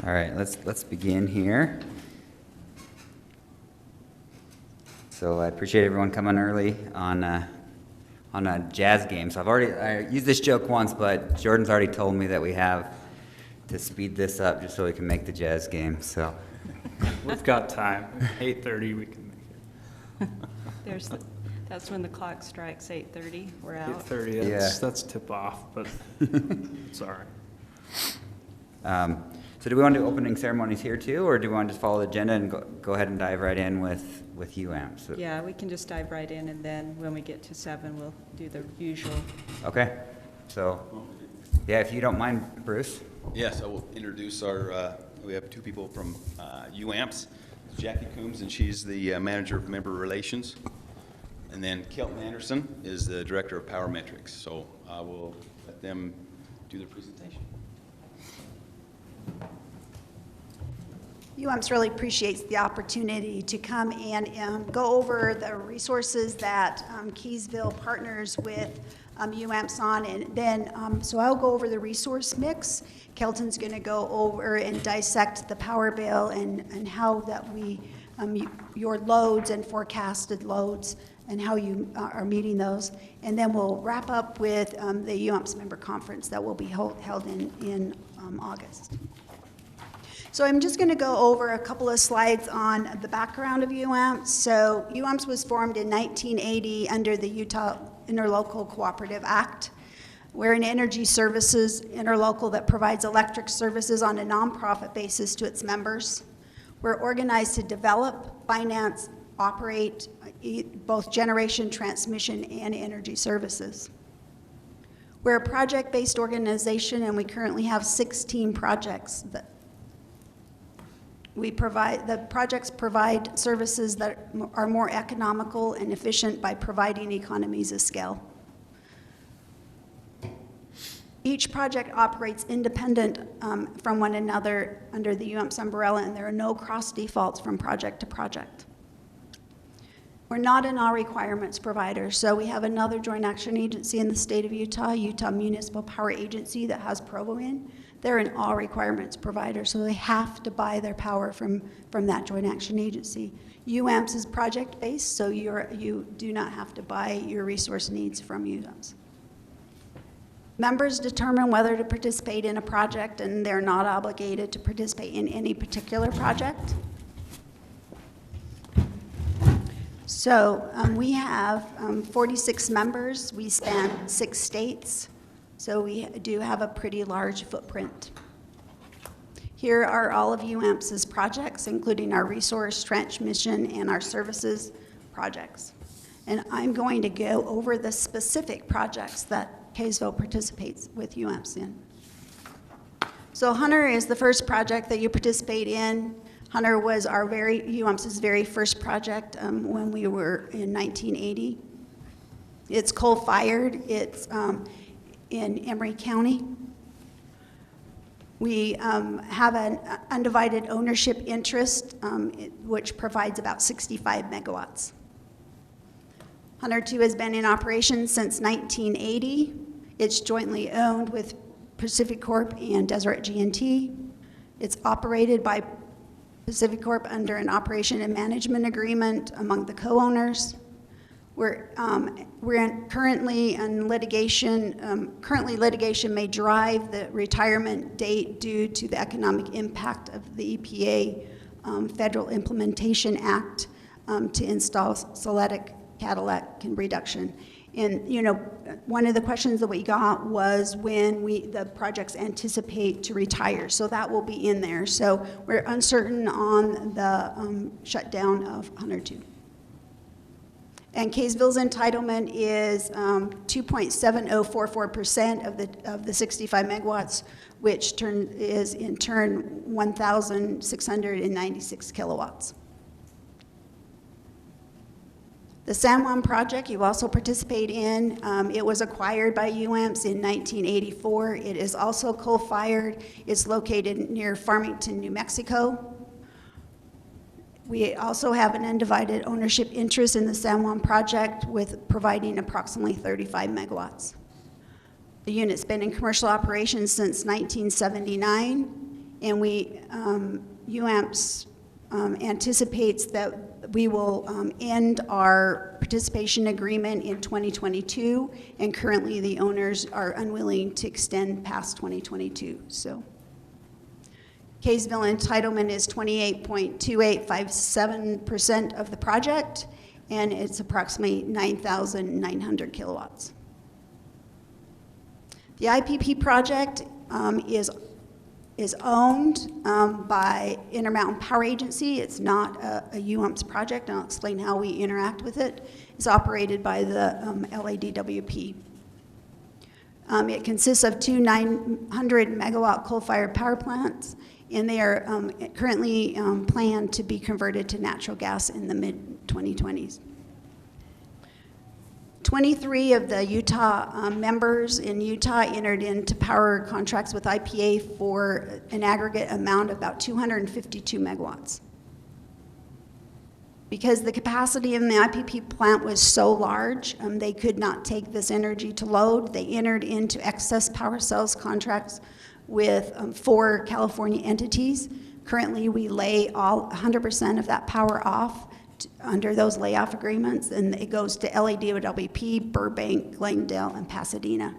All right, let's begin here. So I appreciate everyone coming early on a jazz game. So I used this joke once, but Jordan's already told me that we have to speed this up just so we can make the jazz game. So we've got time. 8:30 we can make it. That's when the clock strikes 8:30. We're out. 8:30. That's tip off, but it's all right. So do we want to do opening ceremonies here too, or do we want to just follow the agenda and go ahead and dive right in with UAMP? So, Yeah, we can just dive right in, and then when we get to 7, we'll do the usual. Okay. So, yeah, if you don't mind, Bruce. Yes, I will introduce we have two people from UAMPS. Jackie Coombs, and she's the manager of member relations. And then Kelton Anderson is the director of Power Metrics. So I will let them do their presentation. UAMPS really appreciates the opportunity to come and go over the resources that Kaysville partners with UAMPS on, and then so I'll go over the resource mix. Kelton's going to go over and dissect the power bill and how that we your loads and forecasted loads and how you are meeting those, and then we'll wrap up with the UAMPS member conference that will be held in August. So I'm just going to go over a couple of slides on the background of UAMPS. So UAMPS was formed in 1980 under the Utah Interlocal Cooperative Act. We're an energy services interlocal that provides electric services on a nonprofit basis to its members. We're organized to develop, finance, operate both generation, transmission, and energy services. We're a project-based organization, and we currently have 16 projects that the projects provide services that are more economical and efficient by providing economies of scale. Each project operates independent from one another under the UAMPS umbrella, and there are no cross defaults from project to project. We're not an all requirements provider, so we have another joint action agency in the state of Utah, Utah Municipal Power Agency, that has Provo in. They're an all requirements provider, so they have to buy their power from that joint action agency. UAMPS is project based, so you do not have to buy your resource needs from UAMPS. Members determine whether to participate in a project, and they're not obligated to participate in any particular project. So we have 46 members. We span 6 states. So we do have a pretty large footprint. Here are all of UAMPS's projects, including our resource, transmission, and our services projects. And I'm going to go over the specific projects that Kaysville participates with UAMPS in. So Hunter is the first project that you participate in. Hunter was UAMPS's very first project when we were in 1980. It's coal-fired. It's in Emery County. We have an undivided ownership interest, which provides about 65 megawatts. Hunter 2 has been in operation since 1980. It's jointly owned with Pacific Corp and Deseret G&T. It's operated by Pacific Corp under an operation and management agreement among the co-owners. We're currently in litigation. Currently, litigation may drive the retirement date due to the economic impact of the EPA Federal Implementation Act to install catalytic reduction. And one of the questions that we got was when the projects anticipate to retire. So that will be in there. So we're uncertain on the shutdown of Hunter 2. And Kaysville's entitlement is 2.7044% of the 65 megawatts, which is in turn 1,696 kilowatts. The San Juan project you also participate in. It was acquired by UAMPS in 1984. It is also coal-fired. It's located near Farmington, New Mexico. We also have an undivided ownership interest in the San Juan project with providing approximately 35 megawatts. The unit's been in commercial operations since 1979. and UAMPS anticipates that we will end our participation agreement in 2022, and currently the owners are unwilling to extend past 2022. So Kaysville entitlement is 28.2857% of the project, and it's approximately 9,900 kilowatts. The IPP project is owned by Intermountain Power Agency. It's not a UAMPS project, and I'll explain how we interact with it. It's operated by the LADWP. It consists of two 900 megawatt coal-fired power plants, and they are currently planned to be converted to natural gas in the mid-2020s. 23 of the Utah members in Utah entered into power contracts with IPA for an aggregate amount of about 252 megawatts. Because the capacity in the IPP plant was so large, they could not take this energy to load. They entered into excess power sales contracts with 4 California entities. Currently, we lay 100% of that power off under those layoff agreements, and it goes to LADWP, Burbank, Glendale, and Pasadena.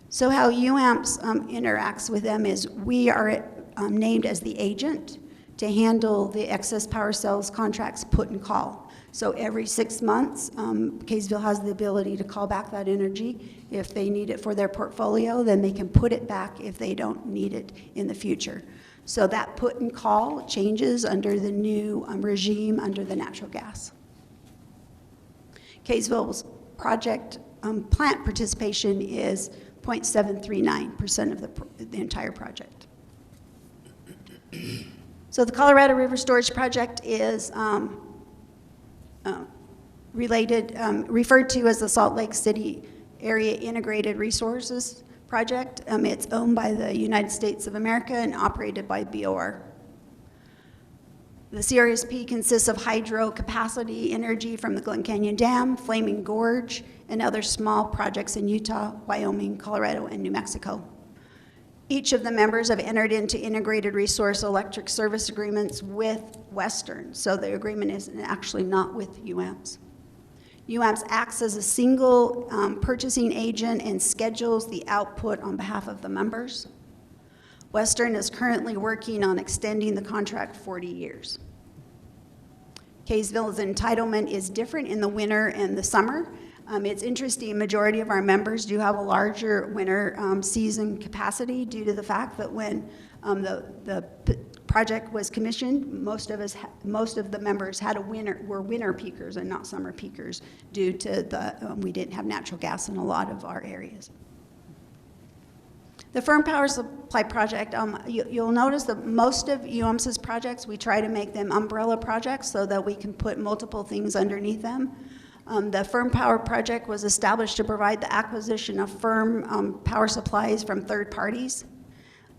So how UAMPS interacts with them is we are named as the agent to handle the excess power sales contracts put and call. So every 6 months, Kaysville has the ability to call back that energy. If they need it for their portfolio, then they can put it back if they don't need it in the future. So that put and call changes under the new regime under the natural gas. Kaysville's project plant participation is 0.739% of the entire project. So the Colorado River Storage Project is referred to as the Salt Lake City Area Integrated Resources Project. It's owned by the United States of America and operated by BOR. The CRSP consists of hydro capacity energy from the Glen Canyon Dam, Flaming Gorge, and other small projects in Utah, Wyoming, Colorado, and New Mexico. Each of the members have entered into integrated resource electric service agreements with Western, so the agreement is actually not with UAMPS. UAMPS acts as a single purchasing agent and schedules the output on behalf of the members. Western is currently working on extending the contract 40 years. Kaysville's entitlement is different in the winter and the summer. It's interesting, majority of our members do have a larger winter season capacity due to the fact that when the project was commissioned, most of the members were winter peakers and not summer peakers due to we didn't have natural gas in a lot of our areas. The firm power supply project, you'll notice that most of UAMPS's projects, we try to make them umbrella projects so that we can put multiple things underneath them. The firm power project was established to provide the acquisition of firm power supplies from third parties.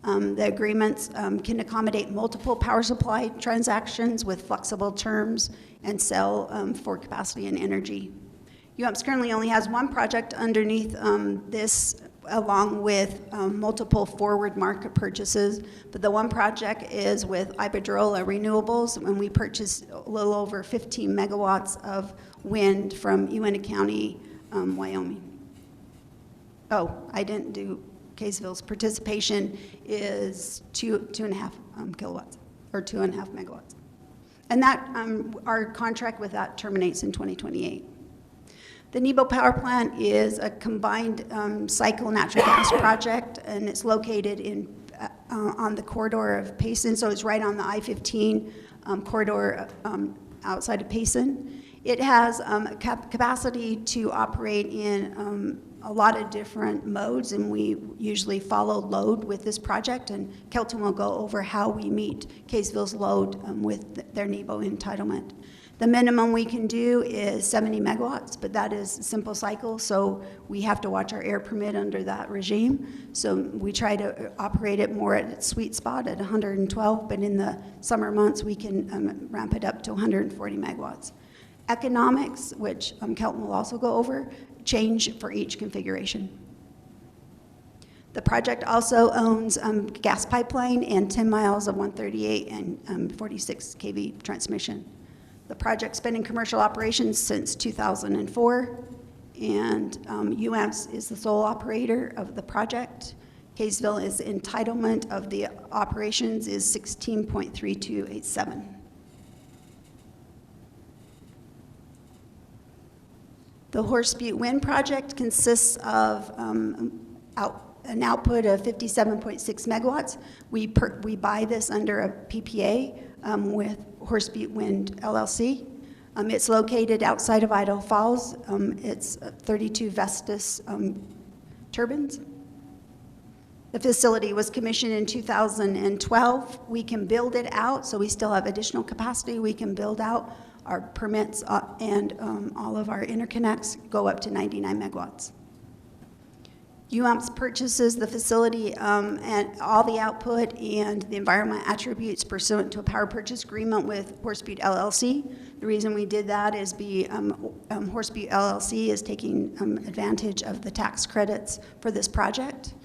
The agreements can accommodate multiple power supply transactions with flexible terms and sell for capacity and energy. UAMPS currently only has one project underneath this, along with multiple forward market purchases, but the one project is with Iberdrola Renewables, and we purchased a little over 15 megawatts of wind from Uinta County, Wyoming. Oh, I didn't do Kaysville's participation is 2.5 kilowatts, or 2.5 megawatts. And that, our contract with that terminates in 2028. The Nebo power plant is a combined cycle natural gas project, and it's located on the corridor of Payson, so it's right on the I-15 corridor outside of Payson. It has capacity to operate in a lot of different modes, and we usually follow load with this project, and Kelton will go over how we meet Kaysville's load with their Nebo entitlement. The minimum we can do is 70 megawatts, but that is a simple cycle, so we have to watch our air permit under that regime. So we try to operate it more at its sweet spot at 112, but in the summer months we can ramp it up to 140 megawatts. Economics, which Kelton will also go over, change for each configuration. The project also owns gas pipeline and 10 miles of 138 and 46 kV transmission. The project's been in commercial operations since 2004, and UAMPS is the sole operator of the project. Kaysville is entitlement of the operations is 16.3287. The Horse Butte Wind Project consists of an output of 57.6 megawatts. We buy this under a PPA with Horse Butte Wind LLC. It's located outside of Idaho Falls. It's 32 Vestas turbines. The facility was commissioned in 2012. We can build it out, so we still have additional capacity. We can build out. Our permits and all of our interconnects go up to 99 megawatts. UAMPS purchases the facility and all the output and the environment attributes pursuant to a power purchase agreement with Horse Butte LLC. The reason we did that is Horse Butte LLC is taking advantage of the tax credits for this project.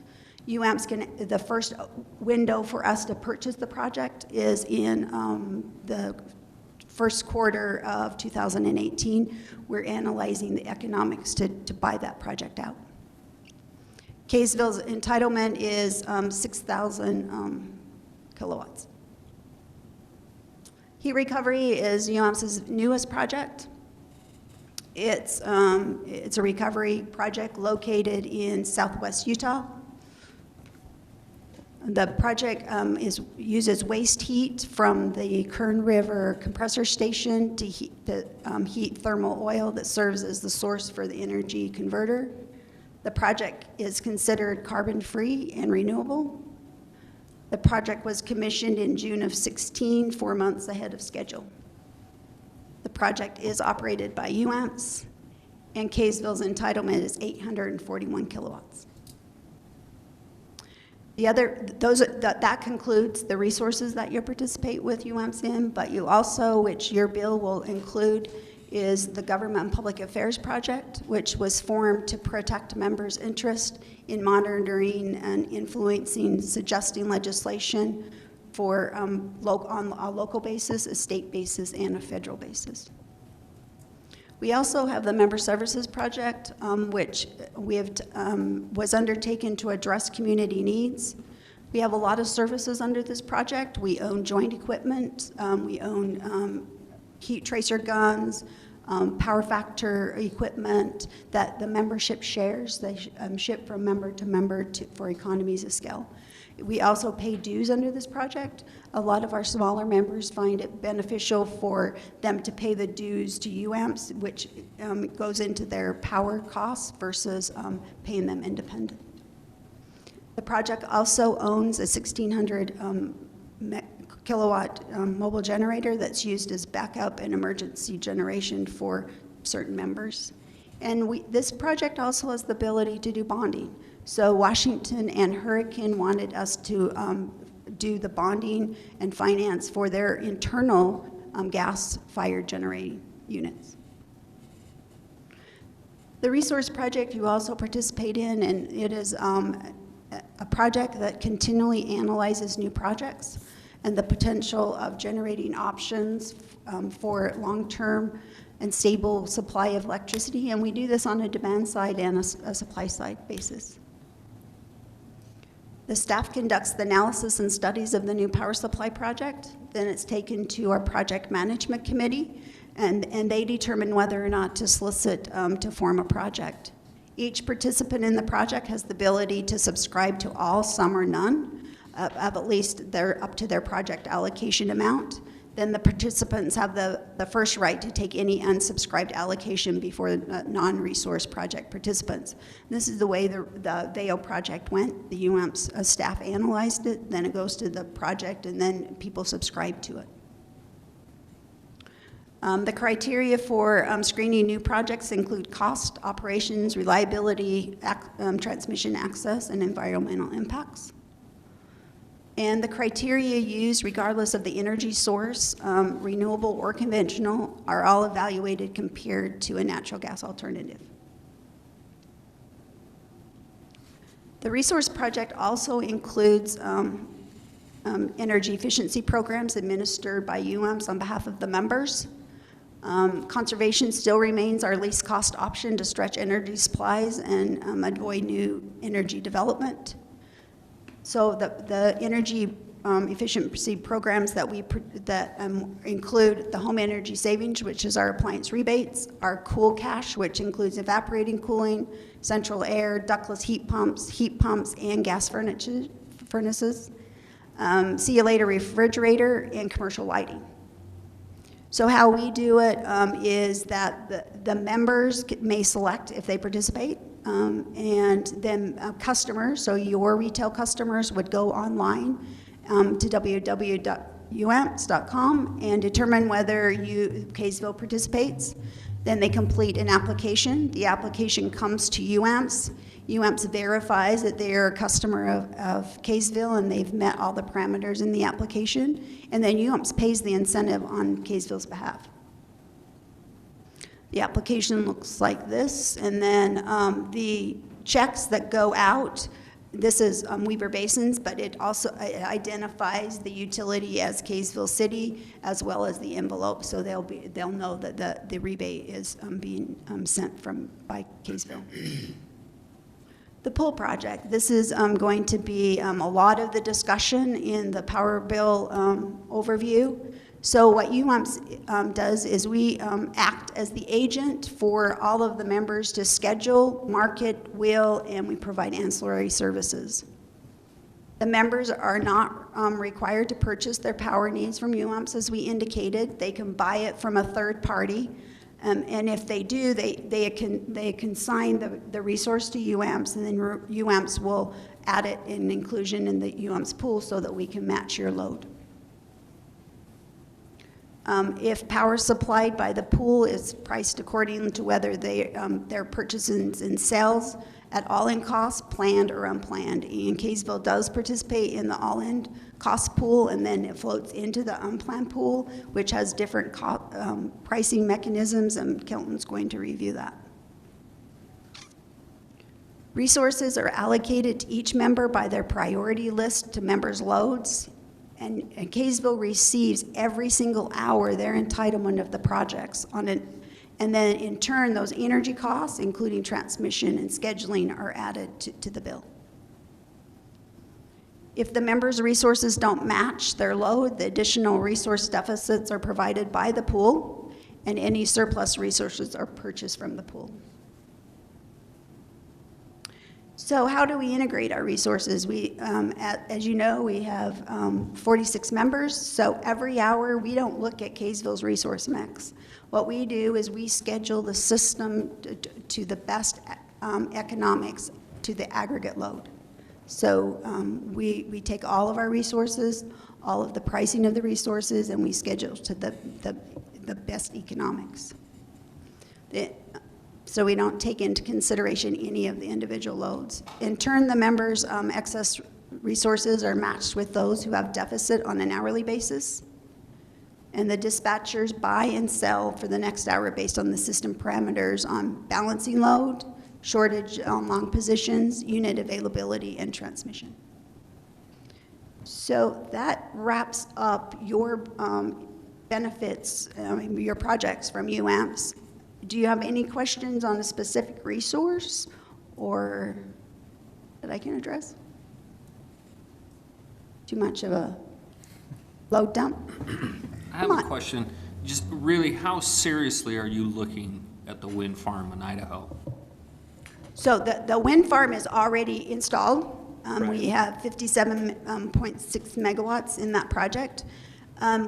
UAMPS the first window for us to purchase the project is in the first quarter of 2018. We're analyzing the economics to buy that project out. Kaysville's entitlement is 6,000 kilowatts. Heat recovery is UAMPS's newest project. It's a recovery project located in southwest Utah. The project uses waste heat from the Kern River compressor station to heat thermal oil that serves as the source for the energy converter. The project is considered carbon-free and renewable. The project was commissioned in June of 16, 4 months ahead of schedule. The project is operated by UAMPS, and Kaysville's entitlement is 841 kilowatts. That concludes the resources that you participate with UAMPS in, but you also, which your bill will include, is the Government and Public Affairs Project, which was formed to protect members' interest in monitoring and influencing, suggesting legislation for on a local basis, a state basis, and a federal basis. We also have the Member Services Project, which was undertaken to address community needs. We have a lot of services under this project. We own joint equipment. We own heat tracer guns, power factor equipment that the membership shares. They ship from member to member for economies of scale. We also pay dues under this project. A lot of our smaller members find it beneficial for them to pay the dues to UAMPS, which goes into their power costs versus paying them independent. The project also owns a 1,600 kilowatt mobile generator that's used as backup and emergency generation for certain members. And this project also has the ability to do bonding. So Washington and Hurricane wanted us to do the bonding and finance for their internal gas-fired generating units. The resource project you also participate in, and it is a project that continually analyzes new projects and the potential of generating options for long-term and stable supply of electricity, and we do this on a demand side and a supply side basis. The staff conducts the analysis and studies of the new power supply project. Then it's taken to our project management committee, and they determine whether or not to solicit to form a project. Each participant in the project has the ability to subscribe to all, some, or none of at least up to their project allocation amount. Then the participants have the first right to take any unsubscribed allocation before non-resource project participants. This is the way the VAO project went. The UAMPS staff analyzed it, then it goes to the project, and then people subscribe to it. The criteria for screening new projects include cost, operations, reliability, transmission access, and environmental impacts. And the criteria used, regardless of the energy source, renewable or conventional, are all evaluated compared to a natural gas alternative. The resource project also includes energy efficiency programs administered by UAMPS on behalf of the members. Conservation still remains our least cost option to stretch energy supplies and avoid new energy development. So the energy efficiency programs that include the home energy savings, which is our appliance rebates, our cool cash, which includes evaporating cooling, central air, ductless heat pumps, and gas furnaces. See you later refrigerator, and commercial lighting. So how we do it is that the members may select if they participate, and then customers, so your retail customers would go online to www.uamps.com and determine whether Kaysville participates. Then they complete an application. The application comes to UAMPS. UAMPS verifies that they are a customer of Kaysville and they've met all the parameters in the application, and then UAMPS pays the incentive on Kaysville's behalf. The application looks like this, and then the checks that go out, this is Weber Basins, but it also identifies the utility as Kaysville City as well as the envelope, so they'll know that the rebate is being sent by Kaysville. The pool project. This is going to be a lot of the discussion in the Power Bill overview. So what UAMPS does is we act as the agent for all of the members to schedule, market, will, and we provide ancillary services. The members are not required to purchase their power needs from UAMPS, as we indicated. They can buy it from a third party. And if they do, they can consign the resource to UAMPS, and then UAMPS will add it in inclusion in the UAMPS pool so that we can match your load. If power supplied by the pool is priced according to whether their purchases and sales at all-in costs, planned or unplanned. And Kaysville does participate in the all-in cost pool, and then it floats into the unplanned pool, which has different pricing mechanisms, and Kelton's going to review that. Resources are allocated to each member by their priority list to members' loads, and Kaysville receives every single hour their entitlement of the projects and then in turn those energy costs, including transmission and scheduling, are added to the bill. If the members' resources don't match their load, the additional resource deficits are provided by the pool, and any surplus resources are purchased from the pool. So how do we integrate our resources? As you know, we have 46 members, so every hour we don't look at Kaysville's resource mix. What we do is we schedule the system to the best economics to the aggregate load. So we take all of our resources, all of the pricing of the resources, and we schedule to the best economics. So we don't take into consideration any of the individual loads. In turn, the members' excess resources are matched with those who have deficit on an hourly basis. And the dispatchers buy and sell for the next hour based on the system parameters on balancing load, shortage on long positions, unit availability, and transmission. So that wraps up your benefits, your projects from UAMPS. Do you have any questions on a specific resource or that I can address? Too much of a load dump? I have a question. Just really, how seriously are you looking at the wind farm in Idaho? So the wind farm is already installed. Right. We have 57.6 megawatts in that project.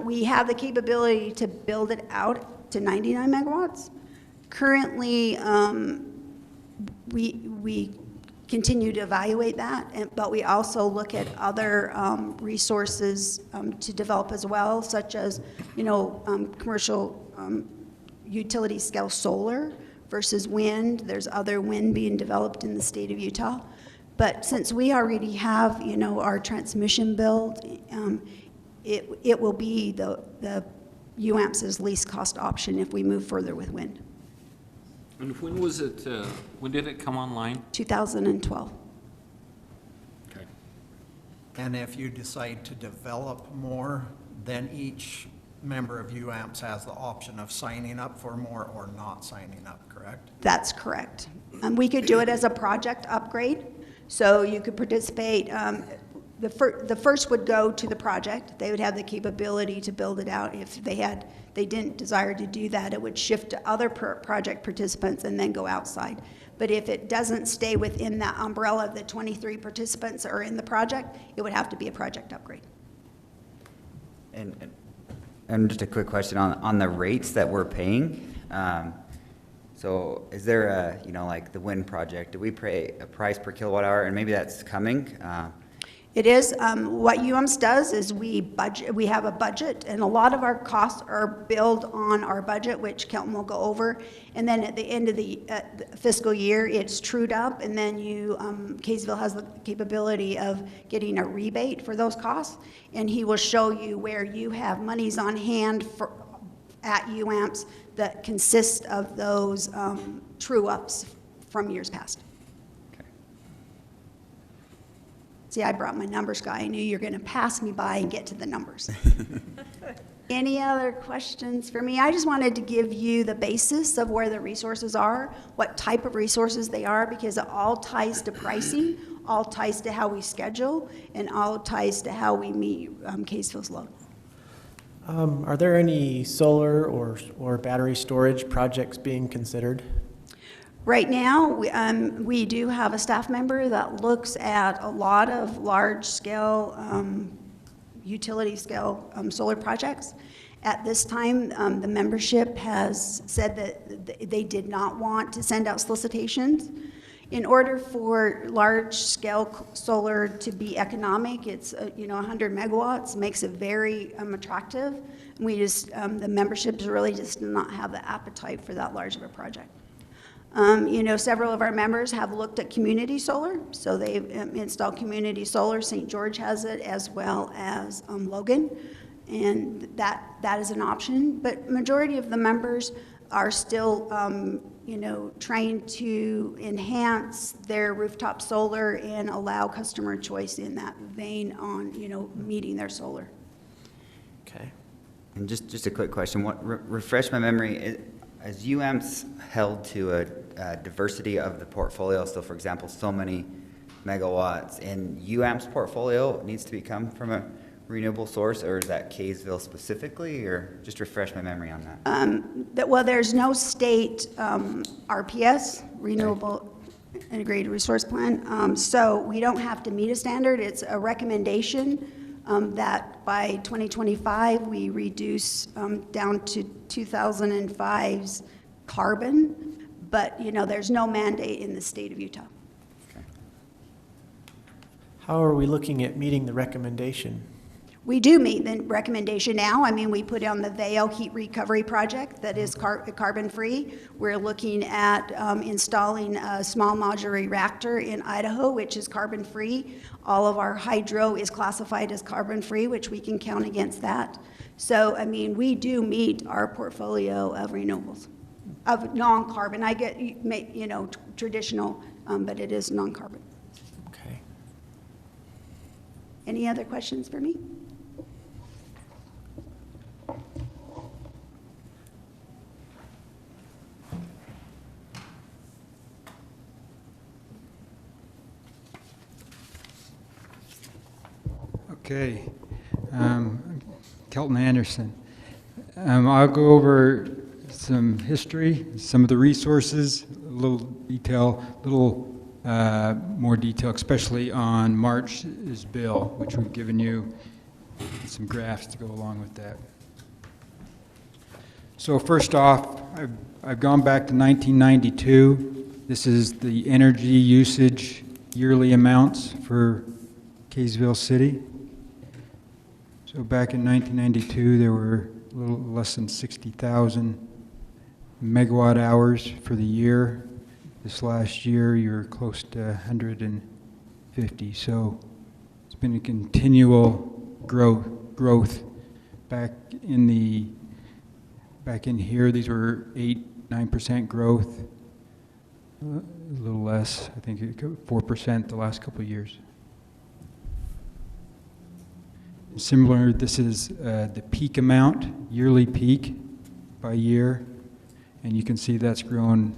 We have the capability to build it out to 99 megawatts. Currently, we continue to evaluate that, but we also look at other resources to develop as well, such as, commercial utility scale solar versus wind. There's other wind being developed in the state of Utah. But since we already have, our transmission build, it will be the UAMPS's least cost option if we move further with wind. And when was it, when did it come online? 2012. And if you decide to develop more, then each member of UAMPS has the option of signing up for more or not signing up, correct? That's correct. We could do it as a project upgrade, so you could participate. The first would go to the project. They would have the capability to build it out. If they didn't desire to do that, it would shift to other project participants and then go outside. But if it doesn't stay within that umbrella of the 23 participants are in the project, it would have to be a project upgrade. And just a quick question on the rates that we're paying. So is there a, like the wind project, do we pay a price per kilowatt hour? And maybe that's coming. It is. What UMS does is we have a budget, and a lot of our costs are billed on our budget, which Kelton will go over. And then at the end of the fiscal year, it's trued up, and then Kaysville has the capability of getting a rebate for those costs, and he will show you where you have monies on hand at UAMPS that consist of those true-ups from years past. See, I brought my numbers guy. I knew you were going to pass me by and get to the numbers. Any other questions for me? I just wanted to give you the basis of where the resources are, what type of resources they are, because it all ties to pricing, all ties to how we schedule, and all ties to how we meet Kaysville's load. Are there any solar or battery storage projects being considered? Right now, we do have a staff member that looks at a lot of large-scale, utility-scale solar projects. At this time, the membership has said that they did not want to send out solicitations. In order for large-scale solar to be economic, it's 100 megawatts makes it very attractive. We just the membership really just does not have the appetite for that large of a project. Several of our members have looked at community solar, so they've installed community solar. St. George has it, as well as Logan, and that is an option. But majority of the members are still, trying to enhance their rooftop solar and allow customer choice in that vein on, meeting their solar. Okay. And just a quick question, refresh my memory, is UAMPS held to a diversity of the portfolio? So for example, so many megawatts in UAMPS portfolio needs to come from a renewable source, or is that Kaysville specifically, or just refresh my memory on that? Well, there's no state RPS, Renewable Integrated Resource Plan, so we don't have to meet a standard. It's a recommendation that by 2025 we reduce down to 2005's carbon, but there's no mandate in the state of Utah. Okay. How are we looking at meeting the recommendation? We do meet the recommendation now. I mean, we put on the Vail Heat Recovery Project that is carbon-free. We're looking at installing a small modular reactor in Idaho, which is carbon-free. All of our hydro is classified as carbon-free, which we can count against that. So, I mean, we do meet our portfolio of renewables, of non-carbon. I get, traditional, but it is non-carbon. Okay. Any other questions for me? Okay, Kelton Anderson. I'll go over some history, some of the resources, a little more detail, especially on March's bill, which we've given you some graphs to go along with that. So first off, I've gone back to 1992. This is the energy usage yearly amounts for Kaysville City. So back in 1992, there were a little less than 60,000 megawatt hours for the year. This last year, you're close to 150. So it's been a continual growth. Back in here, these were 8-9% growth. A little less, I think 4% the last couple of years. Similar, this is the peak amount, yearly peak by year, and you can see that's grown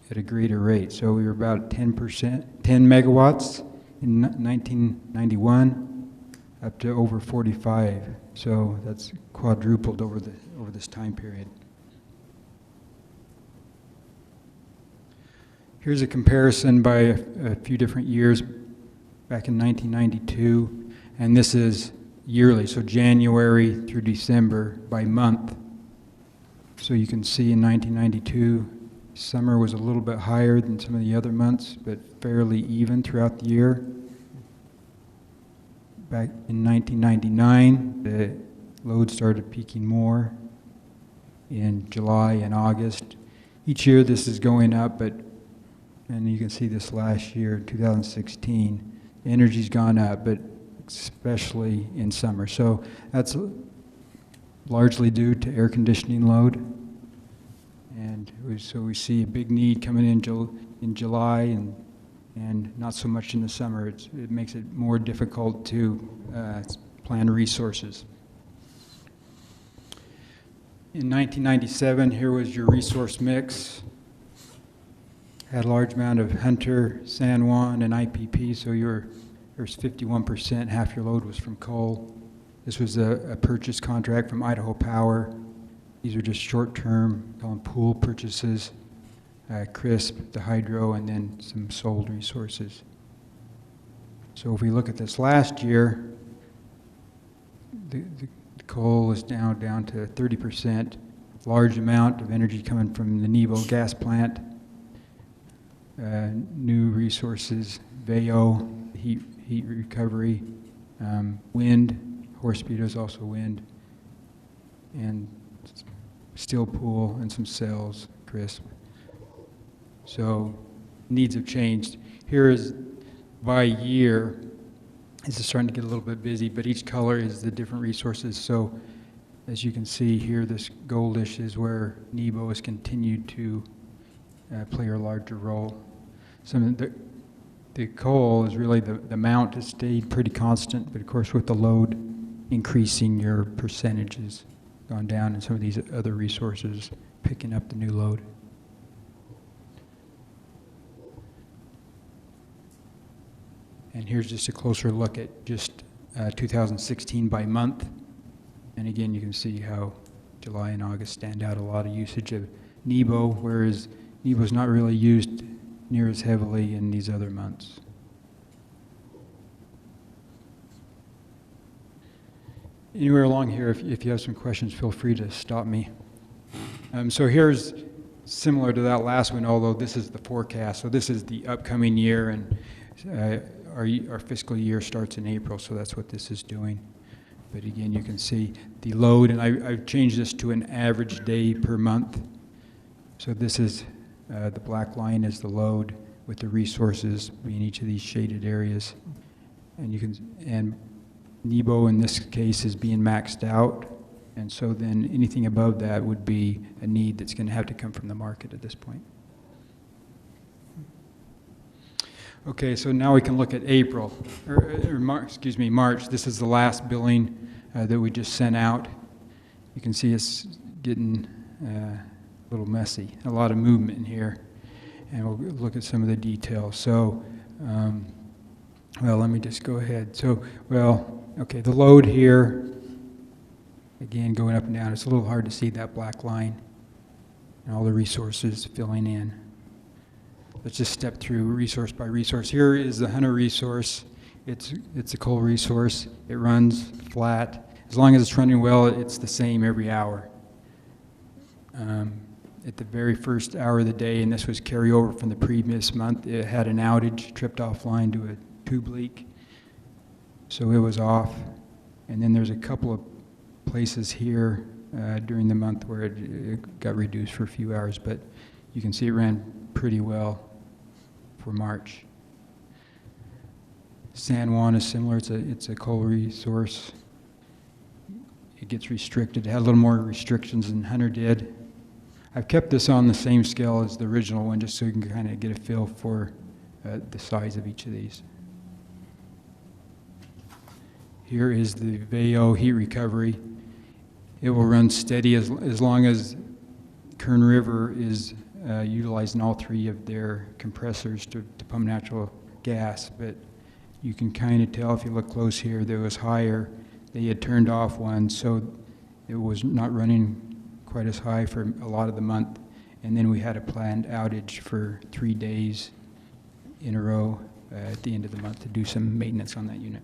at a greater rate. So we were about 10%, 10 megawatts in 1991, up to over 45. So that's quadrupled over this time period. Here's a comparison by a few different years back in 1992, and this is yearly, so January through December by month. So you can see in 1992, summer was a little bit higher than some of the other months, but fairly even throughout the year. Back in 1999, the load started peaking more in July and August. Each year this is going up, and you can see this last year, 2016, the energy's gone up, but especially in summer. So that's largely due to air conditioning load. And so we see a big need coming in July and not so much in the summer. It makes it more difficult to plan resources. In 1997, here was your resource mix. Had a large amount of Hunter, San Juan, and IPP, so there's 51%, half your load was from coal. This was a purchase contract from Idaho Power. These are just short-term, call them pool purchases, CRISP, the hydro, and then some sold resources. So if we look at this last year, the coal is now down to 30%, large amount of energy coming from the Nebo gas plant, new resources, VAO, heat recovery, wind, horse speed is also wind, and steel pool and some cells, CRISP. So needs have changed. Here is by year. This is starting to get a little bit busy, but each color is the different resources. So as you can see here, this goldish is where Nebo has continued to play a larger role. Some of the coal is really the amount has stayed pretty constant, but of course with the load increasing, your percentages gone down, and some of these other resources picking up the new load. And here's just a closer look at just 2016 by month. And again, you can see how July and August stand out, a lot of usage of Nebo, whereas Nebo's not really used near as heavily in these other months. Anywhere along here, if you have some questions, feel free to stop me. So here's similar to that last one, although this is the forecast. So this is the upcoming year, and our fiscal year starts in April, so that's what this is doing. But again, you can see the load, and I've changed this to an average day per month. So this is the black line is the load with the resources in each of these shaded areas, and Nebo in this case is being maxed out, and so then anything above that would be a need that's going to have to come from the market at this point. Okay, so now we can look at April, March. This is the last billing that we just sent out. You can see it's getting a little messy, a lot of movement in here, and we'll look at some of the details. So, well, let me just go ahead. So, okay, the load here, again, going up and down. It's a little hard to see that black line and all the resources filling in. Let's just step through resource by resource. Here is the Hunter resource. It's a coal resource. It runs flat. As long as it's running well, it's the same every hour. At the very first hour of the day, and this was carryover from the previous month, it had an outage, tripped offline to a tube leak. So it was off. And then there's a couple of places here during the month where it got reduced for a few hours, but you can see it ran pretty well for March. San Juan is similar. It's a coal resource. It gets restricted. It had a little more restrictions than Hunter did. I've kept this on the same scale as the original one just so you can kind of get a feel for the size of each of these. Here is the VAO heat recovery. It will run steady as long as Kern River is utilizing all 3 of their compressors to pump natural gas. But you can kind of tell if you look close here, there was higher. They had turned off one, so it was not running quite as high for a lot of the month. And then we had a planned outage for 3 days in a row at the end of the month to do some maintenance on that unit.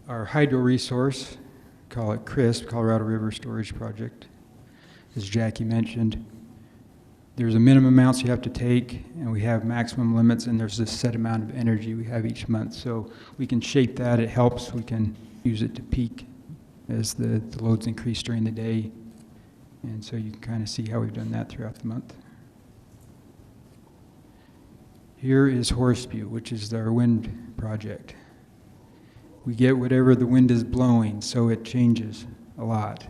Our hydro resource, call it CRISP, Colorado River Storage Project, as Jackie mentioned. There's a minimum amounts you have to take, and we have maximum limits, and there's a set amount of energy we have each month. So we can shape that. It helps. We can use it to peak as the loads increase during the day. And so you can kind of see how we've done that throughout the month. Here is Horse Butte, which is our wind project. We get whatever the wind is blowing, so it changes a lot.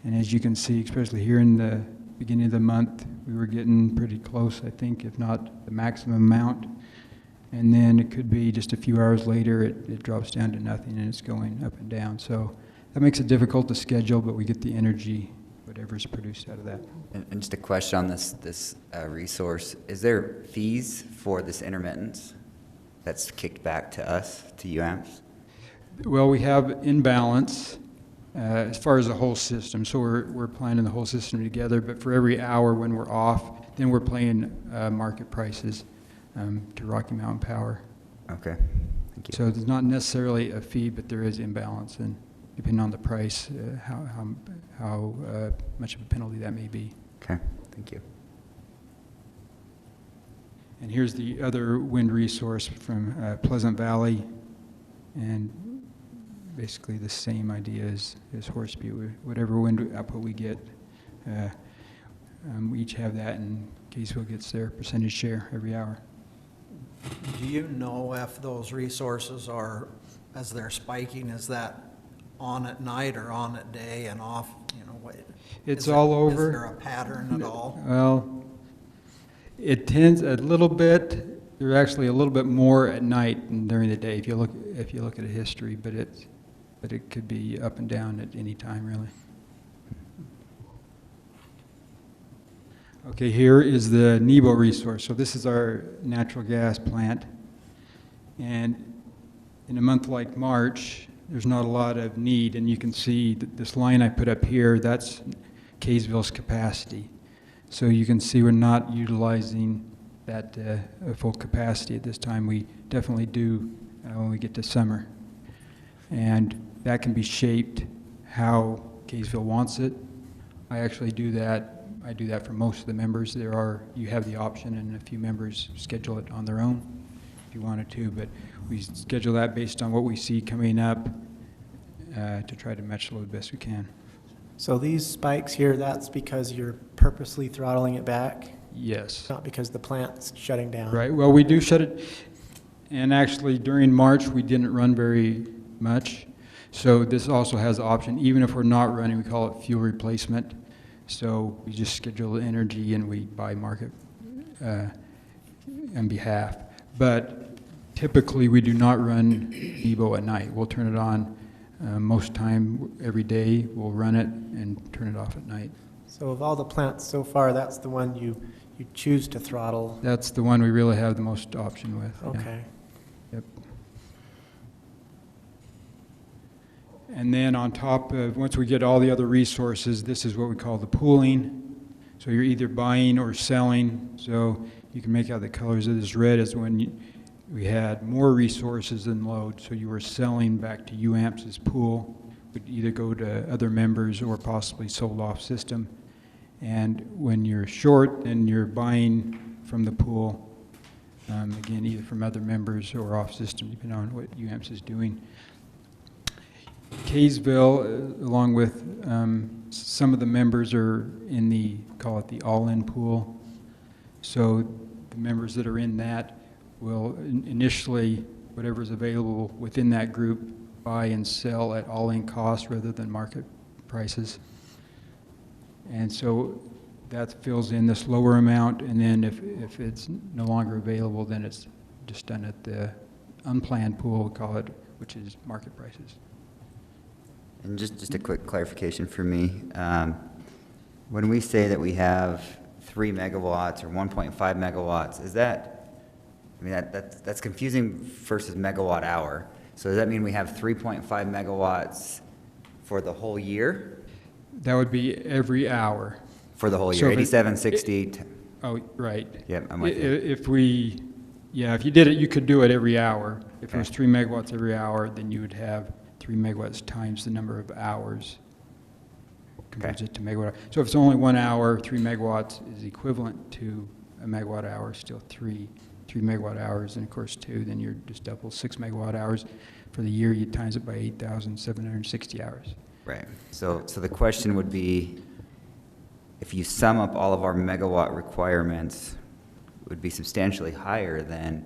And as you can see, especially here in the beginning of the month, we were getting pretty close, I think, if not the maximum amount. And then it could be just a few hours later, it drops down to nothing and it's going up and down. So that makes it difficult to schedule, but we get the energy, whatever's produced out of that. And just a question on this resource. Is there fees for this intermittence that's kicked back to us, to UAMPS? Well, we have imbalance as far as the whole system. So we're planning the whole system together, but for every hour when we're off, then we're paying market prices to Rocky Mountain Power. Okay, thank you. So there's not necessarily a fee, but there is imbalance, and depending on the price, how much of a penalty that may be. Okay, thank you. And here's the other wind resource from Pleasant Valley, and basically the same idea as Horse Butte. Whatever wind output we get, we each have that, and Kaysville gets their percentage share every hour. Do you know if those resources are, as they're spiking, is that on at night or on at day and off, you know, what? It's all over. Is there a pattern at all? Well, it tends a little bit. They're actually a little bit more at night than during the day. If you look at a history, but it could be up and down at any time, really. Okay, here is the Nebo resource. So this is our natural gas plant, and in a month like March, there's not a lot of need, and you can see that this line I put up here, that's Kaysville's capacity. So you can see we're not utilizing that full capacity at this time. We definitely do when we get to summer. And that can be shaped how Kaysville wants it. I actually do that. I do that for most of the members. You have the option, and a few members schedule it on their own if you wanted to, but we schedule that based on what we see coming up to try to match the load best we can. So these spikes here, that's because you're purposely throttling it back? Yes. Not because the plant's shutting down? Right. Well, we do shut it, and actually during March we didn't run very much. So this also has the option, even if we're not running, we call it fuel replacement. So we just schedule the energy and we buy market on behalf. But typically we do not run Nebo at night. We'll turn it on most time every day. We'll run it and turn it off at night. So of all the plants so far, that's the one you choose to throttle? That's the one we really have the most option with. Okay. Yeah. Yep. And then on top of, once we get all the other resources, this is what we call the pooling. So you're either buying or selling. So you can make out the colors of this red as when we had more resources than load. So you were selling back to UAMPS's pool. Would either go to other members or possibly sold off system. And when you're short, then you're buying from the pool, again, either from other members or off system, depending on what UAMPS is doing. Kaysville, along with some of the members, are in the, call it the all-in pool. So the members that are in that will initially, whatever's available within that group, buy and sell at all-in cost rather than market prices. And so that fills in this lower amount, and then if it's no longer available, then it's just done at the unplanned pool, we call it, which is market prices. And just a quick clarification for me. When we say that we have 3 megawatts or 1.5 megawatts, is that, I mean, that's confusing versus megawatt hour. So does that mean we have 3.5 megawatts for the whole year? That would be every hour. For the whole So year, if it- 87, 60? Oh, right. Yep, I'm with you. If we, yeah, if you did it, you could do it every hour. If it was Okay. 3 megawatts every hour, then you would have 3 megawatts times the number of hours. Converts it to megawatt. So if it's only 1 hour, 3 megawatts is equivalent to a megawatt hour, still 3 megawatt hours, and of course 2, then you're just double 6 megawatt hours. For the year, you times it by 8,760 hours. Right. So the question would be, if you sum up all of our megawatt requirements, it would be substantially higher than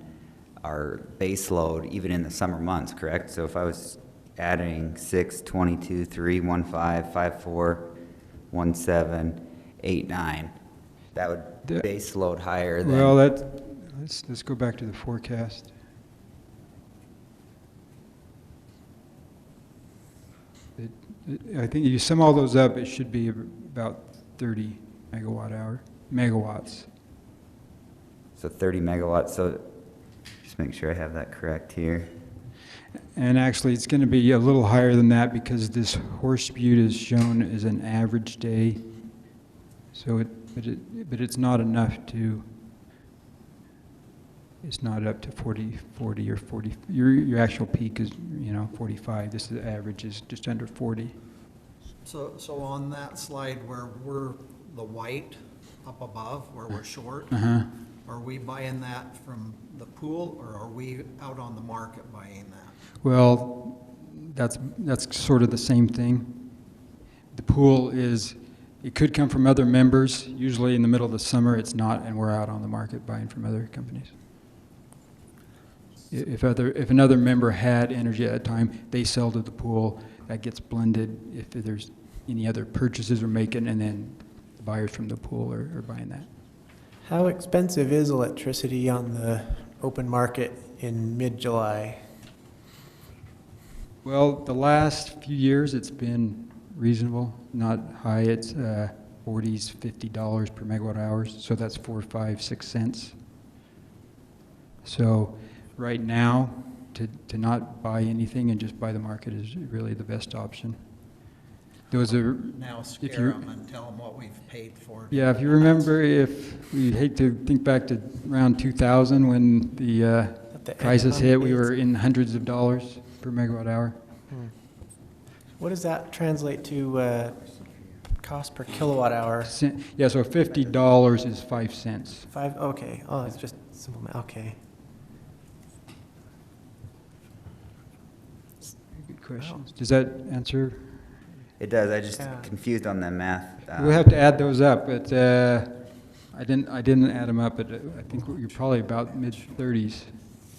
our base load, even in the summer months, correct? So if I was adding 6, 22, 3, 1, 5, 5, 4, 1, 7, 8, 9, that would base load higher than... Well, let's go back to the forecast. I think if you sum all those up, it should be about 30 megawatts. So 30 megawatts, so just make sure I have that correct here. And actually, it's going to be a little higher than that because this Horse Butte is shown as an average day. So but it's not enough to, it's not up to 40 or 40. Your actual peak is, 45. This is average is just under 40. So on that slide where we're the white up above, where we're short, are we buying that from the pool, or are we out on the market buying that? Well, that's sort of the same thing. The pool is, it could come from other members. Usually in the middle of the summer, it's not, and we're out on the market buying from other companies. If another member had energy at that time, they sell to the pool. That gets blended if there's any other purchases we're making, and then the buyers from the pool are buying that. How expensive is electricity on the open market in mid-July? Well, the last few years, it's been reasonable, not high. It's $40s, $50 per megawatt hours, so that's 4, 5, 6 cents. So right now, to not buy anything and just buy the market is really the best option. Those are, Now if scare you- them and tell them what we've paid for. yeah, if you remember, if we hate to think back to around 2000 when the At the crisis hit, we economic were in hundreds of dollars per megawatt hour. What does that translate to cost per kilowatt hour? Yeah, so $50 is 5 cents. 5, okay. Oh, it's just simple math, okay. Good questions. Does that answer? It does, I just Yeah. confused on the math. We'll have to add those up, but I didn't add them up, but I think you're probably about mid-30s.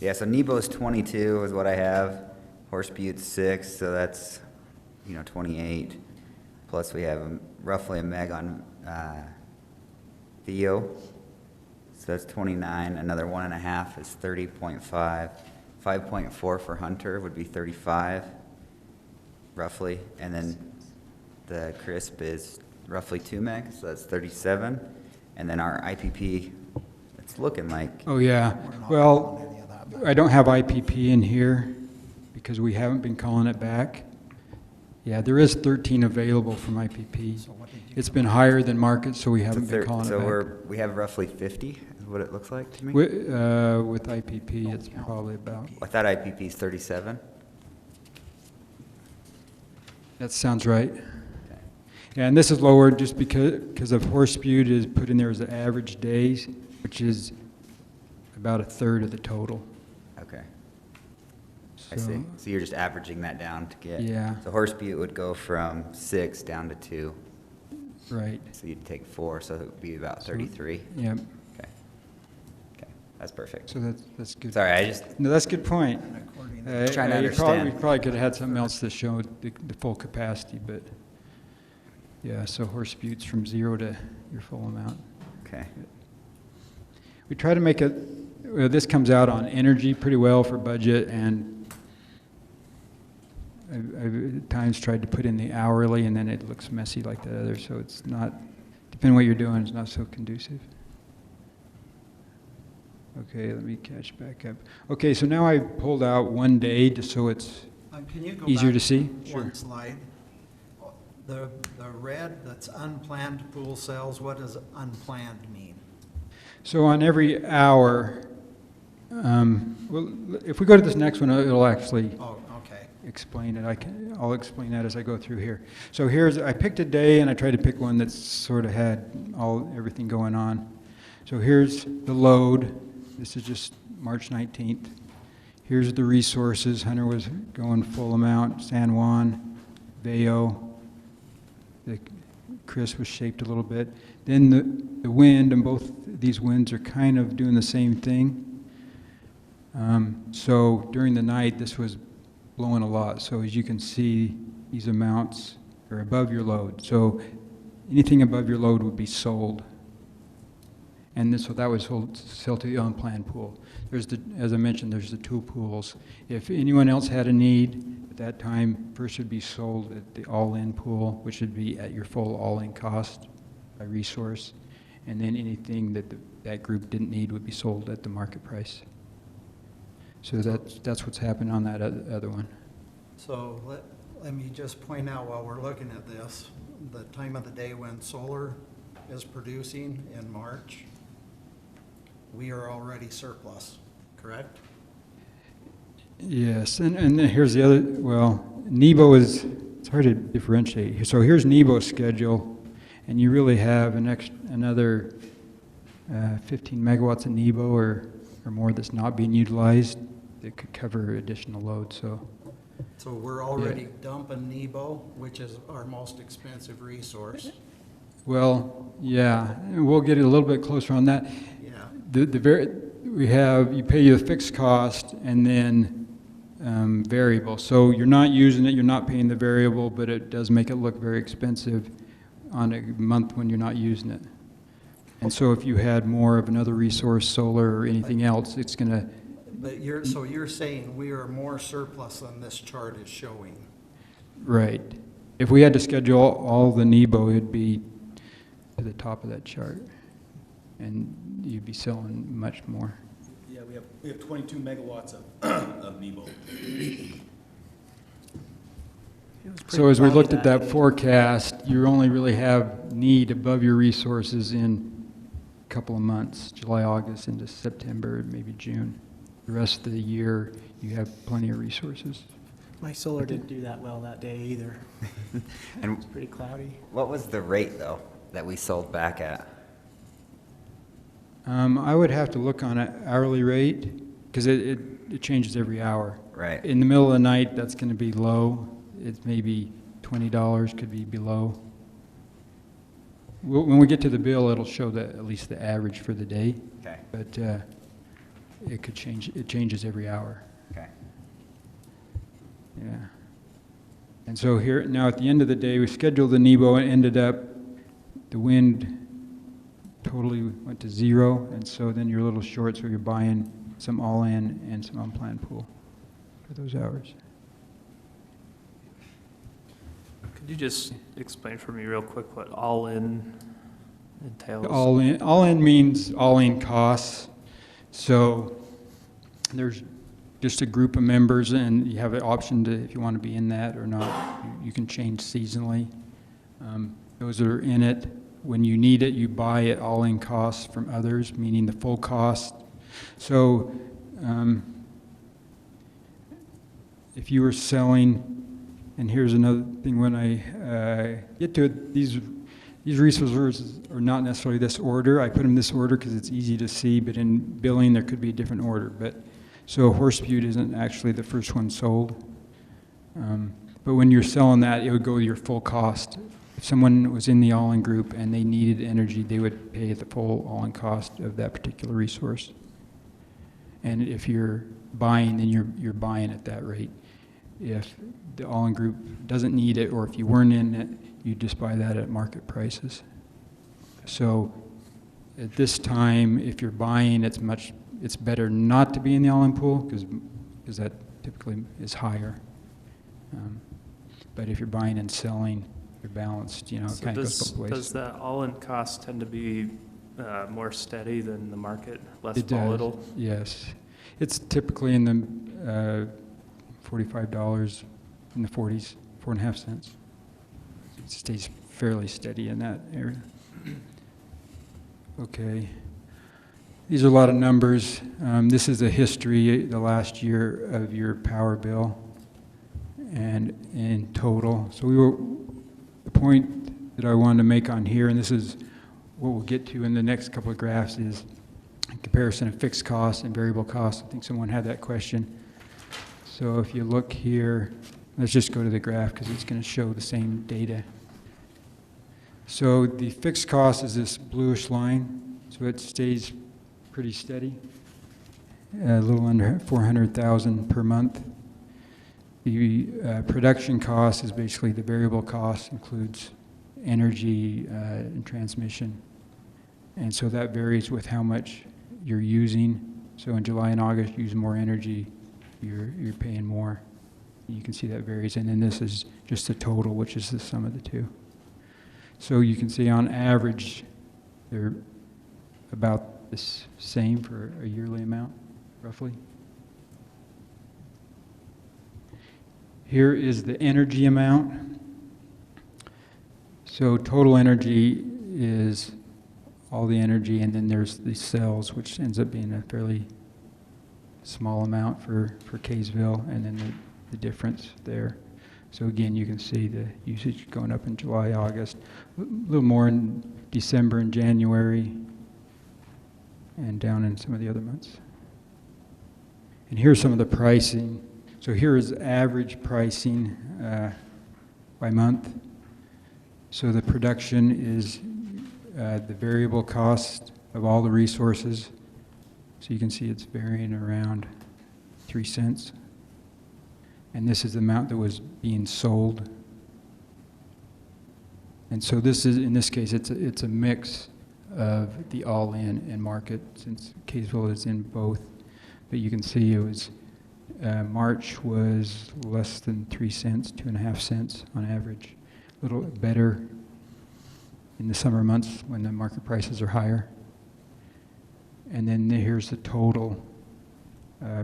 Yeah, so Nebo's 22 is what I have. Horse Butte's 6, so that's, 28. Plus we have roughly a meg on Theo, so that's 29. Another 1.5 is 30.5. 5.4 for Hunter would be 35, roughly. And then the crisp is roughly 2 meg, so that's 37. And then our IPP, it's looking like, Oh, yeah. We're not Well, calling any of that back. I don't have IPP in here because we haven't been calling it back. Yeah, there is 13 available from IPP. So what did you It's been higher than market, so we it's a haven't been third, calling so it back. we have roughly 50, is what it looks like to me. With IPP, it's probably about, I thought IPP is 37. that sounds right. Yeah, and this is lower just because of Horse Butte is put in there as the average days, which is about a third of the total. Okay, I see. So, So you're just averaging that down to get. Yeah. So Horse Butte would go from 6 down to 2. right, So you'd take 4, so it would be about 33. yeah, Okay. Okay, that's perfect. so that's good. Sorry, I just, No, that's a good point. according Trying to understand. We probably could have had something else that showed the full capacity, but, yeah, so Horse Butte's from 0 to your full amount. okay. We try to make it, well, this comes out on energy pretty well for budget, and I've at times tried to put in the hourly, and then it looks messy like the other, so it's not, depending on what you're doing, it's not so conducive. Okay, let me catch back up. Okay, so now I pulled out one day just so it's Can you go easier back to see. one slide? The red, that's unplanned pool sales, what does unplanned mean? So on every hour, well, if we go to this next one, it'll actually Oh, okay. explain it. I'll explain that as I go through here. So I picked a day and I tried to pick one that sort of had everything going on. So here's the load. This is just March 19th. Here's the resources. Hunter was going full amount. San Juan, Vail. Chris was shaped a little bit. Then the wind, and both these winds are kind of doing the same thing. So during the night, this was blowing a lot. So as you can see, these amounts are above your load. So anything above your load would be sold. And so that was sold to the unplanned pool. As I mentioned, there's the two pools. If anyone else had a need, at that time, first would be sold at the all-in pool, which would be at your full all-in cost by resource. And then anything that that group didn't need would be sold at the market price. So that's what's happened on that other one. So let me just point out while we're looking at this, the time of the day when solar is producing in March, we are already surplus, correct? Yes, and then here's the other, well, Nebo it's hard to differentiate. So here's Nebo's schedule, and you really have another 15 megawatts of Nebo or more that's not being utilized that could cover additional load, so. So we're already dumping Nebo, which is our most expensive resource. Well, yeah, and we'll get a little bit closer on that. Yeah. You pay the fixed cost and then variable. So you're not using it, you're not paying the variable, but it does make it look very expensive on a month when you're not using it. And so if you had more of another resource, solar or anything else, it's going to. But you're saying we are more surplus than this chart is showing. Right. If we had to schedule all the Nebo, it'd be to the top of that chart, and you'd be selling much more. Yeah, we have 22 megawatts of Nebo. So as we looked at that forecast, you only really have need above your resources in a couple of months, July, August, into September, maybe June. The rest of the year, you have plenty of resources. My solar didn't do that well that day either. And It's pretty cloudy. what was the rate, though, that we sold back at? I would have to look on an hourly rate because it changes every hour. Right. In the middle of the night, that's going to be low. It's maybe $20, could be below. When we get to the bill, it'll show at least the average for the day. Okay. But it could change. It changes every hour. Okay. Yeah. And so here now at the end of the day, we scheduled the Nebo and ended up the wind totally went to zero, and so then you're a little short, so you're buying some all-in and some unplanned pool for those hours. Could you just explain for me real quick what all-in entails? All-in means all-in costs. So there's just a group of members, and you have an option to, if you want to be in that or not. You can change seasonally. Those that are in it, when you need it, you buy it all-in costs from others, meaning the full cost. So if you were selling, and here's another thing, when I get to it, these resources are not necessarily this order. I put them in this order because it's easy to see, but in billing there could be a different order. So Horse Butte isn't actually the first one sold. But when you're selling that, it would go to your full cost. If someone was in the all-in group and they needed energy, they would pay the full all-in cost of that particular resource. And if you're buying, then you're buying at that rate. If the all-in group doesn't need it, or if you weren't in it, you just buy that at market prices. So at this time, if you're buying, it's better not to be in the all-in pool because that typically is higher. But if you're buying and selling, you're balanced, it So kind of goes both ways. does that all-in cost tend to be more steady than the market, less It does, volatile? yes. It's typically in the $45, in the 40s, 4.5 cents. It stays fairly steady in that area. Okay. These are a lot of numbers. This is a history, the last year of your power bill and in total. So the point that I wanted to make on here, and this is what we'll get to in the next couple of graphs, is a comparison of fixed costs and variable costs. I think someone had that question. So if you look here, let's just go to the graph because it's going to show the same data. So the fixed cost is this bluish line, so it stays pretty steady, a little under 400,000 per month. The production cost is basically the variable cost, includes energy and transmission, and so that varies with how much you're using. So in July and August, you use more energy, you're paying more. You can see that varies, and then this is just the total, which is the sum of the two. So you can see on average, they're about the same for a yearly amount, roughly. Here is the energy amount. So total energy is all the energy, and then there's the cells, which ends up being a fairly small amount for Kaysville, and then the difference there. So again, you can see the usage going up in July, August, a little more in December and January, and down in some of the other months. And here's some of the pricing. So here is average pricing by month. So the production is the variable cost of all the resources. So you can see it's varying around 3 cents. And this is the amount that was being sold. And so this is, in this case, it's a mix of the all-in and market, since Kaysville is in both. But you can see it was, March was less than 3 cents, 2.5 cents on average. A little better in the summer months when the market prices are higher. And then here's the total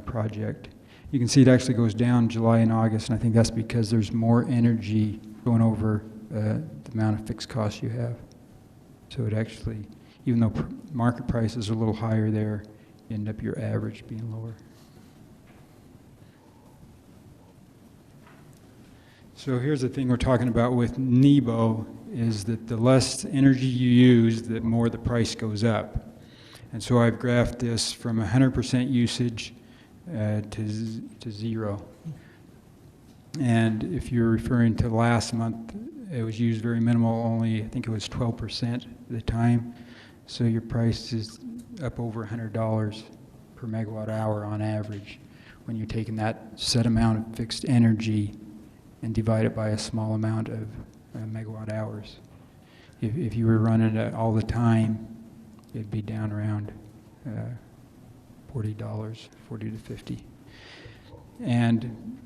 project. You can see it actually goes down July and August, and I think that's because there's more energy going over the amount of fixed costs you have. So it actually, even though market prices are a little higher there, you end up your average being lower. So here's the thing we're talking about with Nebo, is that the less energy you use, the more the price goes up. And so I've graphed this from 100% usage to zero. And if you're referring to last month, it was used very minimal, only I think it was 12% at the time. So your price is up over $100 per megawatt hour on average when you're taking that set amount of fixed energy and divide it by a small amount of megawatt hours. If you were running it all the time, it'd be down around $40, 40 to 50. And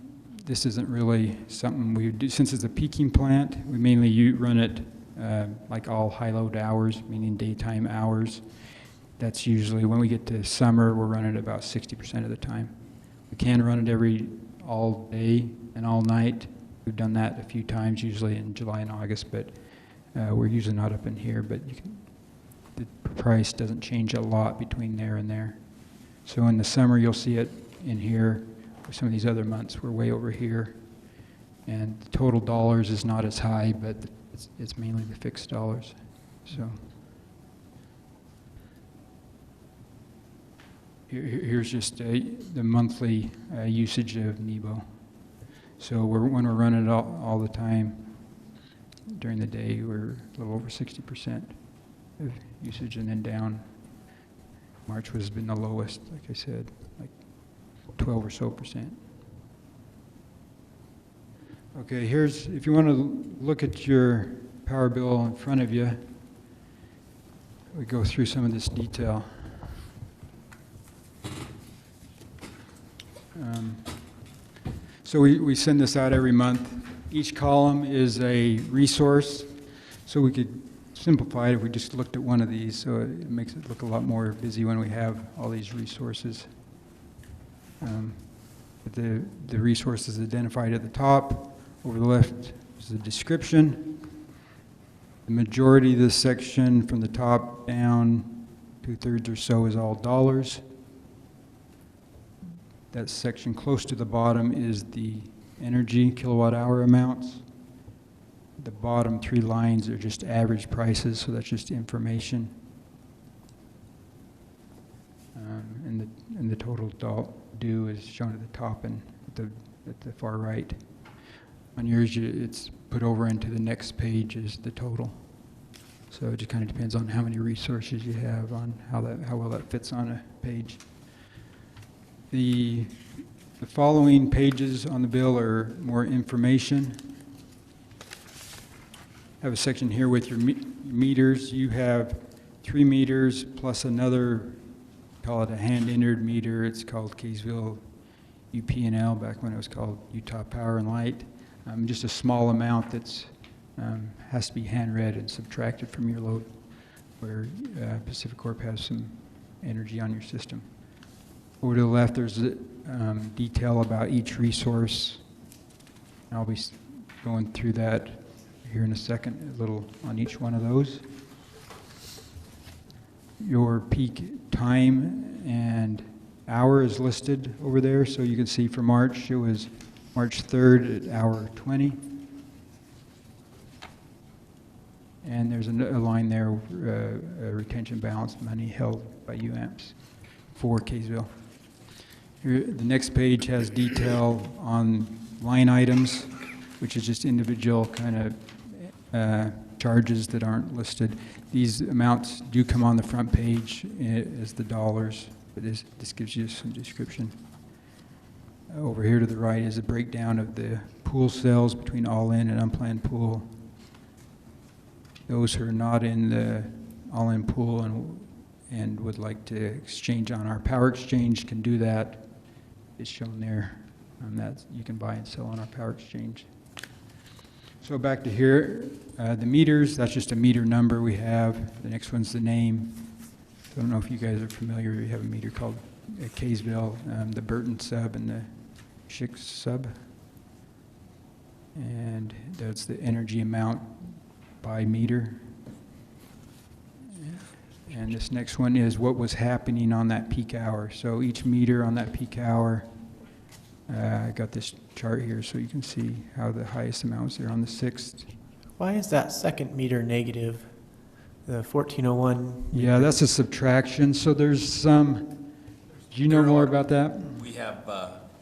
this isn't really something we do, since it's a peaking plant, we mainly run it like all high load hours, meaning daytime hours. That's usually, when we get to summer, we're running it about 60% of the time. We can run it all day and all night. We've done that a few times, usually in July and August, but we're usually not up in here, but the price doesn't change a lot between there and there. So in the summer, you'll see it in here. Some of these other months, we're way over here. And the total dollars is not as high, but it's mainly the fixed dollars. So here's just the monthly usage of Nebo. So when we're running it all the time, during the day, we're a little over 60% of usage, and then down. March has been the lowest, like I said, like 12 or so %. Okay, here's, if you want to look at your power bill in front of you, we go through some of this detail. So we send this out every month. Each column is a resource, so we could simplify it if we just looked at one of these, so it makes it look a lot more busy when we have all these resources. But the resource is identified at the top. Over the left is the description. The majority of this section from the top down, 2/3 or so, is all dollars. That section close to the bottom is the energy kilowatt hour amounts. The bottom 3 lines are just average prices, so that's just information. And the total due is shown at the top and at the far right. On yours, it's put over into the next page is the total. So it just kind of depends on how many resources you have, on how well that fits on a page. The following pages on the bill are more information. I have a section here with your meters. You have 3 meters plus another, call it a hand-entered meter. It's called Kaysville UP&L, back when it was called Utah Power and Light. Just a small amount that's has to be hand-read and subtracted from your load, where Pacific Corp has some energy on your system. Over to the left, there's detail about each resource. I'll be going through that here in a second, a little on each one of those. Your peak time and hour is listed over there, so you can see for March, it was March 3rd at hour 20. And there's a line there, a retention balance money held by UAMPS for Kaysville. Here, the next page has detail on line items, which is just individual kind of charges that aren't listed. These amounts do come on the front page as the dollars, but this gives you some description. Over here to the right is a breakdown of the pool sales between all-in and unplanned pool. Those who are not in the all-in pool and would like to exchange on our power exchange can do that. It's shown there. That you can buy and sell on our power exchange. So back to here, the meters, that's just a meter number we have. The next one's the name. I don't know if you guys are familiar, we have a meter called Kaysville, the Burton sub and the Schick sub. And that's the energy amount by meter. And this next one is what was happening on that peak hour. So each meter on that peak hour, I got this chart here so you can see how the highest amount was there on the 6th. Why is that second meter negative? The 1401? Yeah, that's a subtraction. So there's some, do you know more about that? We have,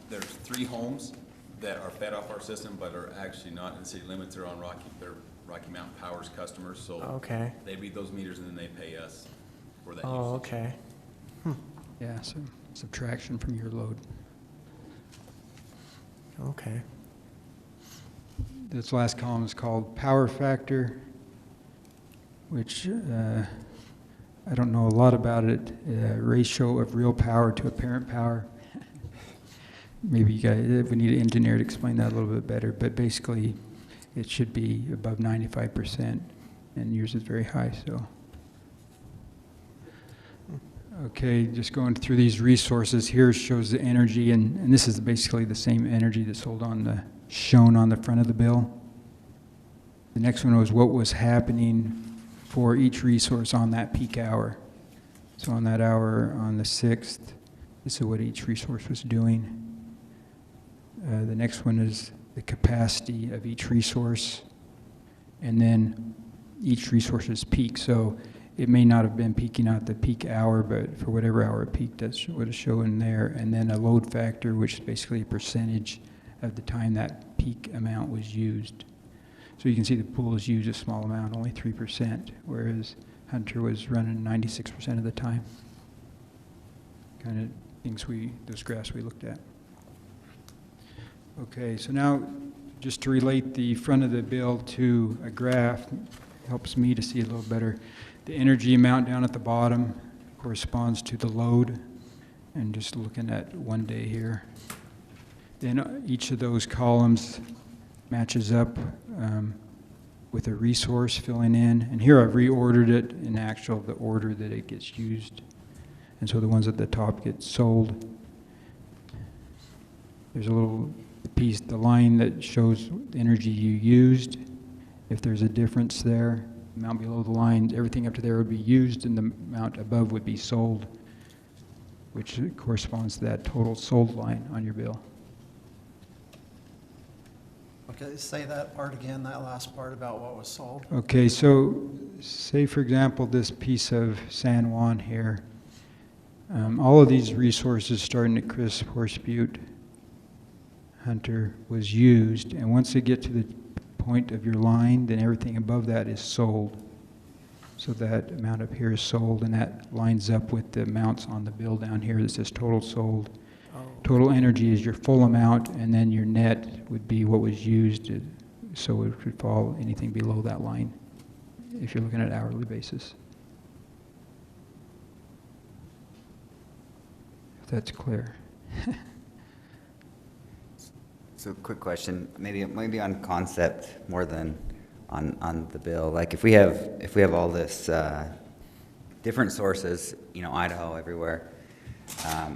there's 3 homes that are fed off our system, but are actually not in the city limits. They're on they're Rocky Mountain Power's customers, so Okay. they read those meters and then they pay us for that Oh, usage. okay. Yeah, so subtraction from your load. Okay. This last column is called power factor, which I don't know a lot about it. Ratio of real power to apparent power. Maybe you guys, we need an engineer to explain that a little bit better, but basically it should be above 95%, and yours is very high, so. Okay, just going through these resources. Here shows the energy, and this is basically the same energy that's shown on the front of the bill. The next one was what was happening for each resource on that peak hour. So on that hour on the 6th, this is what each resource was doing. The next one is the capacity of each resource, and then each resource's peak. So it may not have been peaking out the peak hour, but for whatever hour it peaked, that's what it's showing there. And then a load factor, which is basically a percentage of the time that peak amount was used. So you can see the pool is used a small amount, only 3%, whereas Hunter was running 96% of the time. Kind of things those graphs we looked at. Okay, so now just to relate the front of the bill to a graph, helps me to see a little better. The energy amount down at the bottom corresponds to the load, and just looking at 1 day here. Then each of those columns matches up with a resource filling in. And here I've reordered it in the order that it gets used. And so the ones at the top get sold. There's a little piece, the line that shows the energy you used. If there's a difference there, the amount below the line, everything up to there would be used and the amount above would be sold, which corresponds to that total sold line on your bill. Okay, say that part again, that last part about what was sold. Okay, so say for example this piece of San Juan here. All of these resources starting at Chris, Horse Butte, Hunter was used, and once they get to the point of your line, then everything above that is sold. So that amount up here is sold, and that lines up with the amounts on the bill down here that says total sold. Total energy is your full amount, and then your net would be what was used, so it would fall anything below that line if you're looking at hourly basis. If that's clear. So quick question, maybe on concept more than on the bill. Like if we have all this different sources, Idaho everywhere.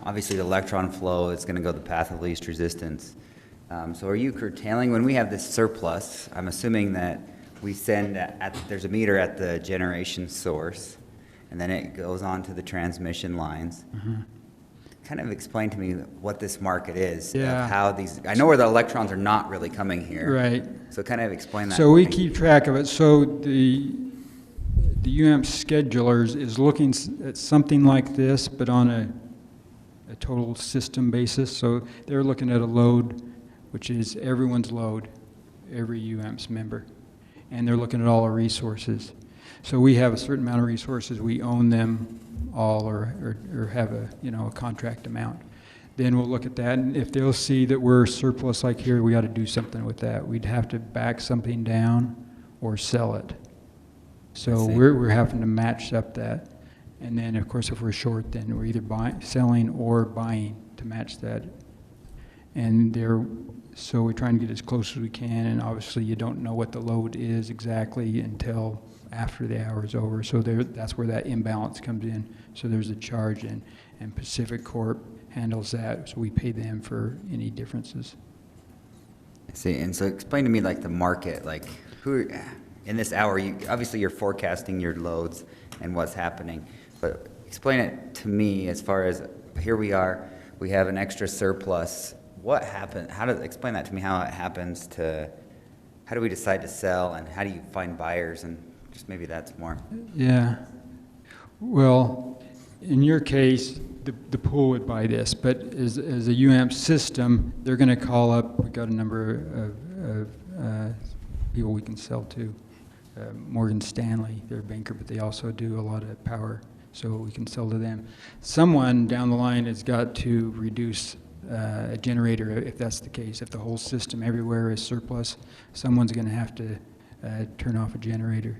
Obviously, the electron flow is going to go the path of least resistance. So are you curtailing, when we have this surplus, I'm assuming that we send, there's a meter at the generation source, and then it goes on to the transmission lines. Mm-hmm. Kind of explain to me what this market is. Yeah. Of how these, I know where the electrons are not really coming here. Right. So kind of explain that. So we keep track of it. So the UAMP schedulers is looking at something like this, but on a total system basis. So they're looking at a load, which is everyone's load, every UAMPS member. And they're looking at all our resources. So we have a certain amount of resources, we own them all or have a contract amount. Then we'll look at that, and if they'll see that we're surplus like here, we ought to do something with that. We'd have to back something down or sell it. So we're having to match up that. And then, of course, if we're short, then we're either selling or buying to match that. And so we're trying to get as close as we can, and obviously you don't know what the load is exactly until after the hour is over. So that's where that imbalance comes in. So there's a charge in, and Pacific Corp handles that, so we pay them for any differences. I see, and so explain to me like the market, like who, in this hour, obviously you're forecasting your loads and what's happening. But explain it to me as far as, here we are, we have an extra surplus. What happened? Explain that to me, how it happens to, how do we decide to sell, and how do you find buyers, and just maybe that's more. Yeah. Well, in your case, the pool would buy this, but as a UAMP system, they're going to call up, we've got a number of people we can sell to. Morgan Stanley, they're a banker, but they also do a lot of power, so we can sell to them. Someone down the line has got to reduce a generator, if that's the case. If the whole system everywhere is surplus, someone's going to have to turn off a generator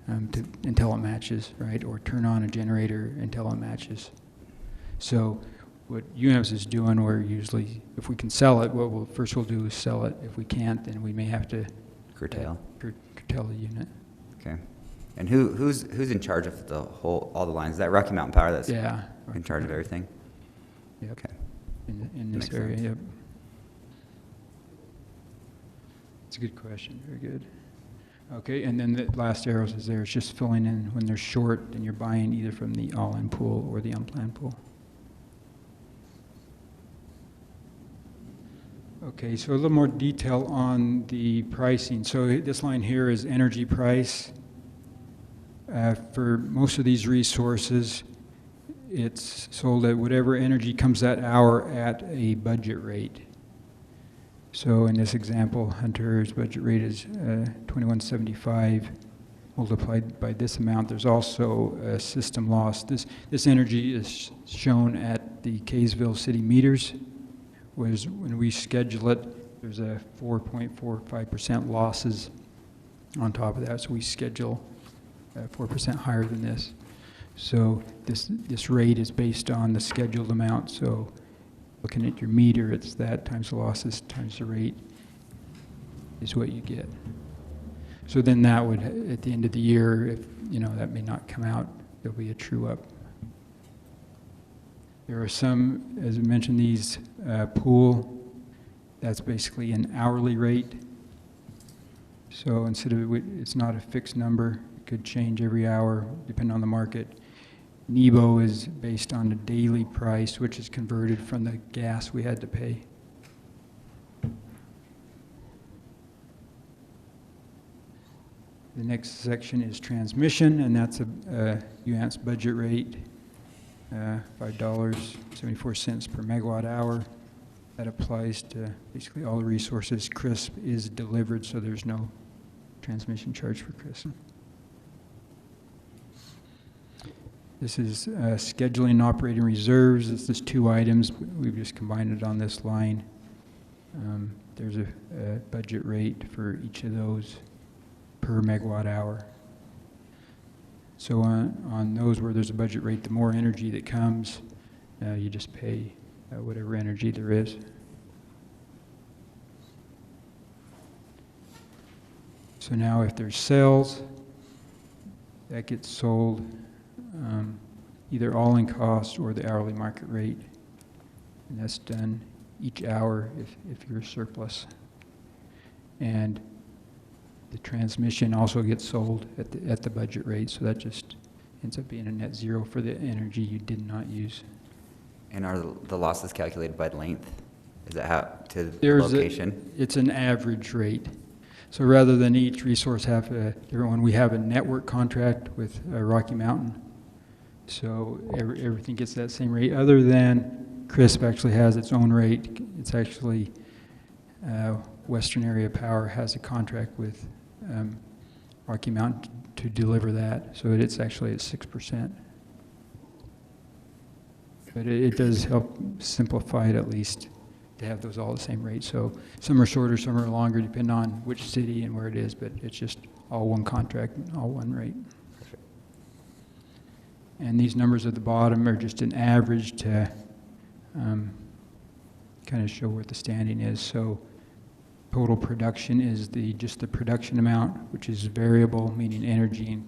until it matches, right? Or turn on a generator until it matches. So what UAMPS is doing, we're usually, if we can sell it, what we'll do is sell it. If we can't, then we may have to Curtail. Curtail the unit. Okay. And who's in charge of all the lines? Is that Rocky Mountain Power that's in charge of everything? Yep. Okay. In this Makes area, sense. yep. It's a good question, very good. Okay, and then the last arrows is there, it's just filling in when they're short, then you're buying either from the all-in pool or the unplanned pool. Okay, so a little more detail on the pricing. So this line here is energy price. For most of these resources, it's sold at whatever energy comes that hour at a budget rate. So in this example, Hunter's budget rate is $21.75 multiplied by this amount. There's also a system loss. This energy is shown at the Kaysville City meters. When we schedule it, there's a 4.45% losses on top of that. So we schedule 4% higher than this. So this rate is based on the scheduled amount. So looking at your meter, it's that times the losses times the rate is what you get. So then that would, at the end of the year, if that may not come out, there'll be a true up. There are some, as I mentioned, these pool, that's basically an hourly rate. So instead of, it's not a fixed number, it could change every hour depending on the market. Nebo is based on the daily price, which is converted from the gas we had to pay. The next section is transmission, and that's a UAMPS budget rate, $5.74 per megawatt hour. That applies to basically all the resources. CRISP is delivered, so there's no transmission charge for CRISP. This is scheduling and operating reserves. This is 2 items. We've just combined it on this line. There's a budget rate for each of those per megawatt hour. So on those where there's a budget rate, the more energy that comes, you just pay whatever energy there is. So now if there's sales, that gets sold either all in cost or the hourly market rate. And that's done each hour if you're surplus. And the transmission also gets sold at the budget rate, so that just ends up being a net zero for the energy you did not use. And are the losses calculated by length? Is that how, to the There's location? It's an average rate. So rather than each resource have a different one, we have a network contract with Rocky Mountain. So everything gets that same rate, other than CRISP actually has its own rate. It's actually Western Area Power has a contract with Rocky Mountain to deliver that. So it's actually at 6%. But it does help simplify it at least to have those all the same rate. So some are shorter, some are longer, depending on which city and where it is, but it's just all one contract, all one rate. Perfect. And these numbers at the bottom are just an average to kind of show what the standing is. So total production is just the production amount, which is variable, meaning energy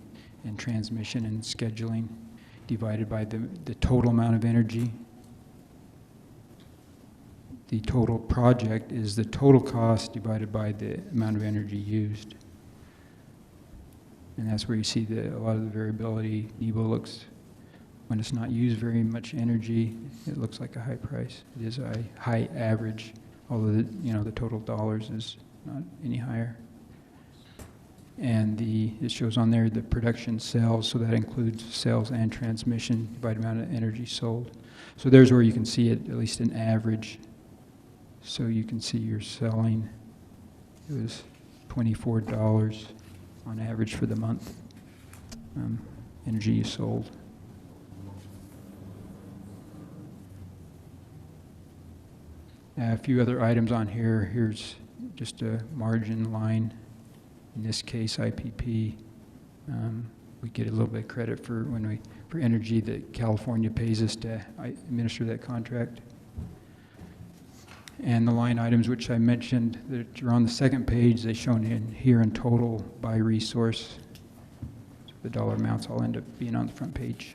and transmission and scheduling, divided by the total amount of energy. The total project is the total cost divided by the amount of energy used. And that's where you see a lot of the variability. Nebo looks, when it's not used very much energy, it looks like a high price. It is a high average, although the total dollars is not any higher. And it shows on there the production sales, so that includes sales and transmission by the amount of energy sold. So there's where you can see it, at least an average. So you can see you're selling, it was $24 on average for the month, energy you sold. A few other items on here. Here's just a margin line. In this case, IPP, we get a little bit of credit for energy that California pays us to administer that contract. And the line items which I mentioned that are on the second page, they're shown in here in total by resource. So the dollar amounts all end up being on the front page.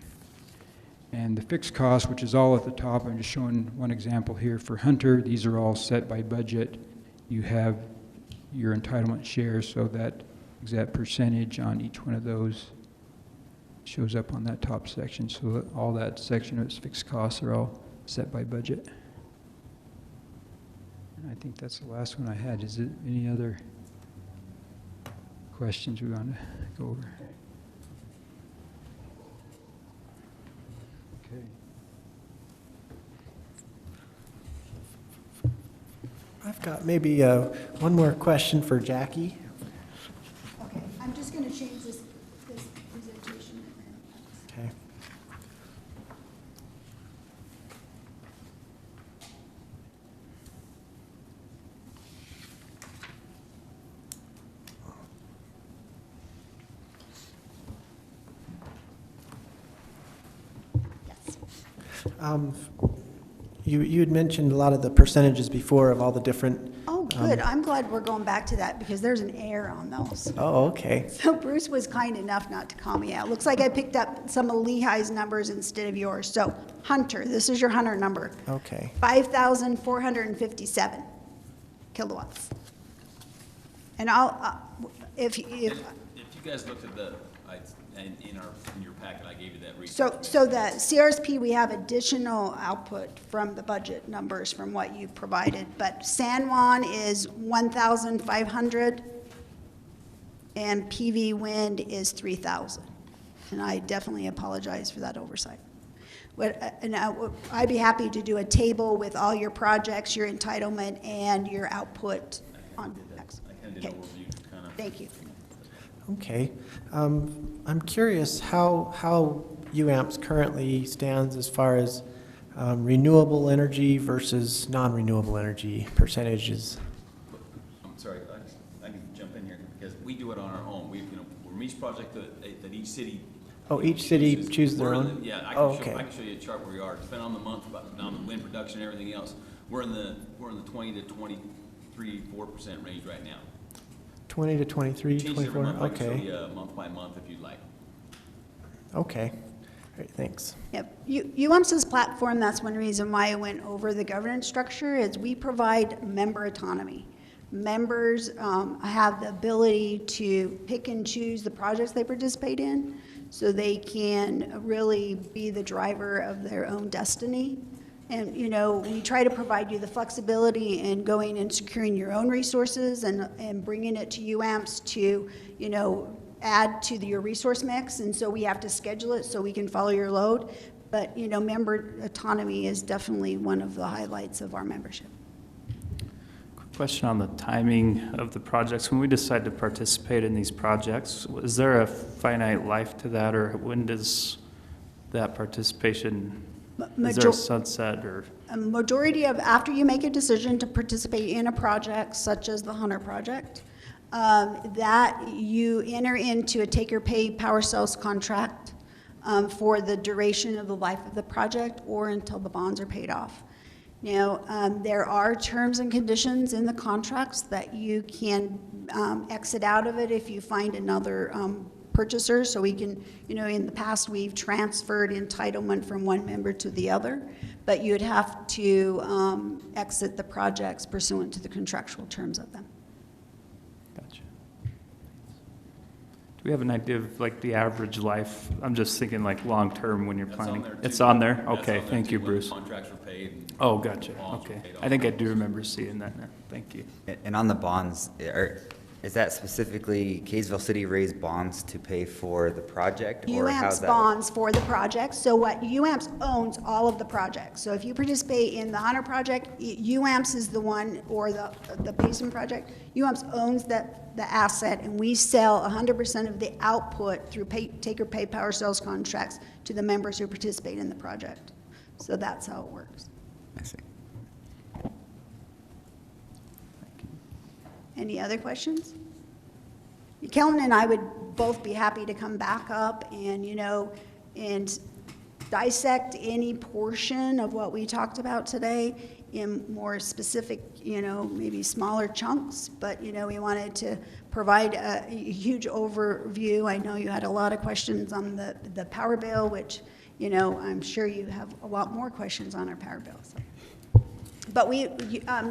And the fixed cost, which is all at the top, I'm just showing one example here for Hunter. These are all set by budget. You have your entitlement share, so that exact percentage on each one of those shows up on that top section. So all that section of its fixed costs are all set by budget. And I think that's the last one I had. Is there any other questions we want to go over? Okay. I've got maybe one more question for Jackie. Okay, I'm just going to change this presentation. Okay. You had mentioned a lot of the percentages before of all the different. Oh, good. I'm glad we're going back to that because there's an error on those. Oh, okay. So Bruce was kind enough not to call me out. Looks like I picked up some of Lehi's numbers instead of yours. So Hunter, this is your Hunter number. Okay. 5,457 kilowatts. And if If you guys looked at in your packet, I gave you that research. so the CRSP, we have additional output from the budget numbers from what you provided, but San Juan is 1,500 and PV wind is 3,000. And I definitely apologize for that oversight. I'd be happy to do a table with all your projects, your entitlement, and your output on next. I kind of did an overview, kind of. Thank you. Okay. I'm curious how UAMPS currently stands as far as renewable energy versus non-renewable energy percentages. I'm sorry, I can jump in here because we do it on our own. We're each project that each city. Oh, each city chooses their We're own? Yeah, I Oh, can okay. show you a chart where we are, depending on the month, on the wind production and everything else. We're in the 20 to 23-4% range right now. 20 to 23, Change it every 24? month. I can show Okay. you month by month if you'd like. Okay. Great, thanks. Yep. UAMPS's platform, that's one reason why I went over the governance structure, is we provide member autonomy. Members have the ability to pick and choose the projects they participate in, so they can really be the driver of their own destiny. And, we try to provide you the flexibility in going and securing your own resources and bringing it to UAMPS to, add to your resource mix. And so we have to schedule it so we can follow your load. But, member autonomy is definitely one of the highlights of our membership. Question on the timing of the projects. When we decide to participate in these projects, is there a finite life to that, or when does that participation, is there a sunset, or? A majority of, after you make a decision to participate in a project, such as the Hunter project, that you enter into a take-or-pay power sales contract for the duration of the life of the project or until the bonds are paid off. Now, there are terms and conditions in the contracts that you can exit out of it if you find another purchaser. So we can, in the past, we've transferred entitlement from one member to the other, but you'd have to exit the projects pursuant to the contractual terms of them. Gotcha. Do we have an idea of like the average life? I'm just thinking like long-term when you're That's on planning. there, too. It's on there? That's Okay, on there, thank too, you, when the Bruce. Contracts were paid. And Oh, gotcha, bonds were okay. paid I think I off. do remember seeing that now. Thank you. And on the bonds, is that specifically Kaysville City raised bonds to pay for the project? Or how's UAMPS that? bonds for the project. So what UAMPS owns all of the projects. So if you participate in the Hunter project, UAMPS is the one, or the Payson project, UAMPS owns the asset, and we sell 100% of the output through take-or-pay power sales contracts to the members who participate in the project. So that's how it works. I see. Any other questions? Kellen and I would both be happy to come back up and, and dissect any portion of what we talked about today in more specific, maybe smaller chunks. But, we wanted to provide a huge overview. I know you had a lot of questions on the power bill, which, I'm sure you have a lot more questions on our power bill. So. But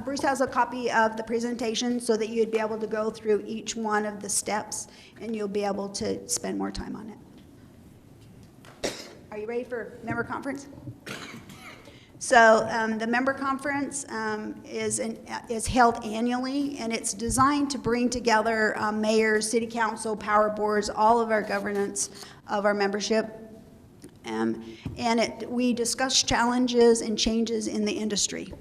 Bruce has a copy of the presentation so that you'd be able to go through each one of the steps and you'll be able to spend more time on it. Are you ready for member conference? So the member conference is held annually, and it's designed to bring together mayors, city council, power boards, all of our governance of our membership. We discuss challenges and changes in the industry.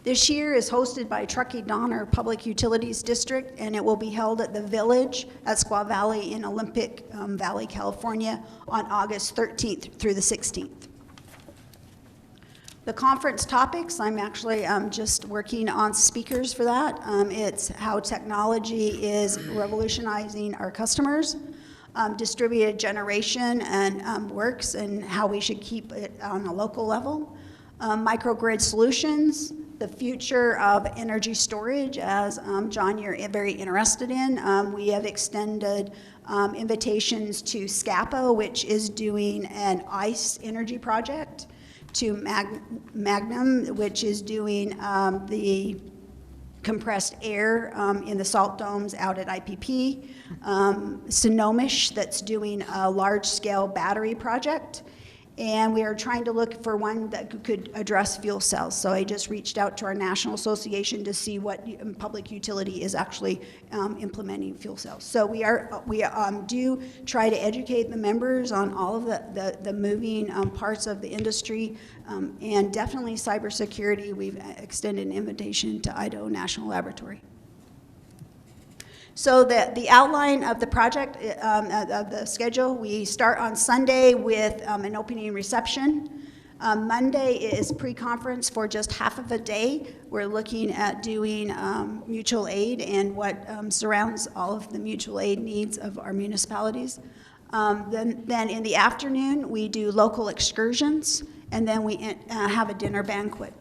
This year is hosted by Truckee Donner Public Utilities District, and it will be held at the Village at Squaw Valley in Olympic Valley, California on August 13th through the 16th. The conference topics, I'm actually just working on speakers for that. It's how technology is revolutionizing our customers, distributed generation and works and how we should keep it on a local level. Microgrid solutions, the future of energy storage, as John, you're very interested in. We have extended invitations to SCAPA, which is doing an ICE energy project, to Magnum, which is doing the compressed air in the salt domes out at IPP, Sonomish, that's doing a large-scale battery project, and we are trying to look for one that could address fuel cells. So I just reached out to our national association to see what public utility is actually implementing fuel cells. So we do try to educate the members on all of the moving parts of the industry, and definitely cybersecurity. We've extended an invitation to Idaho National Laboratory. So the outline of the project, of the schedule, we start on Sunday with an opening reception. Monday is pre-conference for just half of a day. We're looking at doing mutual aid and what surrounds all of the mutual aid needs of our municipalities. Then in the afternoon, we do local excursions, and then we have a dinner banquet.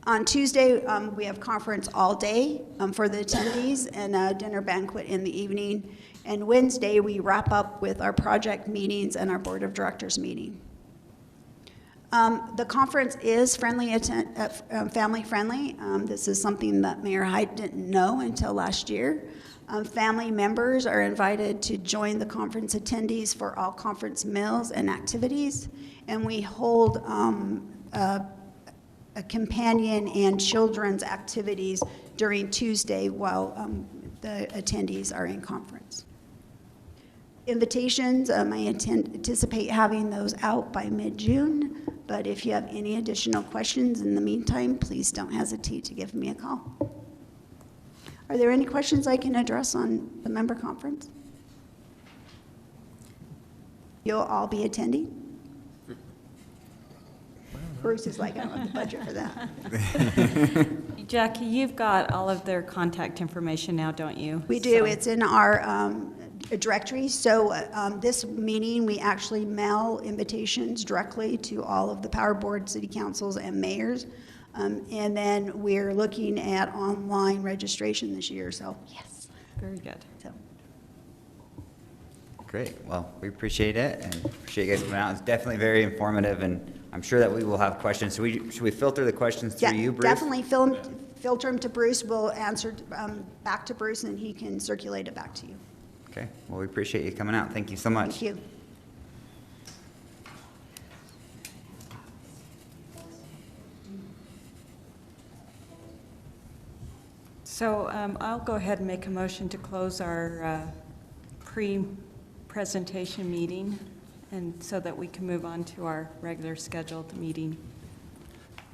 On Tuesday, we have conference all day for the attendees and a dinner banquet in the evening. And Wednesday, we wrap up with our project meetings and our board of directors meeting. The conference is family friendly. This is something that Mayor Hyde didn't know until last year. Family members are invited to join the conference attendees for all conference meals and activities. And we hold a companion and children's activities during Tuesday while the attendees are in conference. Invitations, I anticipate having those out by mid-June, but if you have any additional questions in the meantime, please don't hesitate to give me a call. Are there any questions I can address on the member conference? You'll all be attending? Bruce is like, I don't have the budget for that. Jackie, you've got all of their contact information now, don't you? We do. It's in our directory. So this meeting, we actually mail invitations directly to all of the power board, city councils, and mayors. And then we're looking at online registration this year. So yes. Very good. So. Great. Well, we appreciate it and appreciate you guys coming out. It's definitely very informative, and I'm sure that we will have questions. Should we filter the questions through you, Bruce? Definitely filter them to Bruce. We'll answer back to Bruce, and he can circulate it back to you. Okay. Well, we appreciate you coming out. Thank you so much. Thank you. So I'll go ahead and make a motion to close our pre-presentation meeting, and so that we can move on to our regular scheduled meeting.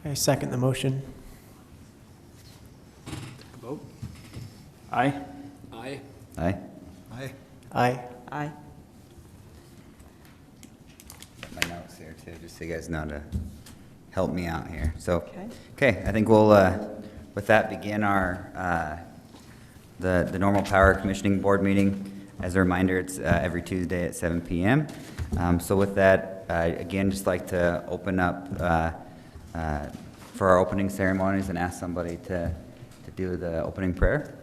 I second the motion. Vote. Aye. Aye. Aye. Aye. Aye. Aye. Got my notes here too, just so you guys know to help me out here. So, Okay. I think we'll, with that, begin our the normal Power Commissioning Board meeting. As a reminder, it's every Tuesday at 7 p.m. So with that, again, just like to open up for our opening ceremonies and ask somebody to do the opening prayer.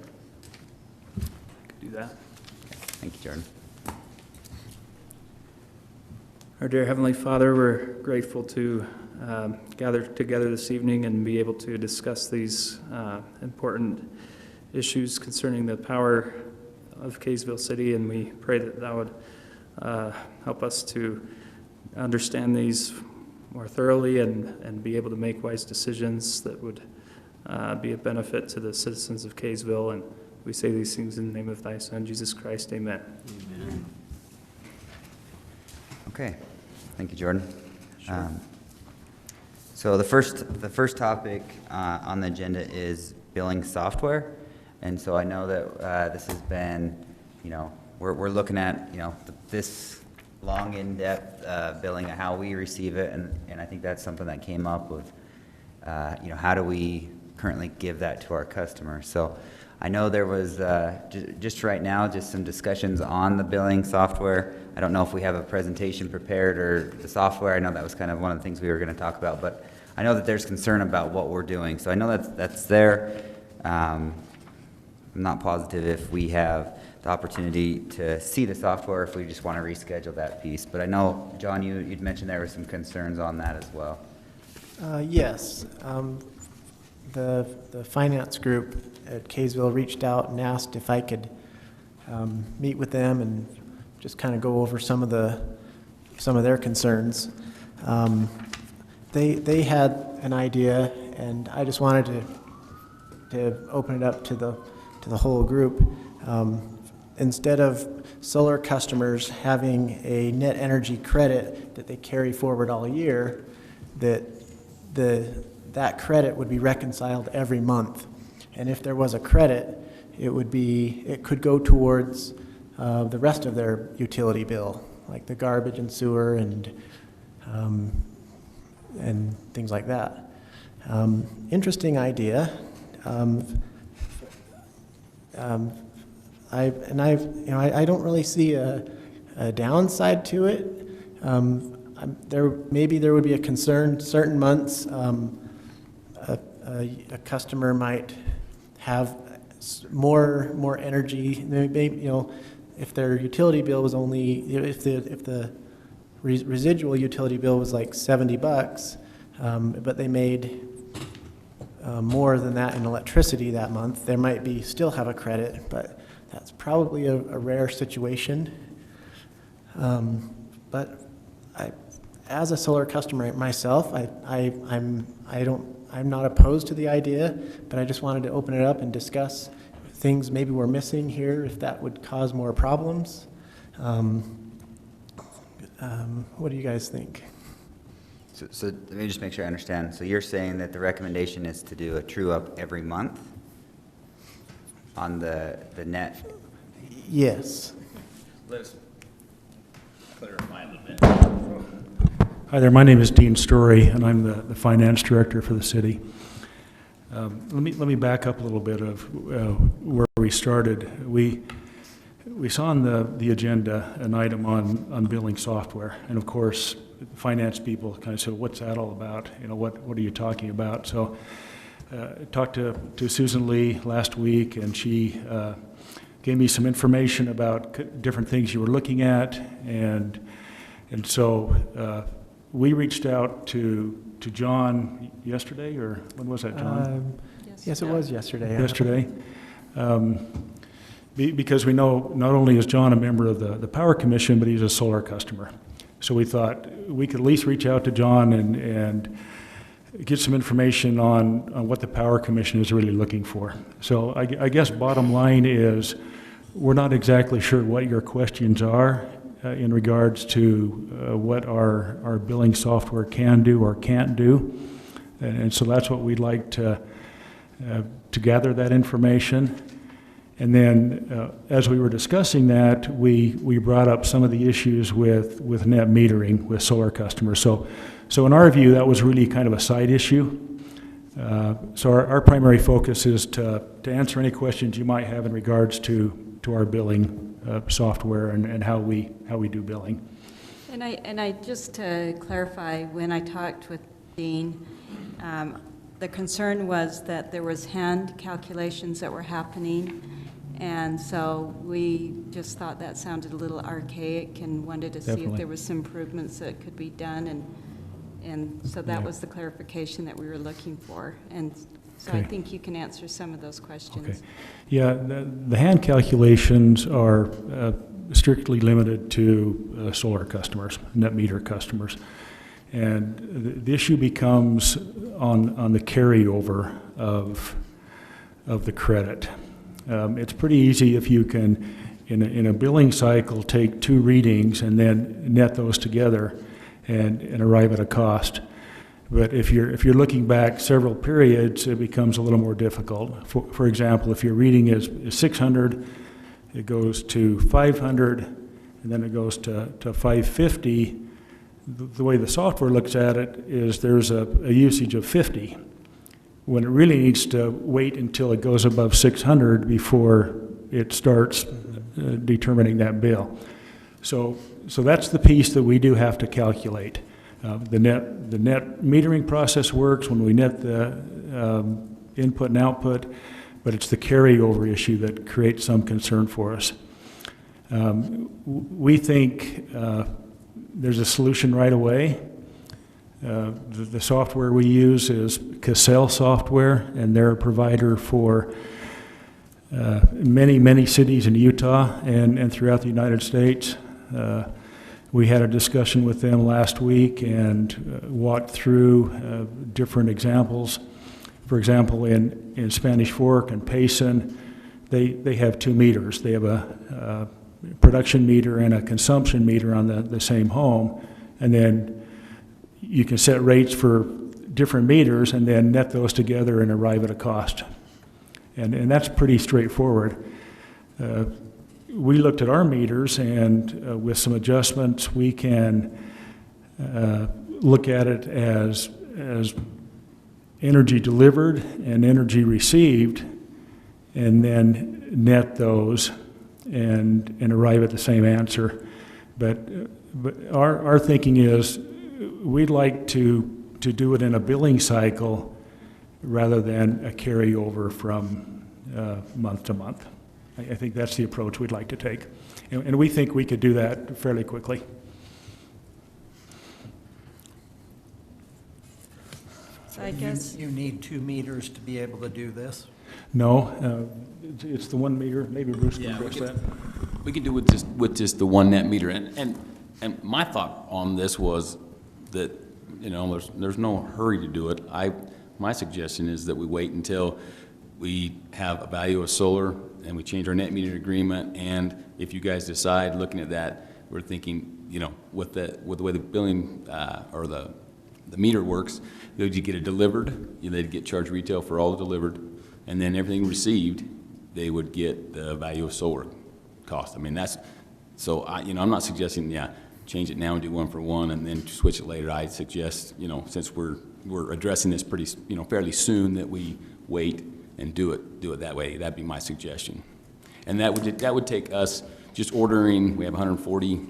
Could do that. Okay. Thank you, Jordan. Our dear Heavenly Father, we're grateful to gather together this evening and be able to discuss these important issues concerning the power of Kaysville City, and we pray that that would help us to understand these more thoroughly and be able to make wise decisions that would be a benefit to the citizens of Kaysville. And we say these things in the name of thy Son, Jesus Christ. Amen. Amen. Okay. Thank you, Jordan. Sure. So the first topic on the agenda is billing software. And so I know that this has been, we're looking at, this long, in-depth billing of how we receive it, and I think that's something that came up with, how do we currently give that to our customers. So I know there was, just right now, just some discussions on the billing software. I don't know if we have a presentation prepared or the software. I know that was kind of one of the things we were going to talk about, but I know that there's concern about what we're doing. So I know that's there. I'm not positive if we have the opportunity to see the software, if we just want to reschedule that piece. But I know, John, you'd mentioned there were some concerns on that as well. Yes. The finance group at Kaysville reached out and asked if I could meet with them and just kind of go over some of their concerns. They had an idea, and I just wanted to open it up to the whole group. Instead of solar customers having a net energy credit that they carry forward all year, that credit would be reconciled every month. And if there was a credit, it could go towards the rest of their utility bill, like the garbage and sewer and things like that. Interesting idea. I don't really see a downside to it. Maybe there would be a concern certain months. A customer might have more energy. Maybe, if their utility bill was only, if the residual utility bill was like $70, but they made more than that in electricity that month, there might be still have a credit, but that's probably a rare situation. But as a solar customer myself, I'm not opposed to the idea, but I just wanted to open it up and discuss things maybe we're missing here, if that would cause more problems. What do you guys think? So let me just make sure I understand. So you're saying that the recommendation is to do a true up every month on the net? Yes. Let us clarify a little bit. Hi there, my name is Dean Story, and I'm the finance director for the city. Let me back up a little bit of where we started. We saw on the agenda an item on billing software, and of course, finance people kind of said, "What's that all about? What are you talking about?" So, I talked to Susan Lee last week, and she gave me some information about different things you were looking at, and so. We reached out to John yesterday, or when was that, John? Yes, it was yesterday. Yesterday. Because we know not only is John a member of the Power Commission, but he's a solar customer. So we thought we could at least reach out to John and get some information on what the Power Commission is really looking for. So I guess bottom line is we're not exactly sure what your questions are. In regards to what our billing software can do or can't do. And so that's what we'd like to gather that information. And then as we were discussing that, we brought up some of the issues with net metering with solar customers. So in our view, that was really kind of a side issue. So our primary focus is to answer any questions you might have in regards to our billing software and how we do billing. And I just to clarify, when I talked with Dean, the concern was that there was hand calculations that were happening, and so we just thought that sounded a little archaic and wanted to see if there was some improvements that could be done, and so that was the clarification that we were looking for. And so I think you can answer some of those questions. Okay. Yeah, the hand calculations are strictly limited to solar customers, net meter customers. And the issue becomes on the carryover of the credit. It's pretty easy if you can, in a billing cycle, take two readings and then net those together and arrive at a cost. But if you're looking back several periods, it becomes a little more difficult. For example, if your reading is 600, it goes to 500, and then it goes to 550. The way the software looks at it is there's a usage of 50. when it really needs to wait until it goes above 600 before it starts determining that bill. So that's the piece that we do have to calculate. The net metering process works when we net the input and output, but it's the carryover issue that creates some concern for us. We think there's a solution right away. The software we use is Kaysville software, and they're a provider for many cities in Utah and throughout the United States. We had a discussion with them last week and walked through different examples. For example, in Spanish Fork and Payson, they have 2 meters. They have a production meter and a consumption meter on the same home, and then you can set rates for different meters and then net those together and arrive at a cost. And that's pretty straightforward. We looked at our meters, and with some adjustments, we can look at it as energy delivered and energy received, and then net those and arrive at the same answer. But our thinking is we'd like to do it in a billing cycle rather than a carryover from month to month. I think that's the approach we'd like to take. And we think we could do that fairly quickly. So I guess, You need 2 meters to be able to do this? No, it's the 1 meter. Maybe Bruce can address that. We could do with just the one net meter. And my thought on this was that, there's no hurry to do it. My suggestion is that we wait until we have a value of solar and we change our net meter agreement. And if you guys decide, looking at that, we're thinking, with the way the billing or the meter works, you get it delivered, they'd get charged retail for all delivered, and then everything received, they would get the value of solar cost. I mean, so I'm not suggesting, change it now and do 1 for 1 and then switch it later. I suggest, since we're addressing this pretty, fairly soon, that we wait and do it that way. That'd be my suggestion. And that would take us just ordering. We have 140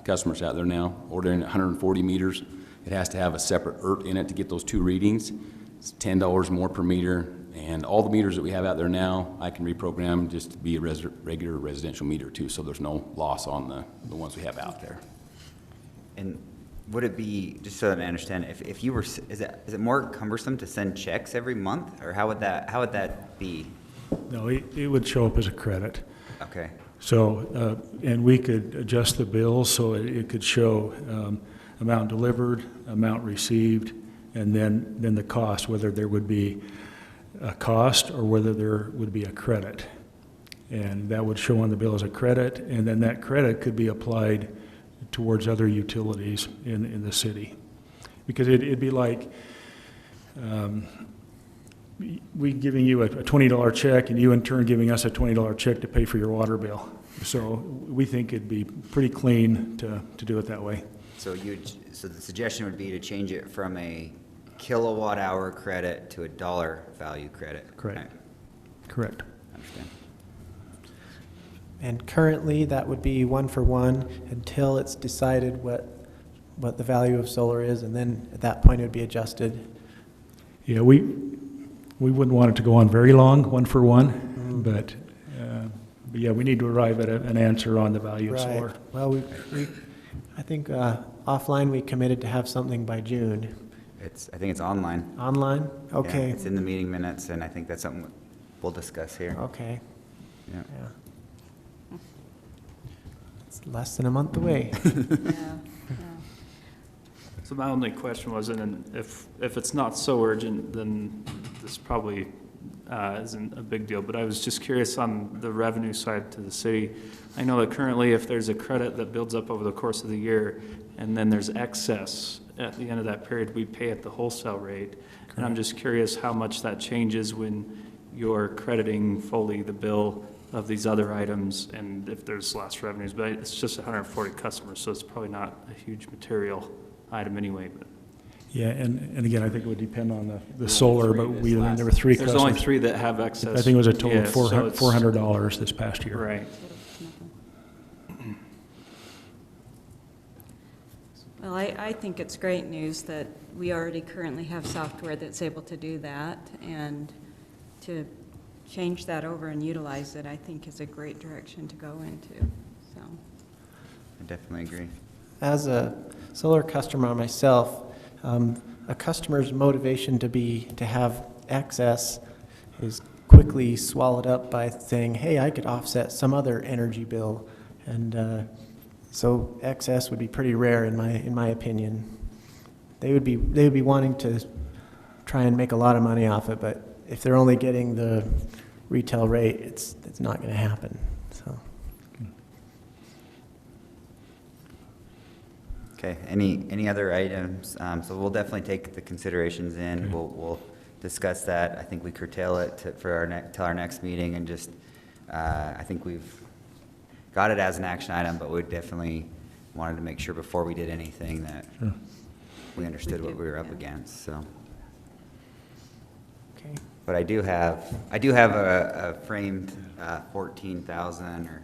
customers out there now, ordering 140 meters. It has to have a separate ERT in it to get those 2 readings. It's $10 more per meter. And all the meters that we have out there now, I can reprogram just to be a regular residential meter too, so there's no loss on the ones we have out there. And would it be, just so that I understand, if you were, is it more cumbersome to send checks every month, or how would that be? No, it would show up as a credit. Okay. So, and we could adjust the bill so it could show amount delivered, amount received, and then the cost, whether there would be a cost or whether there would be a credit. And that would show on the bill as a credit, and then that credit could be applied towards other utilities in the city. Because it'd be like we giving you a $20 check and you in turn giving us a $20 check to pay for your water bill. So we think it'd be pretty clean to do it that way. So the suggestion would be to change it from a kilowatt hour credit to a dollar value credit. Correct. Right. Correct. I understand. And currently, that would be 1 for 1 until it's decided what the value of solar is, and then at that point it would be adjusted. Yeah, we wouldn't want it to go on very long, 1 for 1, but yeah, we need to arrive at an answer on the value of solar. Right. Well, I think offline we committed to have something by June. I think it's online. Online? Okay. Yeah, it's in the meeting minutes, and I think that's something we'll discuss here. Okay. Yeah. Yeah. It's less than a month away. yeah. So my only question was, and if it's not so urgent, then this probably isn't a big deal, but I was just curious on the revenue side to the city. I know that currently if there's a credit that builds up over the course of the year, and then there's excess at the end of that period, we pay at the wholesale rate. And I'm just curious how much that changes when you're crediting fully the bill of these other items, and if there's less revenues. But it's just 140 customers, so it's probably not a huge material item anyway. But Yeah, and again, I think it would depend on the solar, but there were 3 There's customers. only 3 that have excess. I think it was a total Yeah, of so it's- $400 this past year. Right. Well, I think it's great news that we already currently have software that's able to do that, and to change that over and utilize it, I think is a great direction to go into, so. I definitely agree. As a solar customer myself, a customer's motivation to have excess is quickly swallowed up by saying, hey, I could offset some other energy bill. And so excess would be pretty rare in my opinion. They would be wanting to try and make a lot of money off it, but if they're only getting the retail rate, it's not going to happen. So. Okay, any other items? So we'll definitely take the considerations in. Okay. We'll discuss that. I think we curtail it till our next meeting, and just, I think we've got it as an action item, but we definitely wanted to make sure before we did anything that Sure. we understood what we were up against, so. Okay. But I do have a framed $14,000 or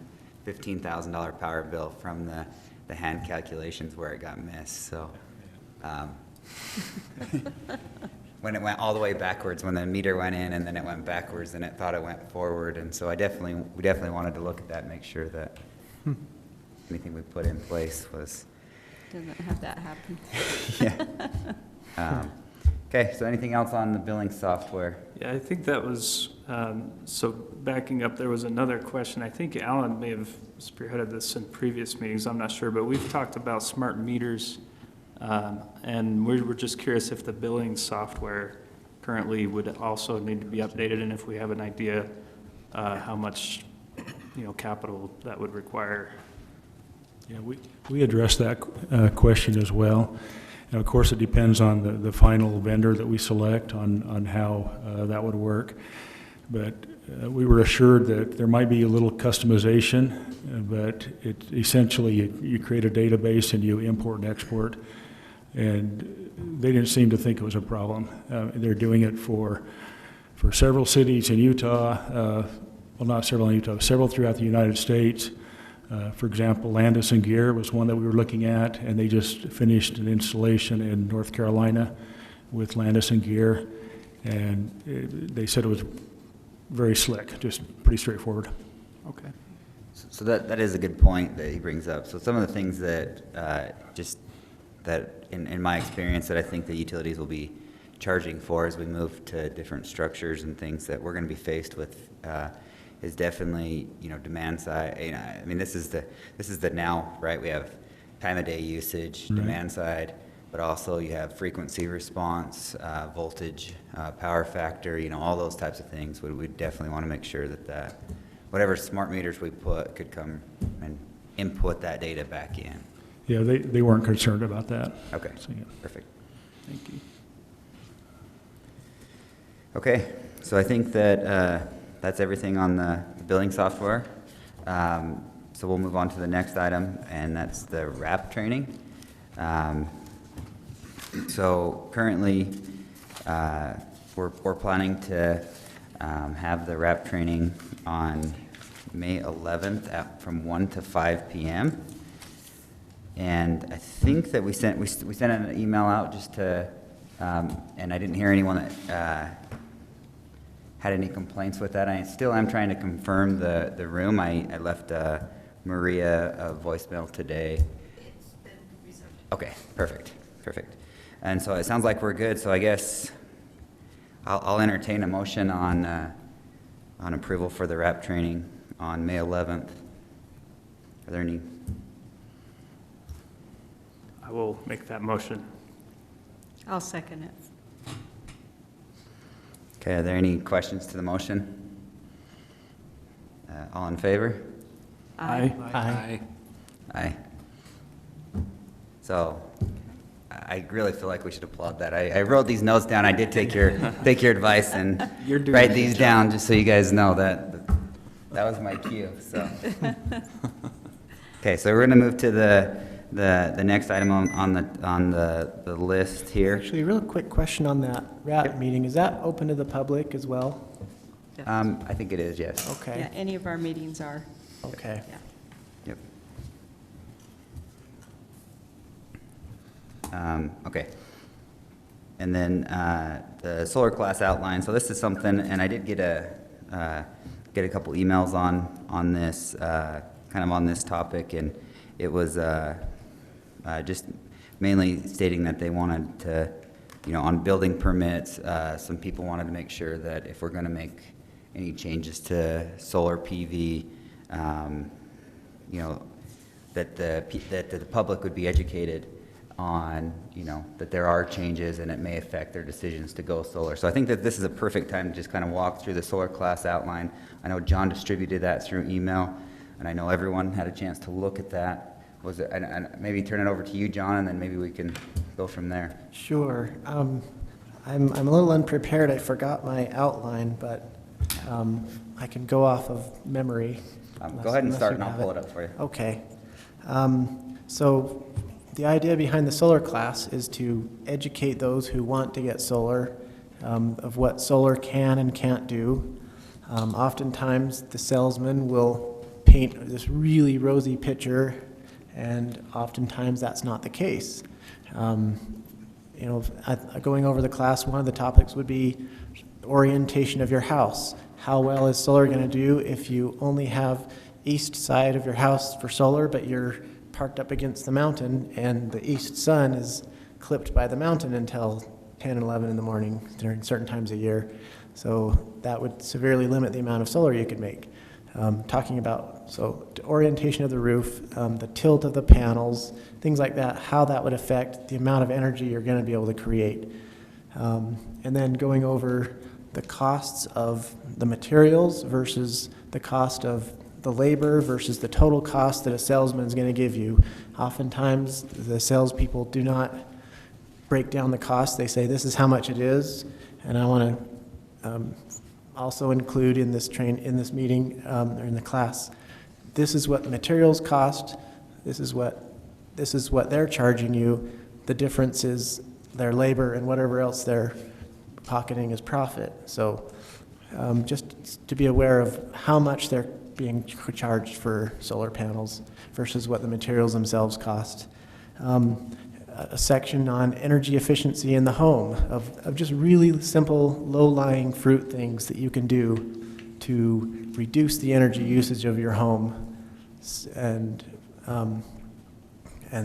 $15,000 power bill from the hand calculations where it got missed, so. When it went all the way backwards, when the meter went in and then it went backwards and it thought it went forward, and so we definitely wanted to look at that and make sure that anything we put in place was. Doesn't have that happen. Yeah. Okay, so anything else on the billing software? Yeah, I think that was, so backing up, there was another question. I think Alan may have spearheaded this in previous meetings, I'm not sure, but we've talked about smart meters, and we were just curious if the billing software currently would also need to be updated, and if we have an idea how much, capital that would require. Yeah, we addressed that question as well. And of course, it depends on the final vendor that we select on how that would work. But we were assured that there might be a little customization, but it essentially you create a database and you import and export. And they didn't seem to think it was a problem. They're doing it for several cities in Utah, well, not several in Utah, several throughout the United States. For example, Landis and Gear was one that we were looking at, and they just finished an installation in North Carolina with Landis and Gear, and they said it was very slick, just pretty straightforward. Okay. So that is a good point that he brings up. So some of the things that in my experience that I think the utilities will be charging for as we move to different structures and things that we're going to be faced with is definitely, demand side. I mean, this is the now, right? We have time of day usage, demand side, but also you have frequency response, voltage, power factor, all those types of things. We definitely want to make sure that whatever smart meters we put could come and input that data back in. Yeah, they weren't concerned about that. Okay, So, yeah. perfect. Thank you. Okay, so I think that that's everything on the billing software. So we'll move on to the next item, and that's the RAP training. So currently, we're planning to have the RAP training on May 11th from 1 to 5 p.m. And I think that we sent an email out just to, and I didn't hear anyone that had any complaints with that. I still am trying to confirm the room. I left Maria a voicemail today. It's been reserved. Okay, perfect. And so it sounds like we're good, so I guess I'll entertain a motion on approval for the RAP training on May 11th. Are there any? I will make that motion. I'll second it. Okay, are there any questions to the motion? All in favor? Aye. Aye. Aye. So, I really feel like we should applaud that. I wrote these notes down. I did take your advice and You're doing write a these good down just so you guys know that was my cue. So, okay, so we're going to move to the the next item on the list here. Actually, a real quick question on that RAT meeting. Is that open to the public as well? I think it is, yes. Okay. Yeah, any of our meetings are. Okay. Yeah. Yep. Okay. And then the solar class outline. So this is something, and I did get a couple emails on this, kind of on this topic, and it was just mainly stating that they wanted to, on building permits, some people wanted to make sure that if we're going to make any changes to solar PV, that the public would be educated on, that there are changes and it may affect their decisions to go solar. So I think that this is a perfect time to just kind of walk through the solar class outline. I know John distributed that through email, and I know everyone had a chance to look at that. And maybe turn it over to you, John, and then maybe we can go from there. Sure. I'm a little unprepared. I forgot my outline, but I can go off of memory. Go ahead and start, and you I'll have pull it up for you. Okay. So the idea behind the solar class is to educate those who want to get solar of what solar can and can't do. Oftentimes, the salesman will paint this really rosy picture, and oftentimes that's not the case. Going over the class, one of the topics would be orientation of your house. How well is solar going to do if you only have east side of your house for solar, but you're parked up against the mountain and the east sun is clipped by the mountain until 10 and 11 in the morning during certain times of year. So that would severely limit the amount of solar you could make. Talking about the orientation of the roof, the tilt of the panels, things like that, how that would affect the amount of energy you're going to be able to create. And then going over the costs of the materials versus the cost of the labor versus the total cost that a salesman is going to give you. Oftentimes, the salespeople do not break down the cost. They say, this is how much it is, and I want to also include in this meeting or in the class, this is what the materials cost, this is what they're charging you, the difference is their labor and whatever else they're pocketing as profit. So just to be aware of how much they're being charged for solar panels versus what the materials themselves cost. A section on energy efficiency in the home of just really simple low-lying fruit things that you can do to reduce the energy usage of your home and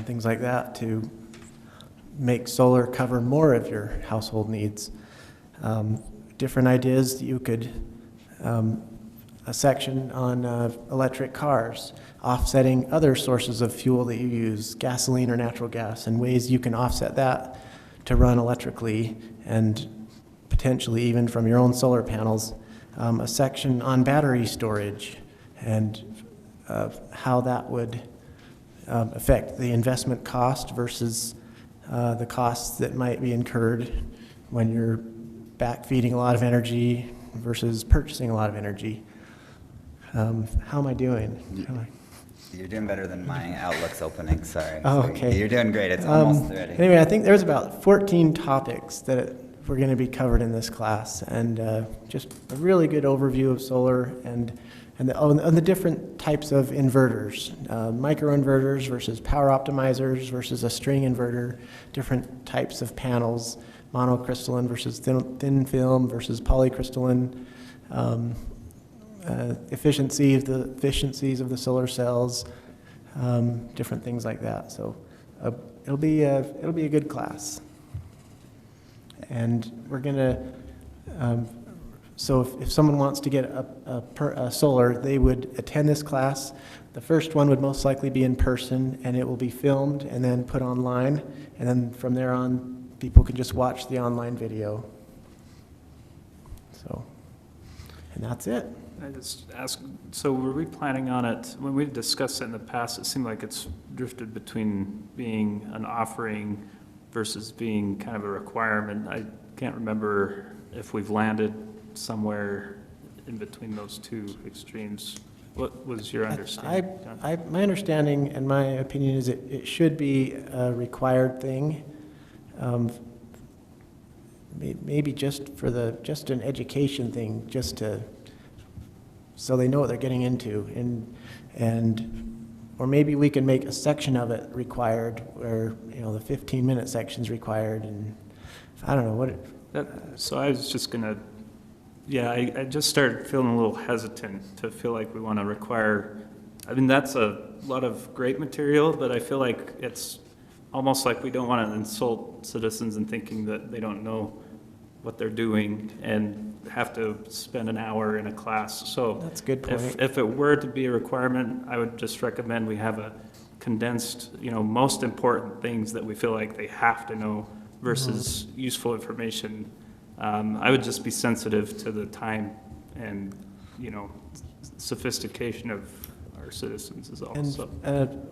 things like that to make solar cover more of your household needs. Different ideas that you could, a section on electric cars, offsetting other sources of fuel that you use, gasoline or natural gas, and ways you can offset that to run electrically and potentially even from your own solar panels. A section on battery storage and how that would affect the investment cost versus the costs that might be incurred when you're backfeeding a lot of energy versus purchasing a lot of energy. How am I doing? You're doing better than my Outlook's opening, sorry. Oh, So okay. You're doing great, it's almost ready. Anyway, I think there's about 14 topics that were going to be covered in this class, and just a really good overview of solar and the different types of inverters, microinverters versus power optimizers versus a string inverter, different types of panels, monocrystalline versus thin film versus polycrystalline, efficiencies of the solar cells, different things like that. So it'll be a good class. And we're gonna. So if someone wants to get a solar, they would attend this class. The first one would most likely be in person, and it will be filmed and then put online. And then from there on, people can just watch the online video. So, and that's it. I just ask, so were we planning on it, when we discussed it in the past, it seemed like it's drifted between being an offering versus being kind of a requirement. I can't remember if we've landed somewhere in between those two extremes. What was your understanding, John? My understanding and my opinion is it should be a required thing. Maybe just an education thing, so they know what they're getting into, or maybe we can make a section of it required, where, you know, the 15-minute section's required, and I don't know what. So I was just gonna, yeah, I just started feeling a little hesitant to feel like we want to require, I mean, that's a lot of great material, but I feel like it's almost like we don't want to insult citizens in thinking that they don't know what they're doing and have to spend an hour in a class. So That's a good point. If it were to be a requirement, I would just recommend we have a condensed, you know, most important things that we feel like they have to know versus useful information. I would just be sensitive to the time and, you know, sophistication of our citizens is all. So. And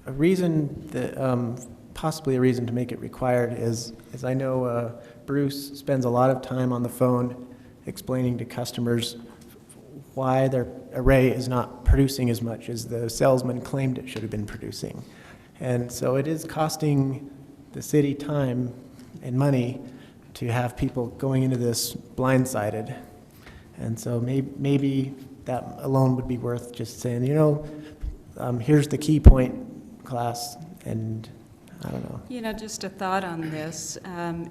a reason that, possibly a reason to make it required is I know Bruce spends a lot of time on the phone explaining to customers why their array is not producing as much as the salesman claimed it should have been producing. And so it is costing the city time and money to have people going into this blindsided. And so maybe that alone would be worth just saying, you know, here's the key point, class, and I don't know. You know, just a thought on this.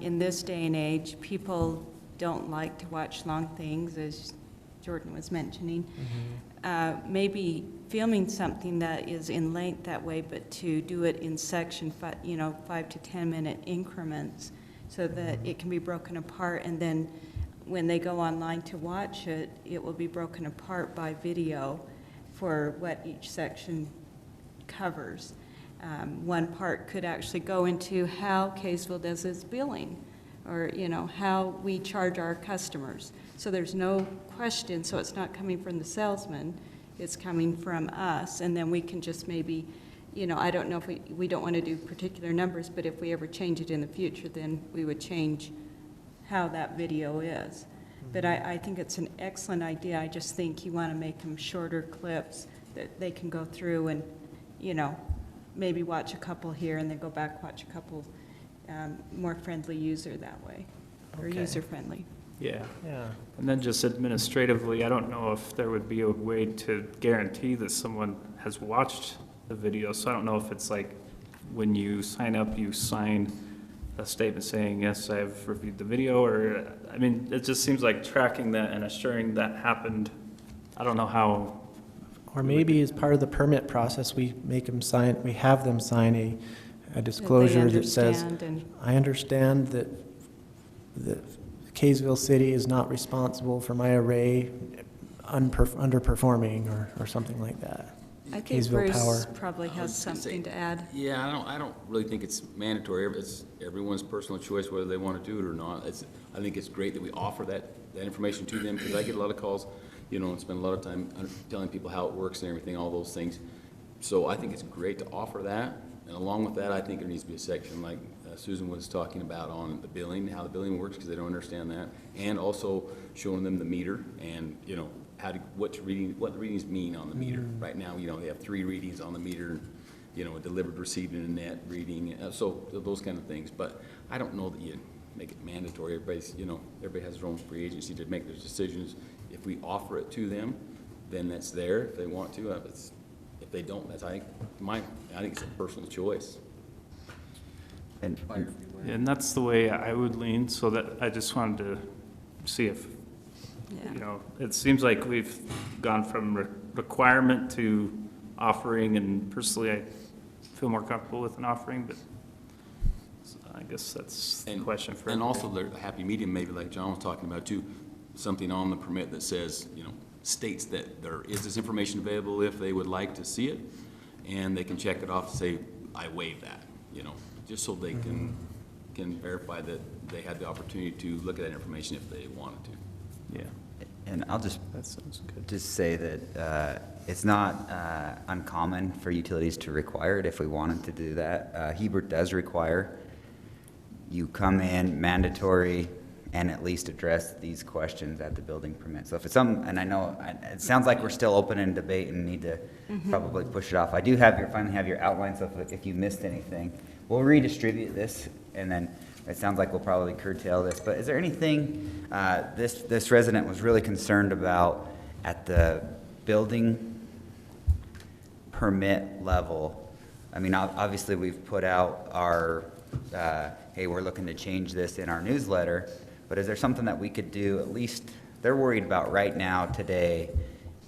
In this day and age, people don't like to watch long things, as Jordan was mentioning. Maybe filming something that is in length that way, but to do it in section, 5 to 10 minute increments, so that it can be broken apart, and then when they go online to watch it, it will be broken apart by video for what each section covers. One part could actually go into how Kaysville does its billing, or, you know, how we charge our customers. So there's no question, so it's not coming from the salesman, it's coming from us, and then we can just maybe, you know, I don't know if we don't want to do particular numbers, but if we ever change it in the future, then we would change how that video is. But I think it's an excellent idea. I just think you want to make them shorter clips that they can go through and, you know, maybe watch a couple here and then go back, watch a couple, more friendly user that way, or Okay. user-friendly. Yeah. Yeah. And then just administratively, I don't know if there would be a way to guarantee that someone has watched the video. So I don't know if it's like when you sign up, you sign a statement saying, yes, I've reviewed the video, or, I mean, it just seems like tracking that and assuring that happened. I don't know how. Or maybe as part of the permit process, we have them sign a disclosure that says, I understand that Kaysville City is not responsible for my array underperforming, or something like that. I think Kaysville Bruce Power. probably has something to add. Yeah, I don't really think it's mandatory. It's everyone's personal choice whether they want to do it or not. I think it's great that we offer that information to them, because I get a lot of calls, you know, and spend a lot of time telling people how it works and everything, all those things. So I think it's great to offer that. And along with that, I think there needs to be a section like Susan was talking about on the billing, how the billing works, because they don't understand that, and also showing them the meter and, you know, what the readings mean on the meter. Right now, you know, they have 3 readings on the meter, you know, a delivered, received, and a net reading, so those kind of things. But I don't know that you make it mandatory. Everybody has their own free agency to make their decisions. If we offer it to them, then that's there if they want to. If they don't, I think it's a personal choice. And that's the way I would lean, so that I just wanted to see if, you know, it seems like we've gone from requirement to offering, and personally I feel more comfortable with an offering, but I guess that's the question for And everybody. also the happy medium, maybe like John was talking about too, something on the permit that says, you know, states that there is this information available if they would like to see it, and they can check it off and say, I waive that, you know, just so they can verify that they had the opportunity to look at that information if they wanted to. Yeah. And I'll just say that it's not uncommon for utilities to require it if we wanted to do that. Hebert does require you come in mandatory and at least address these questions at the building permit. So if it's some, and I know, it sounds like we're still open in debate and need to probably push it off. I do finally have your outline, so if you missed anything, we'll redistribute this, and then it sounds like we'll probably curtail this. But is there anything this resident was really concerned about at the building permit level? I mean, obviously, we've put out our, hey, we're looking to change this in our newsletter, but is there something that we could do, at least they're worried about right now, today?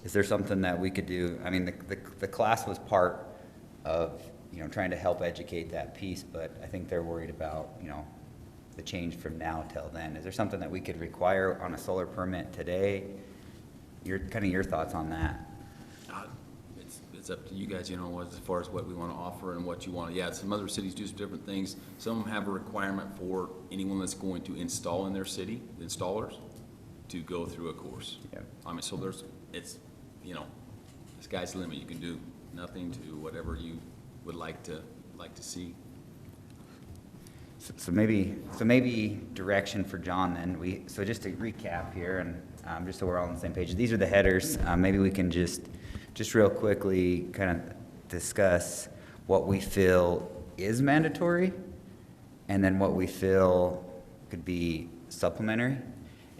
Is there something that we could do? I mean, the class was part of, trying to help educate that piece, but I think they're worried about, the change from now till then. Is there something that we could require on a solar permit today? Your thoughts on that? It's up to you guys, as far as what we want to offer and what you want. Yeah, some other cities do some different things. Some of them have a requirement for anyone that's going to install in their city, the installers, to go through a course. Yeah. I mean, so it's sky's the limit. You can do nothing to whatever you would like to see. So maybe direction for John then. So just to recap here, and just so we're all on the same page, these are the headers. Maybe we can just real quickly kind of discuss what we feel is mandatory, and then what we feel could be supplementary,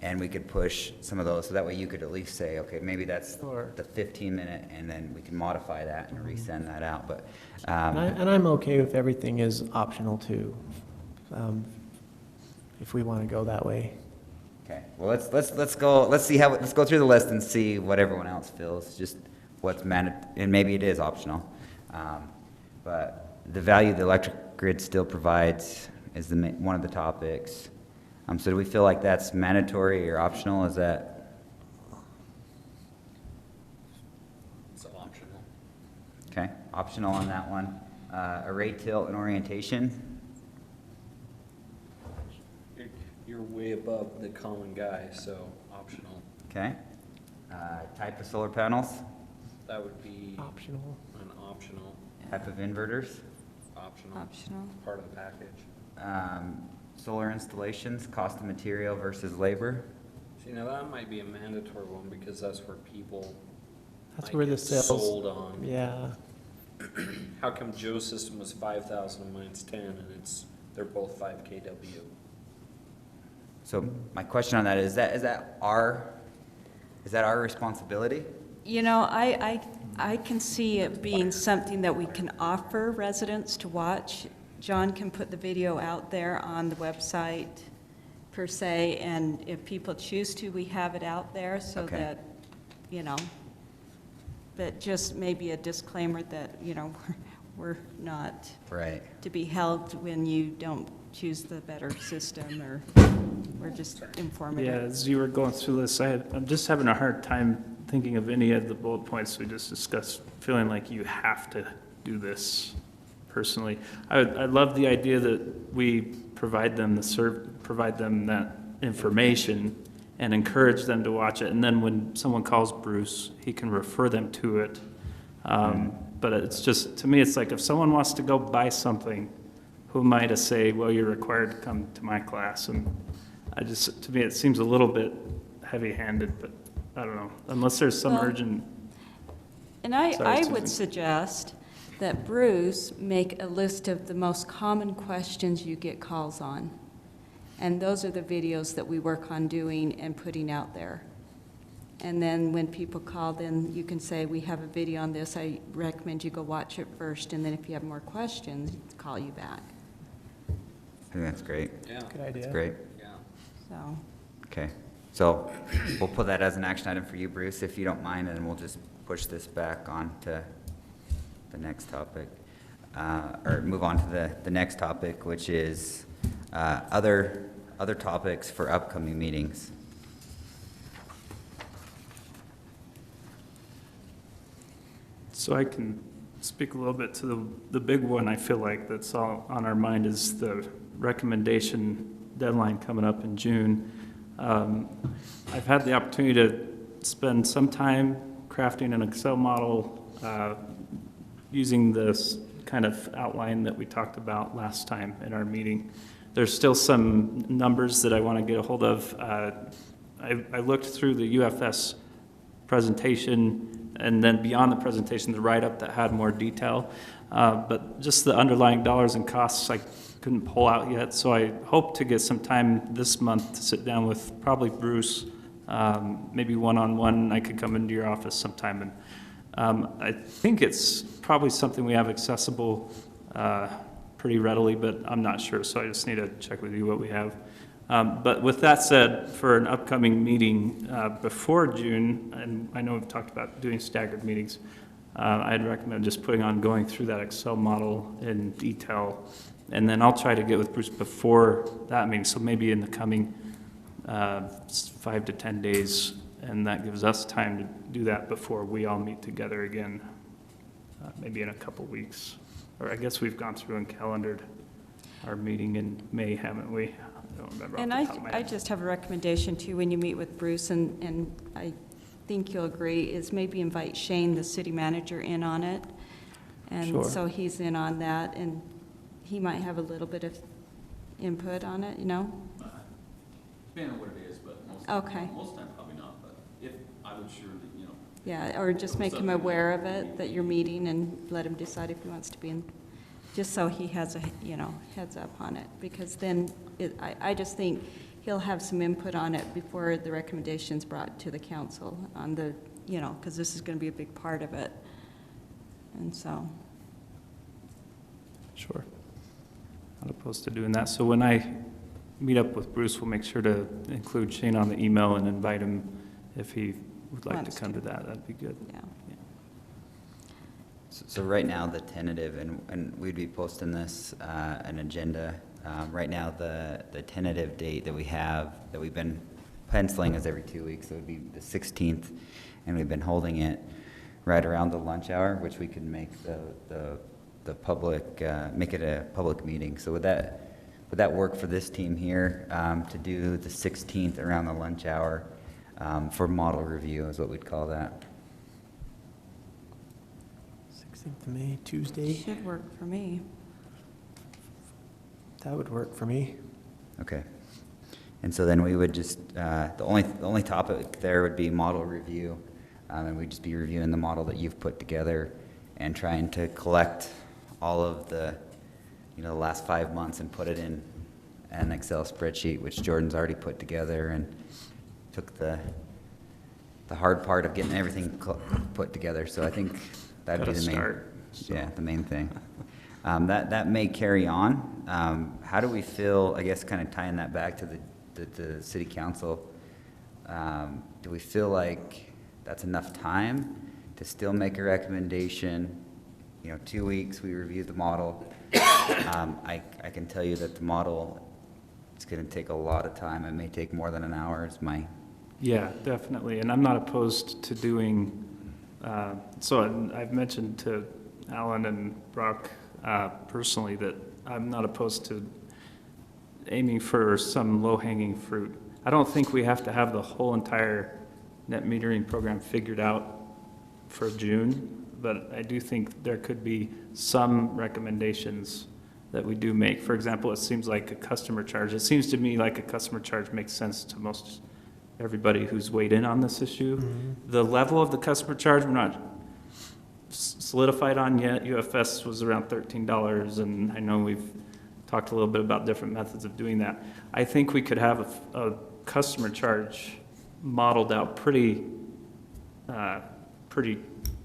and we could push some of those, so that way you could at least say, okay, maybe that's the 15-minute, and then we can modify that and resend that out. But And I'm okay if everything is optional too, if we want to go that way. okay, well let's go through the list and see what everyone else feels. Just what's and maybe it is optional, but the value the electric grid still provides is one of the topics. So do we feel like that's mandatory or optional? Is that? It's optional. Okay, optional on that one. Array tilt and orientation. You're way above the common guy, so optional. Okay. Type of solar panels. That would be Optional. an optional, Type of inverters. Optional. part of the package. Solar installations, cost of material versus labor. See, now that might be a mandatory one because that's where people That's might where the get sales. sold on. Yeah. How come Joe's system was 5,000 and mine's 10 and they're both 5 kW? So my question on that is that our responsibility? I can see it being something that we can offer residents to watch. John can put the video out there on the website per se, and if people choose to, we have it out there so Okay. that, but just maybe a disclaimer that, we're not Right. to be held when you don't choose the better system, or we're just informative. Yeah, as you were going through this, I'm just having a hard time thinking of any of the bullet points we just discussed, feeling like you have to do this personally. I love the idea that we provide them that information and encourage them to watch it, and then when someone calls Bruce, he can refer them to it. But it's just, to me, it's like if someone wants to go buy something, who am I to say, well, you're required to come to my class? And to me, it seems a little bit heavy-handed, but I don't know, unless there's some Well, urgent. And Sorry, I Susan. would suggest that Bruce make a list of the most common questions you get calls on. And those are the videos that we work on doing and putting out there. And then when people call, then you can say, we have a video on this, I recommend you go watch it first, and then if you have more questions, call you back. I think that's great. Yeah. Good idea. That's great. Yeah. So, Okay. So we'll put that as an action item for you, Bruce, if you don't mind, and we'll just push this back on to the next topic. Or move on to the next topic, which is other topics for upcoming meetings. So I can speak a little bit to the big one I feel like that's all on our mind is the recommendation deadline coming up in June. I've had the opportunity to spend some time crafting an Excel model using this kind of outline that we talked about last time in our meeting. There's still some numbers that I want to get a hold of. I looked through the UFS presentation, and then beyond the presentation, the write-up that had more detail. But just the underlying dollars and costs I couldn't pull out yet, so I hope to get some time this month to sit down with probably Bruce, maybe one-on-one. I could come into your office sometime, and I think it's probably something we have accessible pretty readily, but I'm not sure, so I just need to check with you what we have. But with that said, for an upcoming meeting before June, and I know we've talked about doing staggered meetings, I'd recommend just going through that Excel model in detail, and then I'll try to get with Bruce before that meeting, so maybe in the coming 5 to 10 days, and that gives us time to do that before we all meet together again, maybe in a couple weeks. Or I guess we've gone through and calendared our meeting in May, haven't we? I don't remember. And off the top of my I head. just have a recommendation too, when you meet with Bruce, and I think you'll agree, is maybe invite Shane, the city manager, in on it. And Sure. so he's in on that, and he might have a little bit of input on it, you know? Depending on what it is, but most Okay. most of the time probably not, but if, I would sure, that, you know. Yeah, or just make him aware of it, that you're meeting, and let him decide if he wants to be in, just so he has a, heads up on it, because then I just think he'll have some input on it before the recommendation's brought to the council on the, because this is going to be a big part of it. And so, Sure. Not opposed to doing that. So when I meet up with Bruce, we'll make sure to include Shane on the email and invite him if he would like Wants to come to. to that. That'd be good. yeah. So right now, the tentative, and we'd be posting this, an agenda. Right now, the tentative date that we have, that we've been penciling is every 2 weeks, so it would be the 16th, and we've been holding it right around the lunch hour, which we can make the public, make it a public meeting. So would that work for this team here, to do the 16th around the lunch hour, for model review is what we'd call that? 16th of May, Tuesday. Should work for me. That would work for me. Okay. And so then we would just, the only topic there would be model review, and we'd just be reviewing the model that you've put together and trying to collect all of the, the last 5 months and put it in an Excel spreadsheet, which Jordan's already put together, and took the hard part of getting everything put together. So I think that'd be Gotta the main, start, so. yeah, the main thing. That may carry on. How do we feel, I guess, kind of tying that back to the city council? Do we feel like that's enough time to still make a recommendation? 2 weeks, we review the model. I can tell you that the model, it's going to take a lot of time. It may take more than an hour. It's my Yeah, definitely. And I'm not opposed to doing, so I've mentioned to Alan and Brock personally that I'm not opposed to aiming for some low-hanging fruit. I don't think we have to have the whole entire net metering program figured out for June, but I do think there could be some recommendations that we do make. For example, it seems like a customer charge. It seems to me like a customer charge makes sense to most everybody who's weighed in on this issue. Mm-hmm. The level of the customer charge, we're not solidified on yet. UFS was around $13, and I know we've talked a little bit about different methods of doing that. I think we could have a customer charge modeled out pretty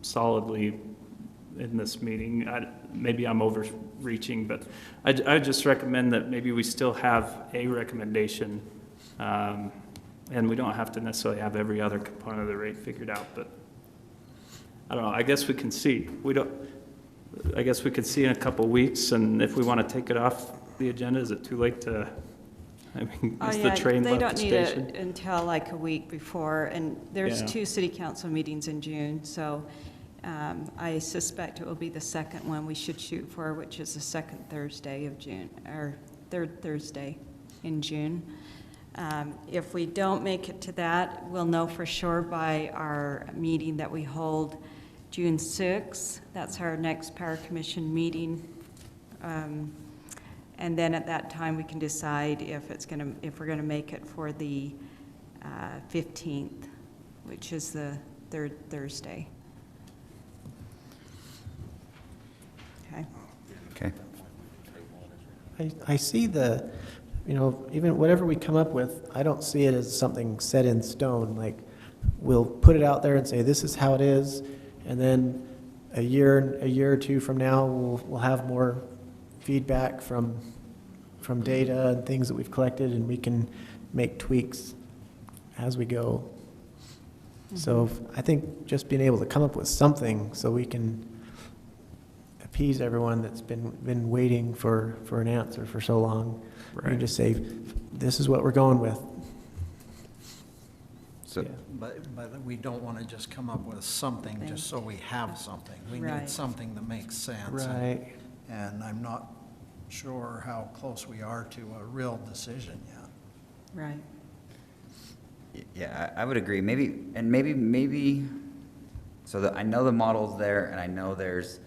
solidly in this meeting. Maybe I'm overreaching, but I just recommend that maybe we still have a recommendation, and we don't have to necessarily have every other component of the rate figured out, but I don't know, I guess we can see. I guess we could see in a couple weeks, and if we want to take it off the agenda, is it too late to, is the train They left don't the need station? it until like a week before, and there's Yeah. 2 city council meetings in June, so I suspect it will be the second one we should shoot for, which is the second Thursday of June, or third Thursday in June. If we don't make it to that, we'll know for sure by our meeting that we hold June 6th. That's our next Power Commission meeting. And then at that time, we can decide if we're gonna make it for the 15th, which is the third Thursday. Okay. Okay. I see the, even whatever we come up with, I don't see it as something set in stone. Like, we'll put it out there and say, this is how it is, and then a year or two from now, we'll have more feedback from data and things that we've collected, and we can make tweaks as we go. So I think just being able to come up with something so we can appease everyone that's been waiting for an answer for so long. Right. We just say, this is what we're going with. So, Yeah. But we don't want to just come up with something just so we have something. We Right. need something that makes sense. Right. And I'm not sure how close we are to a real decision yet. Right. yeah, I would agree. Maybe, so I know the model's there, and I know there's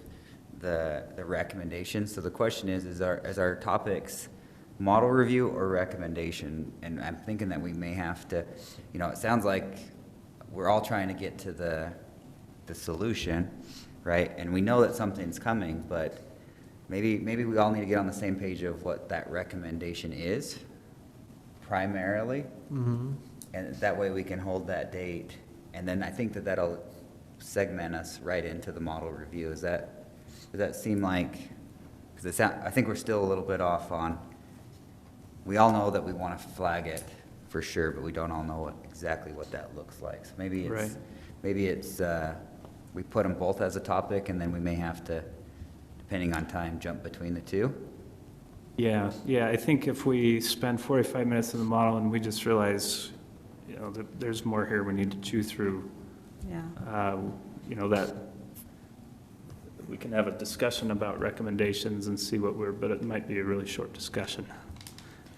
the recommendations. So the question is our topics model review or recommendation? And I'm thinking that we may have to, it sounds like we're all trying to get to the solution, right? And we know that something's coming, but maybe we all need to get on the same page of what that recommendation is primarily. Mm-hmm. And that way we can hold that date. And then I think that'll segment us right into the model review. Does that seem like, because I think we're still a little bit off on, we all know that we want to flag it for sure, but we don't all know exactly what that looks like. So maybe it's we put them both as a topic, and then we may have to, depending on time, jump between the two. Yeah, I think if we spend 45 minutes in the model and we just realize, that there's more here we need to chew through, Yeah. that we can have a discussion about recommendations and see but it might be a really short discussion.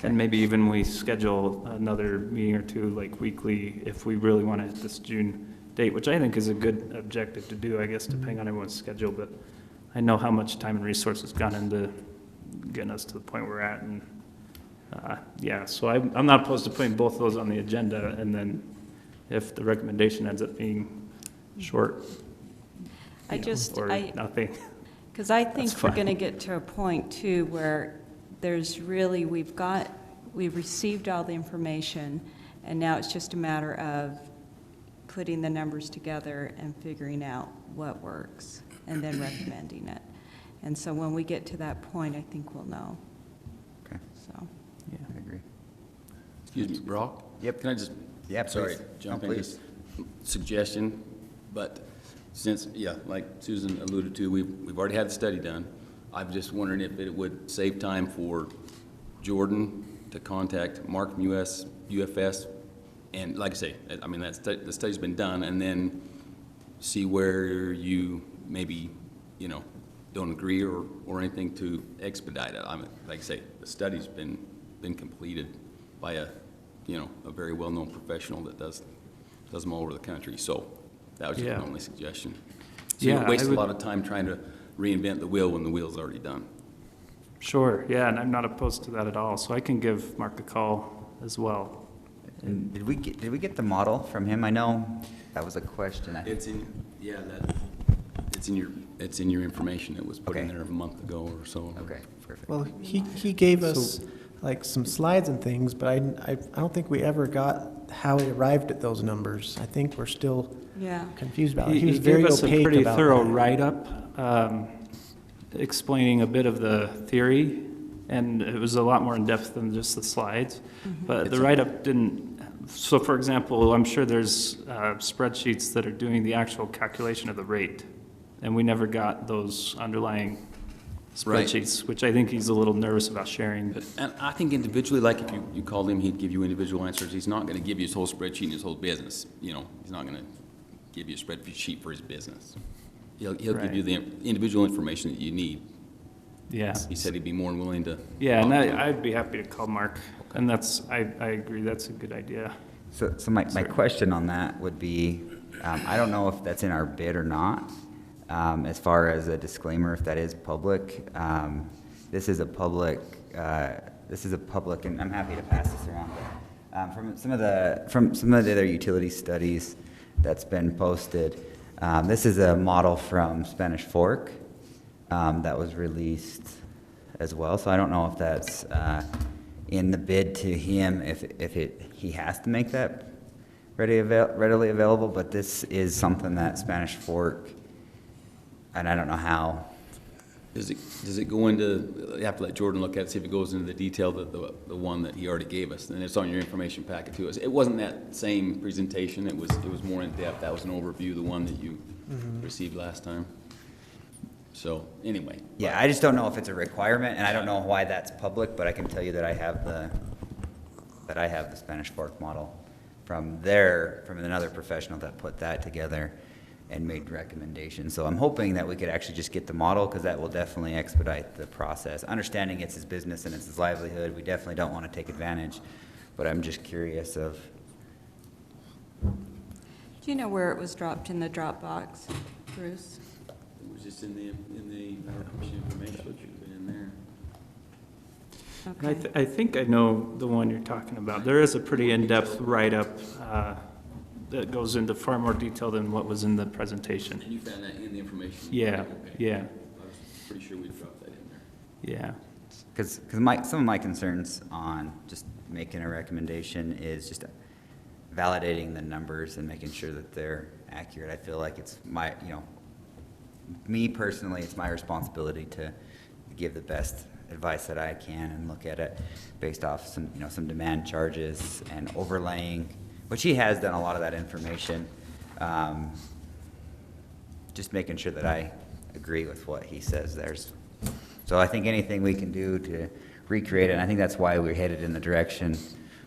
And maybe even we schedule another meeting or two, like weekly, if we really want to hit this June date, which I think is a good objective to do, I guess, depending on everyone's schedule. But I know how much time and resources gone into getting us to the point we're at. And so I'm not opposed to putting both of those on the agenda. And then if the recommendation ends up being short, or nothing. Because I think That's we're fine. going to get to a point too where there's really, we've received all the information, and now it's just a matter of putting the numbers together and figuring out what works, and then recommending it. And so when we get to that point, I think we'll know. Okay. So, Yeah, I agree. Excuse me, Brock? Yep. Can I just, Yeah, sorry, please. jump No, in, please. just suggestion, but since, like Susan alluded to, we've already had the study done. I'm just wondering if it would save time for Jordan to contact Mark from UFS, and like I say, the study's been done, and then see where you maybe, don't agree or anything to expedite it. Like I say, the study's been completed by a very well-known professional that does them all over the country. So that was just my only suggestion. So you don't waste a lot of time trying to reinvent the wheel when the wheel's already done. Sure, yeah, and I'm not opposed to that at all. So I can give Mark a call as well. And did we get the model from him? I know that was a question. It's in your information. It was put in Okay. there a month ago or so. Okay, perfect. Well, he gave us like some slides and things, but I don't think we ever got how he arrived at those numbers. I think we're still yeah. confused about it. He was He very gave us a opaque pretty about thorough that. write-up explaining a bit of the theory, and it was a lot more in-depth than just the slides. But the write-up didn't, so for example, I'm sure there's spreadsheets that are doing the actual calculation of the rate, and we never got those underlying Right. spreadsheets, which I think he's a little nervous about sharing. But And I think individually, like if you called him, he'd give you individual answers. He's not going to give you his whole spreadsheet and his whole business. He's not going to give you a spreadsheet for his business. He'll give you the individual information that you need. yeah. He said he'd be more than willing to. Yeah, and I'd be happy to call Mark, and I agree, that's a good idea. So my question on that would be, I don't know if that's in our bid or not, as far as a disclaimer, if that is public. this is a public, and I'm happy to pass this around. From some of the other utility studies that's been posted, this is a model from Spanish Fork that was released as well. So I don't know if that's in the bid to him, he has to make that readily available, but this is something that Spanish Fork, and I don't know how. Does it go into, you have to let Jordan look at it, see if it goes into the detail that the one that he already gave us, and it's on your information packet too. It wasn't that same presentation, it was more in depth. That was an overview, the one that you received last time. So, anyway. Yeah, I just don't know if it's a requirement, and I don't know why that's public, but I can tell you that I have the Spanish Fork model from another professional that put that together and made recommendations. So I'm hoping that we could actually just get the model, because that will definitely expedite the process. Understanding it's his business and it's his livelihood, we definitely don't want to take advantage, but I'm just curious of. Do you know where it was dropped in the Dropbox, Bruce? It was just in the Power Commission information, which should have been in there. Okay. I think I know the one you're talking about. There is a pretty in-depth write-up that goes into far more detail than what was in the presentation. And you found that in the information? Yeah, Okay. yeah, I was pretty sure we dropped that in there. yeah. Because some of my concerns on just making a recommendation is just validating the numbers and making sure that they're accurate. I feel like it's me personally, it's my responsibility to give the best advice that I can and look at it based off some demand charges and overlaying, which he has done a lot of that information. Just making sure that I agree with what he says there. So I think anything we can do to recreate it, and I think that's why we're headed in the direction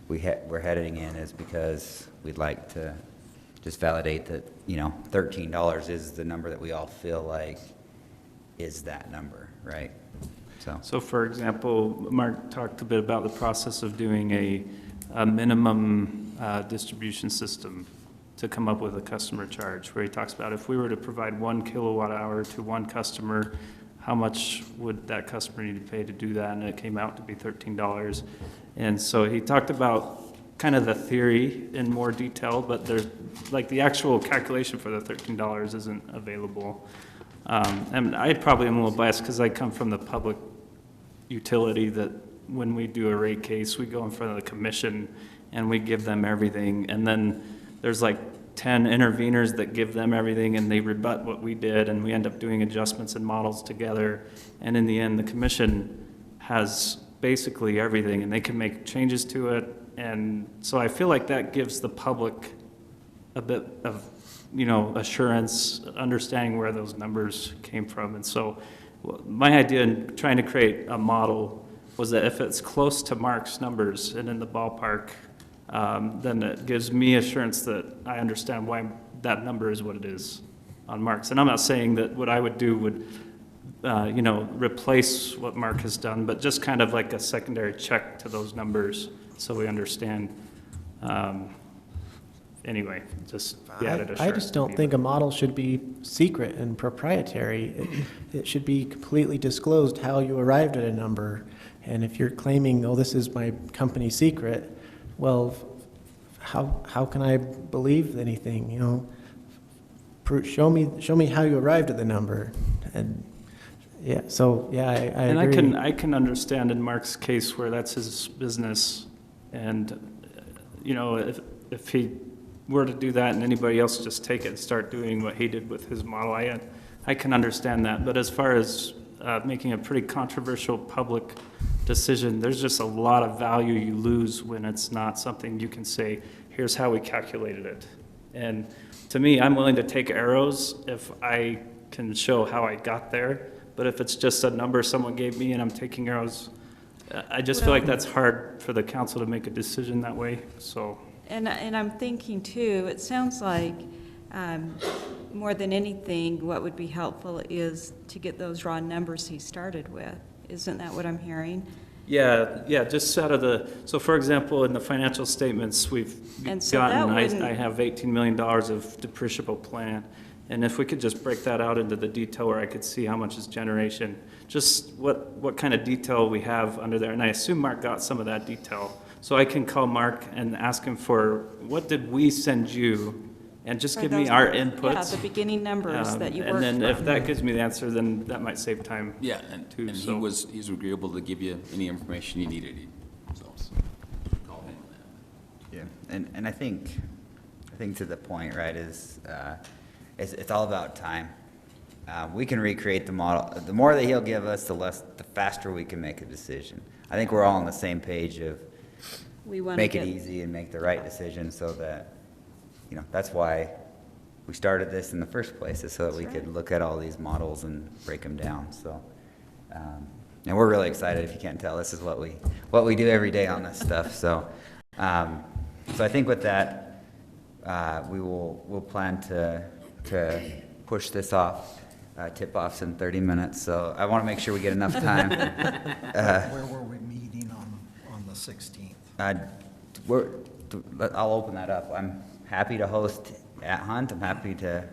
we're heading in, is because we'd like to just validate that, $13 is the number that we all feel like is that number, right? So for example, Mark talked a bit about the process of doing a minimum distribution system to come up with a customer charge, where he talks about if we were to provide 1 kilowatt hour to one customer, how much would that customer need to pay to do that? And it came out to be $13. And so he talked about kind of the theory in more detail, but there's like the actual calculation for the $13 isn't available. And I probably am a little biased because I come from the public utility, that when we do a rate case, we go in front of the commission and we give them everything. And then there's like 10 interveners that give them everything, and they rebut what we did, and we end up doing adjustments and models together. And in the end, the commission has basically everything, and they can make changes to it. And so I feel like that gives the public a bit of, assurance, understanding where those numbers came from. And so my idea in trying to create a model was that if it's close to Mark's numbers and in the ballpark, then it gives me assurance that I understand why that number is what it is on Mark's. And I'm not saying that what I would do would, replace what Mark has done, but just kind of like a secondary check to those numbers so we understand. Anyway, just the added assurance. I just don't think a model should be secret and proprietary. It should be completely disclosed how you arrived at a number. And if you're claiming, oh, this is my company secret, well, how can I believe anything? Show me how you arrived at the number. And yeah, so yeah, I agree. And I can understand in Mark's case where that's his business, and if he were to do that and anybody else just take it and start doing what he did with his model, I can understand that. But as far as making a pretty controversial public decision, there's just a lot of value you lose when it's not something you can say, here's how we calculated it. And to me, I'm willing to take arrows if I can show how I got there. But if it's just a number someone gave me and I'm taking arrows, I just feel like that's hard for the council to make a decision that way, so. And I'm thinking too, it sounds like more than anything, what would be helpful is to get those raw numbers he started with. Isn't that what I'm hearing? Yeah, just out of so for example, in the financial statements, we've And so gotten, that wouldn't- I have $18 million of depreciable plan, And if we could just break that out into the detail where I could see how much is generation, just what kind of detail we have under there. And I assume Mark got some of that detail. So I can call Mark and ask him for, what did we send you? And just For give me those- our Yeah, inputs. the beginning numbers that you worked And then if from. that gives me the answer, then that might save time. Yeah, and too, he so. was agreeable to give you any information you needed, so. Call him on that. Yeah, and I think to the point, right, is, it's all about time. We can recreate the model. The more that he'll give us, the faster we can make a decision. I think we're all on the same page of We want to make it get, easy and make the right decision so that, that's why we started this in the first place, is so that we That's could right. look at all these models and break them down, so. And we're really excited, if you can't tell, this is what we do every day on this stuff, so. So I think with that, we'll plan to push this off, tip-offs in 30 minutes, so I want to make sure we get enough time. Where were we meeting on the 16th? I'll open that up. I'm happy to host at Hunt. I'm happy to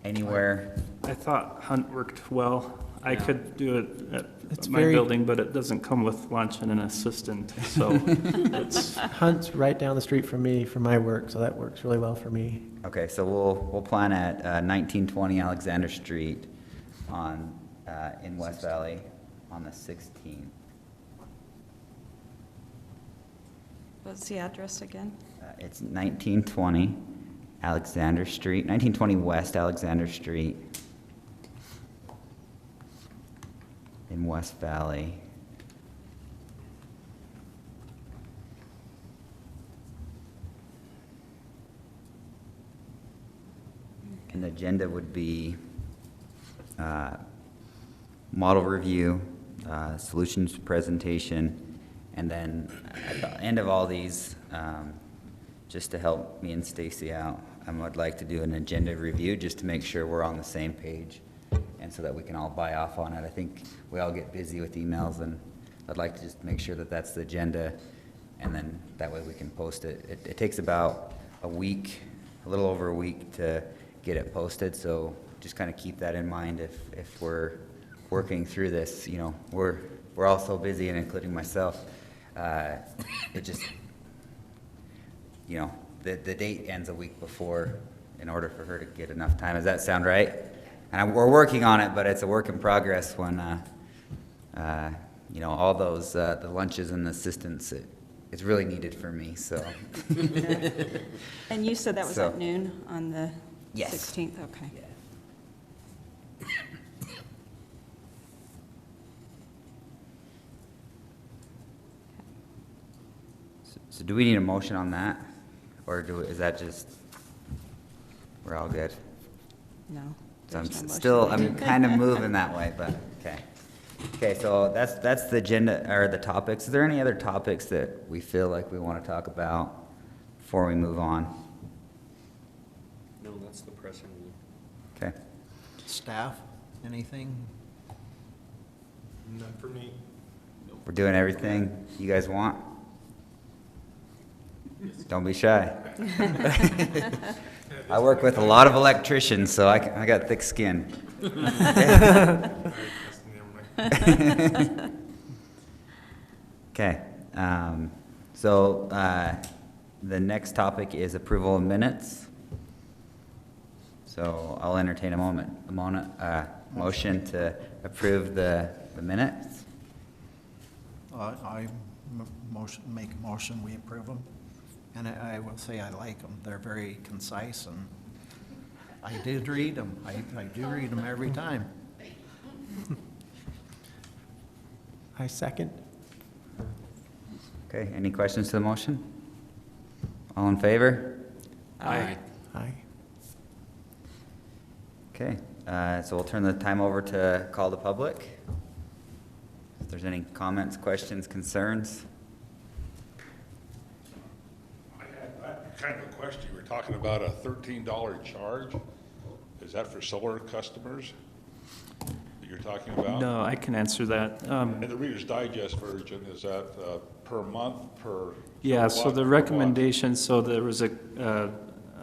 anywhere. I thought Hunt worked well. I could do it It's at my very- building, but it doesn't come with lunch and an assistant, so it's, Hunt's right down the street from me for my work, so that works really well for me. Okay, so we'll plan at 1920 Alexander Street on in West Valley on the 16th. what's the address again? It's 1920 Alexander Street, 1920 West Alexander Street in West Valley. And the agenda would be model review, solutions presentation, and then at the end of all these, just to help me and Stacy out, I would like to do an agenda review just to make sure we're on the same page and so that we can all buy off on it. I think we all get busy with emails, and I'd like to just make sure that that's the agenda, and then that way we can post it. It takes about a week, a little over a week to get it posted, so just kind of keep that in mind if we're working through this. We're all so busy, and including myself. It just, the date ends a week before in order for her to get enough time. Does that sound right? And we're working on it, but it's a work in progress when, all those, the lunches and the assistants, it's really needed for me, so. And you said that was So- at noon on the Yes. 16th? Okay. So do we need a motion on that? Or is that just, we're all good? No. So I'm there's no still, motion. I'm kind of moving that way, but, okay. Okay, so that's the agenda, or the topics. Is there any other topics that we feel like we want to talk about before we move on? No, that's the pressing one. Okay. Staff, anything? None for me. We're doing everything you guys want? Don't be shy. I work with a lot of electricians, so I got thick skin. Okay, so the next topic is approval of minutes. So I'll entertain a motion to approve the minutes. I make a motion, we approve them. And I will say I like them. They're very concise, and I did read them. I do read them every time. I second. Okay, any questions to the motion? All in favor? Aye. Aye. Okay, so we'll turn the time over to call the public. If there's any comments, questions, concerns? I had kind of a question. You were talking about a $13 charge. Is that for solar customers that you're talking about? no, I can answer that. And the Reader's Digest version, is that per month, per? Yeah, so kilowatt, the per watt? recommendation, so there was a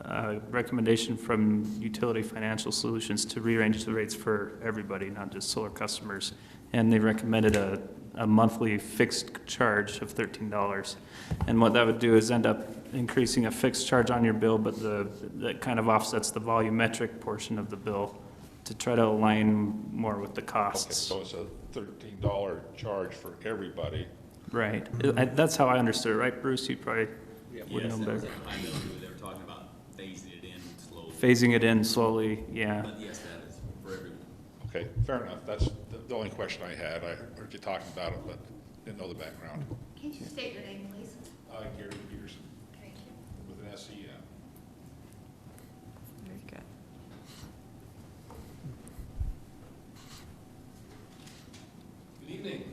a recommendation from Utility Financial Solutions to rearrange the rates for everybody, not just solar customers. And they recommended a monthly fixed charge of $13. And what that would do is end up increasing a fixed charge on your bill, but that kind of offsets the volumetric portion of the bill to try to align more with the Okay, costs. so it's a $13 charge for everybody. Right. That's how I understood it, right, Bruce? You probably would know better. I know they were talking about phasing it in slowly. Phasing it in slowly, yeah. But yes, that is for everyone. Okay, fair enough. That's the only question I had. I heard you talking about it, but didn't know the background. Can you state your name, please? Gary Peterson, Thank you. with an SEN. Very good. Good evening.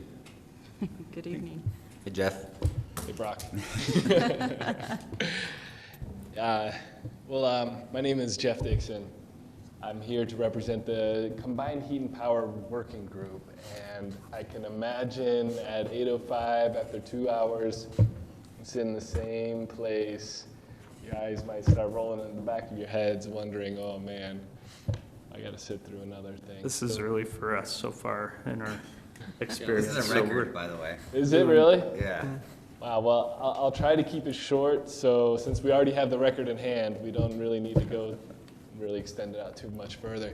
Good evening. Hey, Jeff. Hey, Brock. My name is Jeff Dixon. I'm here to represent the Combined Heat and Power Working Group. And I can imagine at 8:05, after 2 hours, sitting in the same place, your eyes might start rolling in the back of your heads, wondering, oh man, I got to sit through another thing. This is early for us so far in our This experience. is a So record, by the way. Is it really? Yeah. Wow, well, I'll try to keep it short, so since we already have the record in hand, we don't really need to go really extend it out too much further.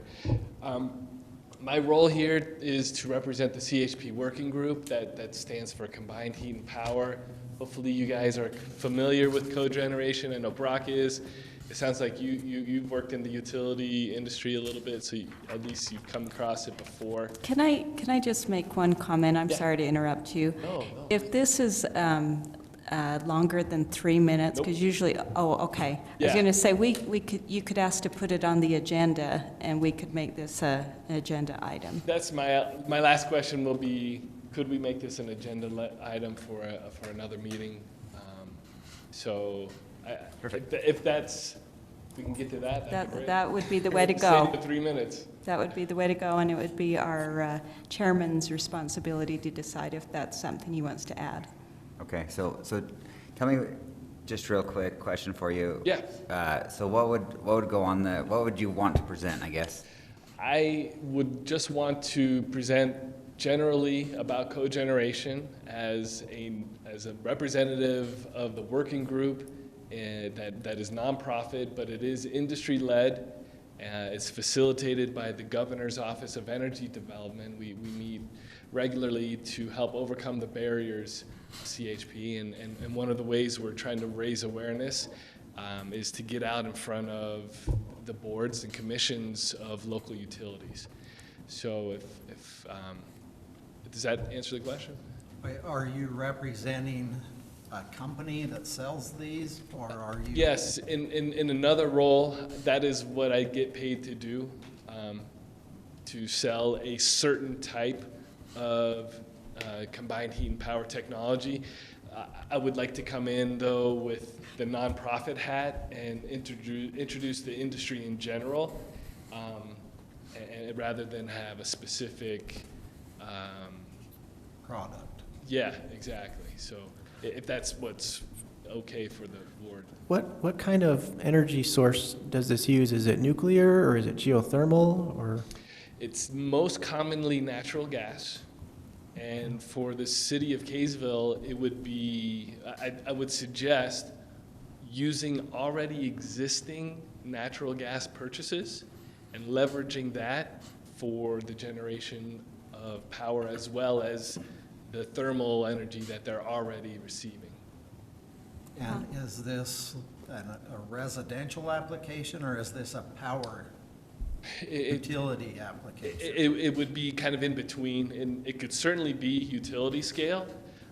My role here is to represent the CHP working group that stands for Combined Heat and Power. Hopefully you guys are familiar with cogeneration. I know Brock is. It sounds like you've worked in the utility industry a little bit, so at least you've come across it before. Can I just make one comment? I'm Yeah. sorry to interrupt you. No. If this is longer than 3 minutes, Nope. because usually, oh, okay. I was Yeah. going to say, you could ask to put it on the agenda, and we could make this an agenda item. That's my last question will be, could we make this an agenda item for another meeting? Perfect. If we can get to that, that'd be great. That would be the way to Save go. the 3 minutes. That would be the way to go, and it would be our chairman's responsibility to decide if that's something he wants to add. Okay, so tell me, just real quick question for you. Yeah. So what would go on what would you want to present, I guess? I would just want to present generally about cogeneration as a representative of the working group that is nonprofit, but it is industry-led. It's facilitated by the Governor's Office of Energy Development. We meet regularly to help overcome the barriers of CHP, and one of the ways we're trying to raise awareness is to get out in front of the boards and commissions of local utilities. So does that answer the question? Are you representing a company that sells these, or are you? Yes, in another role, that is what I get paid to do, to sell a certain type of combined heat and power technology. I would like to come in, though, with the nonprofit hat and introduce the industry in general, and rather than have a specific Product. Yeah, exactly. So if that's what's okay for the board. What kind of energy source does this use? Is it nuclear, or is it geothermal, or? It's most commonly natural gas. And for the city of Kaysville, it would be, I would suggest using already existing natural gas purchases and leveraging that for the generation of power, as well as the thermal energy that they're already receiving. And is this a residential application, or is this a power utility application? It would be kind of in between, and it could certainly be utility scale,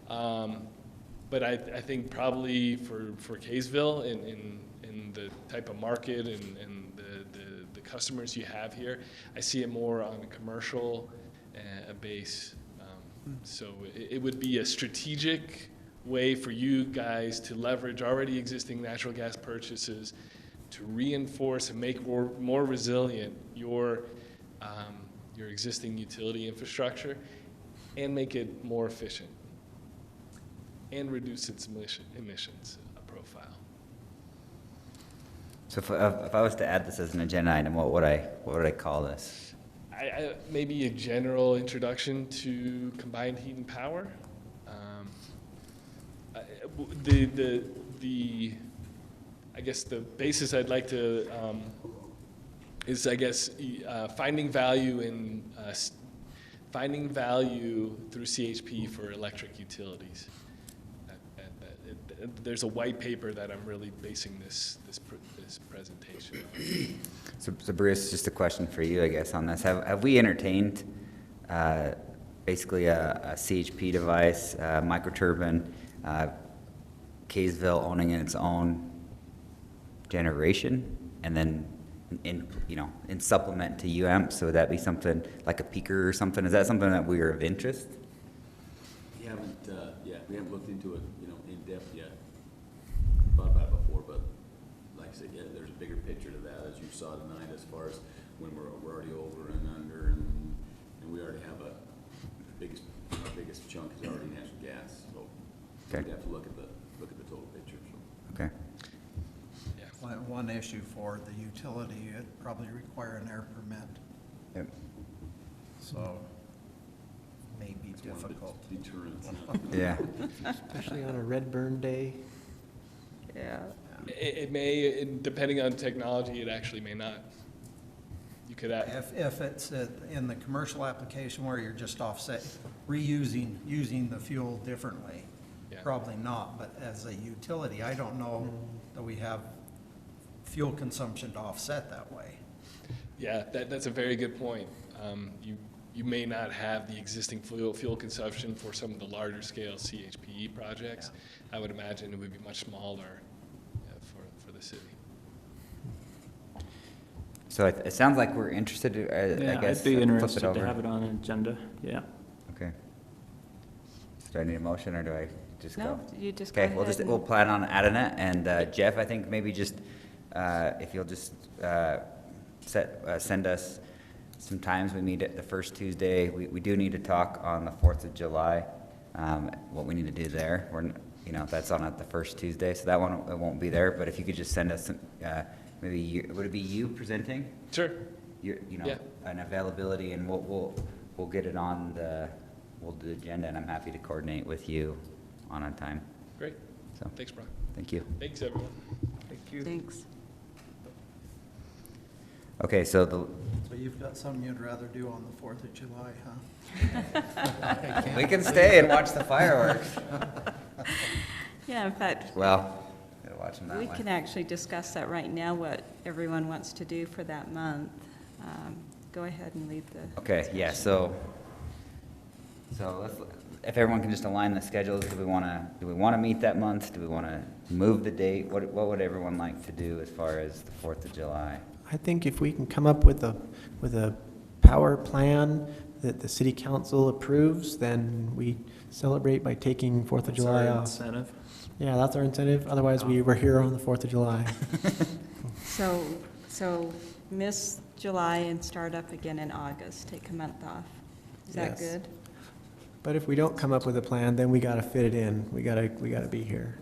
but I think probably for Kaysville in the type of market and the customers you have here, I see it more on a commercial base. So it would be a strategic way for you guys to leverage already existing natural gas purchases to reinforce and make more resilient your existing utility infrastructure and make it more efficient and reduce its emissions profile. So if I was to add this as an agenda item, what would I call this? Maybe a general introduction to combined heat and power. I guess the basis I'd like to is, I guess, finding value through CHP for electric utilities. There's a white paper that I'm really basing this presentation on. So Bruce, just a question for you, I guess, on this. Have we entertained basically a CHP device, microturbine, Kaysville owning its own generation, and then in supplement to UAMP? So would that be something like a peaker or something? Is that something that we are of interest? We haven't looked into it, in depth yet. Thought about it before, but like I said, yeah, there's a bigger picture to that, as you saw tonight, as far as when we're already over and under, and we already have our biggest chunk is already natural gas, so Okay. we have to look at the total picture. So. Okay. One issue for the utility, it'd probably require an air permit, Yep. so may be That's one of the difficult. deterrents. Yeah. Especially on a red burn day. Yeah. It may, depending on technology, it actually may not. You could If it's in the commercial application where you're just offset, using the fuel differently, Yeah. probably not, but as a utility, I don't know that we have fuel consumption to offset that way. Yeah, that's a very good point. You may not have the existing fuel consumption for some of the larger scale CHPE projects. I would imagine it would be much smaller for the city. So it sounds like we're interested, I guess. I'd be flip it interested to over. have it on an agenda, yeah. Okay. Do I need a motion, or do I just go? No, you just go Okay, ahead we'll and- plan on adding it, and Jeff, I think maybe just, if you'll just send us some times. We meet at the first Tuesday. We do need to talk on the 4th of July, what we need to do there. That's on at the first Tuesday, so that one, it won't be there, but if you could just send us some, maybe, would it be you presenting? Sure. Yeah. An availability, and we'll get it on we'll do the agenda, and I'm happy to coordinate with you on a time. Great. So, Thanks, Brian. thank you. Thanks, everyone. Thank you. Thanks. Okay, so So you've got something you'd rather do on the 4th of July, huh? we can stay and watch the fireworks. Yeah, in fact, Well, gotta watch them that we way. can actually discuss that right now, what everyone wants to do for that month. Go ahead and leave the. Okay, yeah, so if everyone can just align the schedules, do we want to meet that month? Do we want to move the date? What would everyone like to do as far as the 4th of July? I think if we can come up with a power plan that the city council approves, then we celebrate by taking 4th of July That's our off. incentive. Yeah, that's our incentive. Otherwise, we were here on the 4th of July. So miss July and start up again in August, take a month off. Is that Yes. good? But if we don't come up with a plan, then we gotta fit it in. We gotta be here.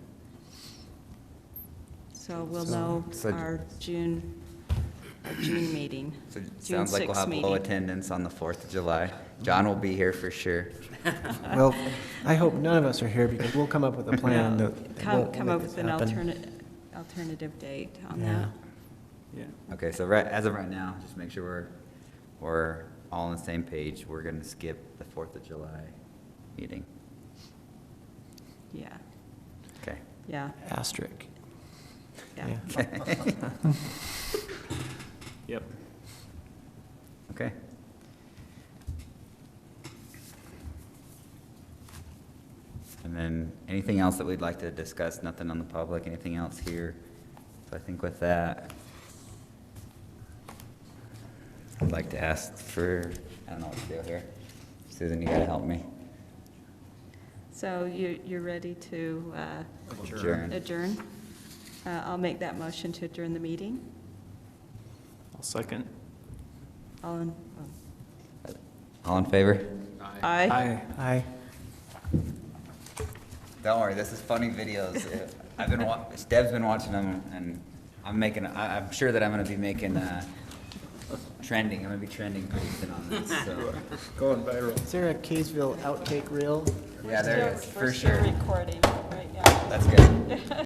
So we'll know So- our June meeting. So it June sounds like we'll 6th have low meeting. attendance on the 4th of July. John will be here for sure. Well, I hope none of us are here because we'll come up with a plan that will Come make up this with an happen. alternative date on Yeah. that. Yeah. Okay, so as of right now, just make sure we're all on the same page. We're going to skip the 4th of July meeting. Yeah, Okay. yeah, Asterisk. yeah. Yep. Okay. And then anything else that we'd like to discuss? Nothing on the public, anything else here? So I think with that, I'd like to ask for, I don't know what to do here. Susan, you gotta help me. So you're ready to Adjourn. adjourn? I'll make that motion to adjourn the meeting. I'll second. All in, All in favor? aye. Aye. Aye. Don't worry, this is funny videos. Deb's been watching them, and I'm sure that I'm gonna be making, trending, I'm gonna be trending pretty soon on this, so. Going viral. Is there a Kaysville outtake reel? Yeah, there is, for We're still sure. recording, right, yeah. That's good.